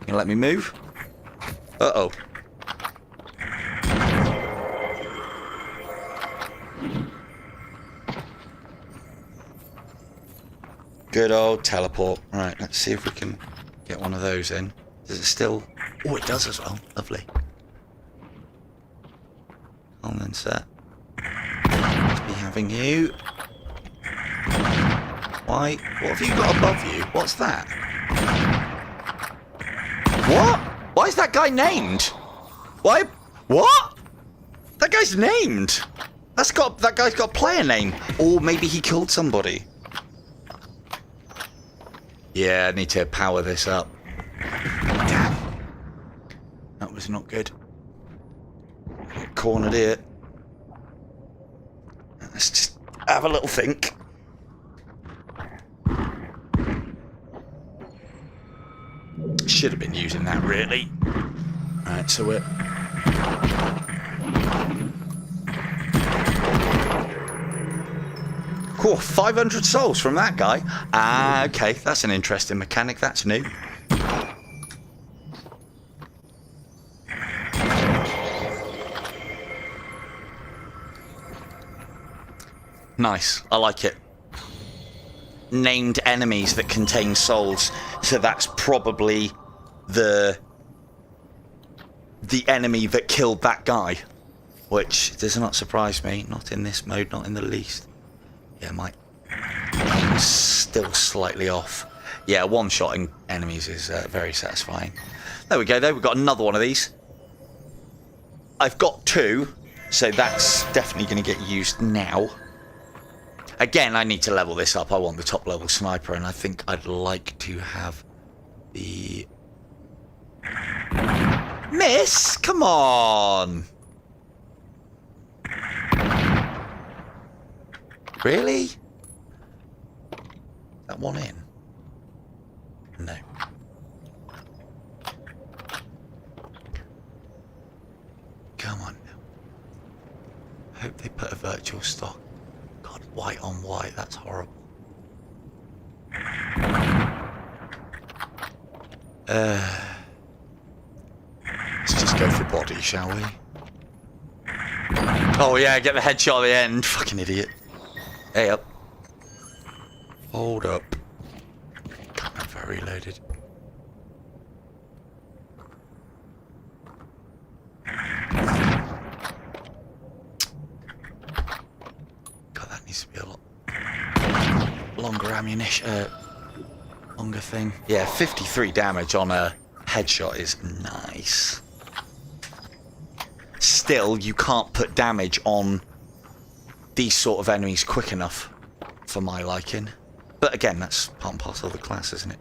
gonna let me move? Uh-oh. Good old teleport. Right, let's see if we can get one of those in. Does it still... Oh, it does as well. Lovely. On then, set. Let's be having you. Why? What have you got above you? What's that? What? Why is that guy named? Why? What? That guy's named. That guy's got a player name. Or maybe he killed somebody. Yeah, I need to power this up. Damn. That was not good. Cornered here. Let's just have a little think. Should have been using that, really. Alright, so we're... Cool, 500 souls from that guy. Ah, okay, that's an interesting mechanic. That's new. Nice, I like it. Named enemies that contain souls. So that's probably the enemy that killed that guy. Which does not surprise me. Not in this mode, not in the least. Yeah, my aim's still slightly off. Yeah, one-shotting enemies is very satisfying. There we go, though. We've got another one of these. I've got two, so that's definitely going to get used now. Again, I need to level this up. I want the top-level sniper, and I think I'd like to have the... Miss? Come on! Really? That one in? No. Come on now. Hope they put a virtual stock. God, white on white, that's horrible. Let's just go for body, shall we? Oh yeah, get the headshot at the end. Fucking idiot. Hey up. Hold up. Can't have I reloaded. God, that needs to be a lot longer ammunition. Longer thing. Yeah, 53 damage on a headshot is nice. Still, you can't put damage on these sort of enemies quick enough for my liking. But again, that's part and parcel of the class, isn't it?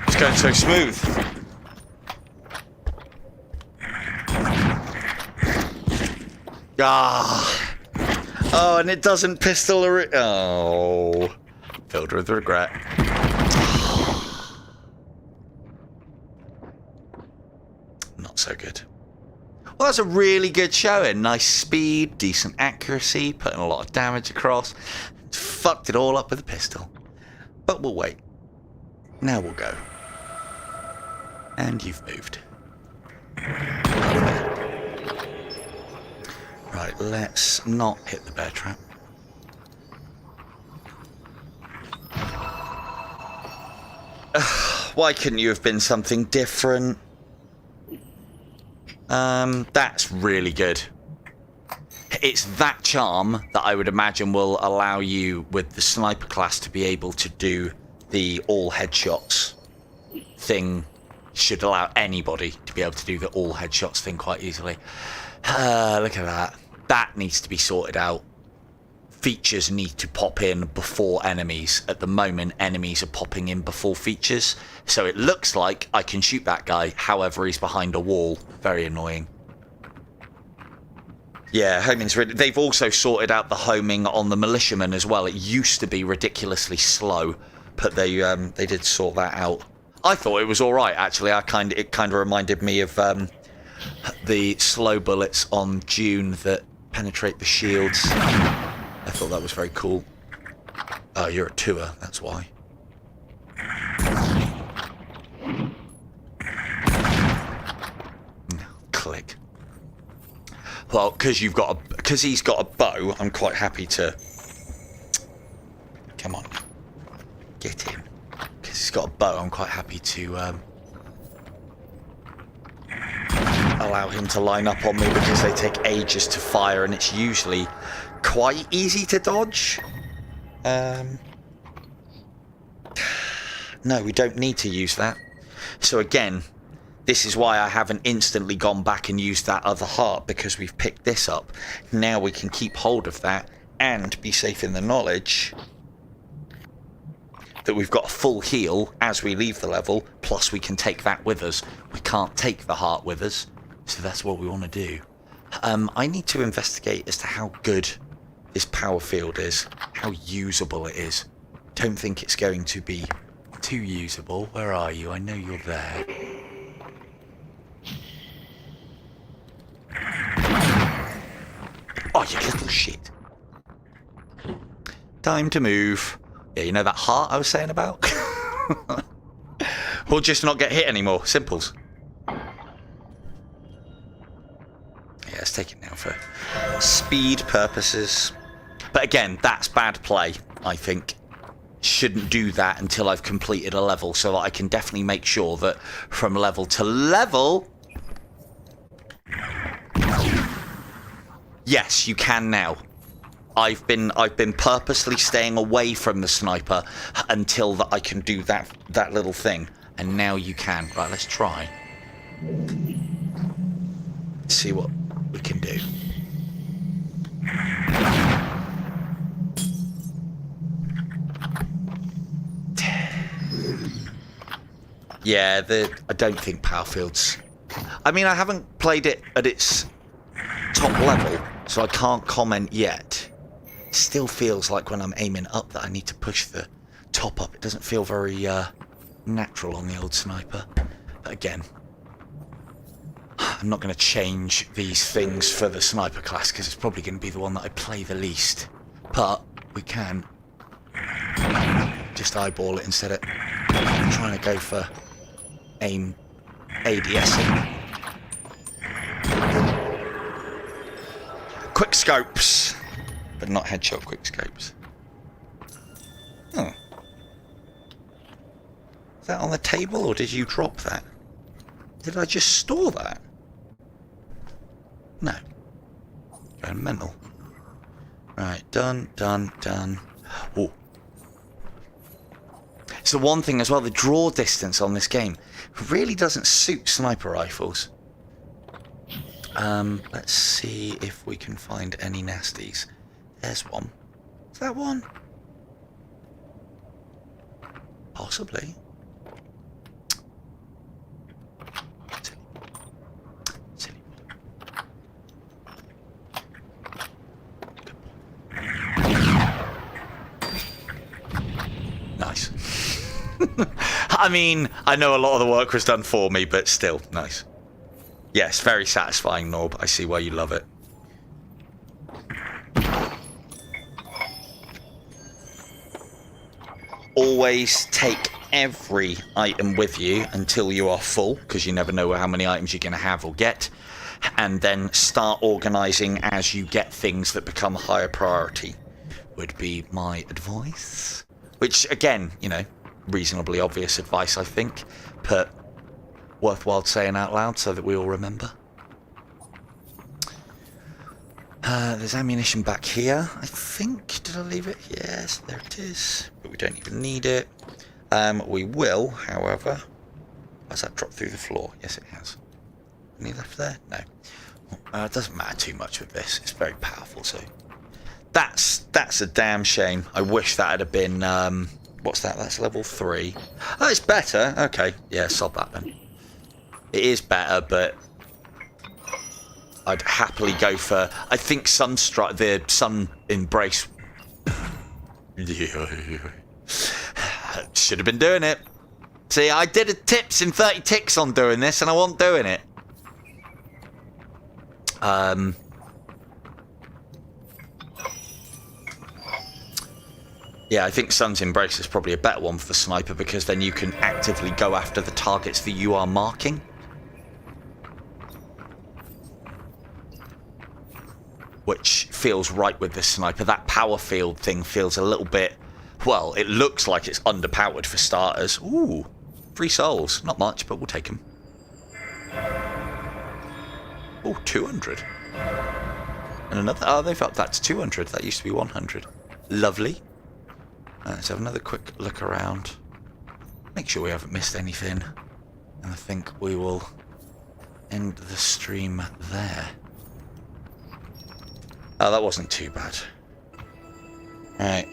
It's going so smooth. Oh, and it doesn't pistol or oh, filled with regret. Not so good. Well, that's a really good showing. Nice speed, decent accuracy, putting a lot of damage across. Fucked it all up with a pistol. But we'll wait. Now we'll go. And you've moved. Right, let's not hit the bear trap. Why couldn't you have been something different? That's really good. It's that charm that I would imagine will allow you with the sniper class to be able to do the all headshots thing. Should allow anybody to be able to do the all headshots thing quite easily. Look at that. That needs to be sorted out. Features need to pop in before enemies. At the moment, enemies are popping in before features. So it looks like I can shoot that guy, however he's behind a wall. Very annoying. Yeah, homing's really... They've also sorted out the homing on the militiamen as well. It used to be ridiculously slow, but they did sort that out. I thought it was all right, actually. It kind of reminded me of the slow bullets on Dune that penetrate the shields. I thought that was very cool. Oh, you're a tour, that's why. Click. Well, because he's got a bow, I'm quite happy to... Come on. Get him. Because he's got a bow, I'm quite happy to allow him to line up on me, because they take ages to fire and it's usually quite easy to dodge. No, we don't need to use that. So again, this is why I haven't instantly gone back and used that other heart, because we've picked this up. Now we can keep hold of that and be safe in the knowledge that we've got a full heal as we leave the level, plus we can take that with us. We can't take the heart with us, so that's what we want to do. I need to investigate as to how good this power field is, how usable it is. Don't think it's going to be too usable. Where are you? I know you're there. Oh, you little shit. Time to move. Yeah, you know that heart I was saying about? Or just not get hit anymore. Simples. Yeah, let's take it now for speed purposes. But again, that's bad play, I think. Shouldn't do that until I've completed a level, so that I can definitely make sure that from level to level... Yes, you can now. I've been purposely staying away from the sniper until that I can do that little thing, and now you can. Right, let's try. Let's see what we can do. Yeah, I don't think power fields. I mean, I haven't played it at its top level, so I can't comment yet. It still feels like when I'm aiming up that I need to push the top up. It doesn't feel very natural on the old sniper. But again, I'm not going to change these things for the sniper class, because it's probably going to be the one that I play the least. But we can just eyeball it instead of trying to go for aim ADSing. Quick scopes, but not headshot quick scopes. Oh. Is that on the table, or did you drop that? Did I just store that? No. Going mental. Right, done. Oh. It's the one thing as well, the draw distance on this game really doesn't suit sniper rifles. Let's see if we can find any nasties. There's one. Is that one? Possibly. Silly. Nice. I mean, I know a lot of the work was done for me, but still, nice. Yes, very satisfying, Norb. I see why you love it. Always take every item with you until you are full, because you never know how many items you're going to have or get, and then start organising as you get things that become higher priority, would be my advice. Which, again, you know, reasonably obvious advice, I think, but worthwhile saying out loud so that we all remember. There's ammunition back here, I think. Did I leave it? Yes, there it is. But we don't even need it. We will, however... Has that dropped through the floor? Yes, it has. Any left there? No. It doesn't matter too much with this. It's very powerful, so... That's a damn shame. I wish that had been... what's that? That's level 3. Oh, it's better. Okay. Yeah, sod that then. It is better, but... I'd happily go for... I think the Sun Embrace... Should have been doing it. See, I did a tips in 30 ticks on doing this, and I wasn't doing it. Yeah, I think Sun's Embrace is probably a better one for the sniper, because then you can actively go after the targets that you are marking. Which feels right with this sniper. That power field thing feels a little bit... Well, it looks like it's underpowered for starters. Ooh, 3 souls. Not much, but we'll take them. Oh, 200. And another... Oh, they've upped that to 200. That used to be 100. Lovely. Let's have another quick look around. Make sure we haven't missed anything. And I think we will end the stream there. Oh, that wasn't too bad. Right.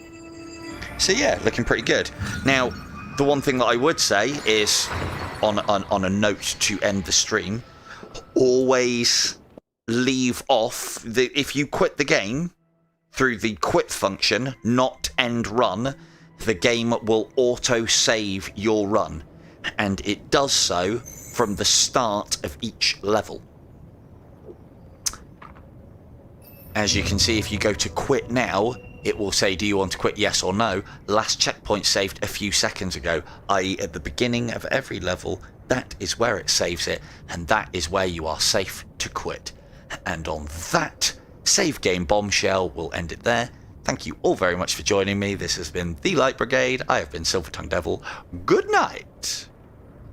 So yeah, looking pretty good. Now, the one thing that I would say is, on a note to end the stream, always leave off if you quit the game through the quit function, not end run, the game will auto-save your run, and it does so from the start of each level. As you can see, if you go to quit now, it will say, do you want to quit, yes or no? Last checkpoint saved a few seconds ago, i.e. at the beginning of every level, that is where it saves it, and that is where you are safe to quit. And on that save game bombshell, we'll end it there. Thank you all very much for joining me. This has been the Light Brigade. I have been Silver Tongue Devil. Good night.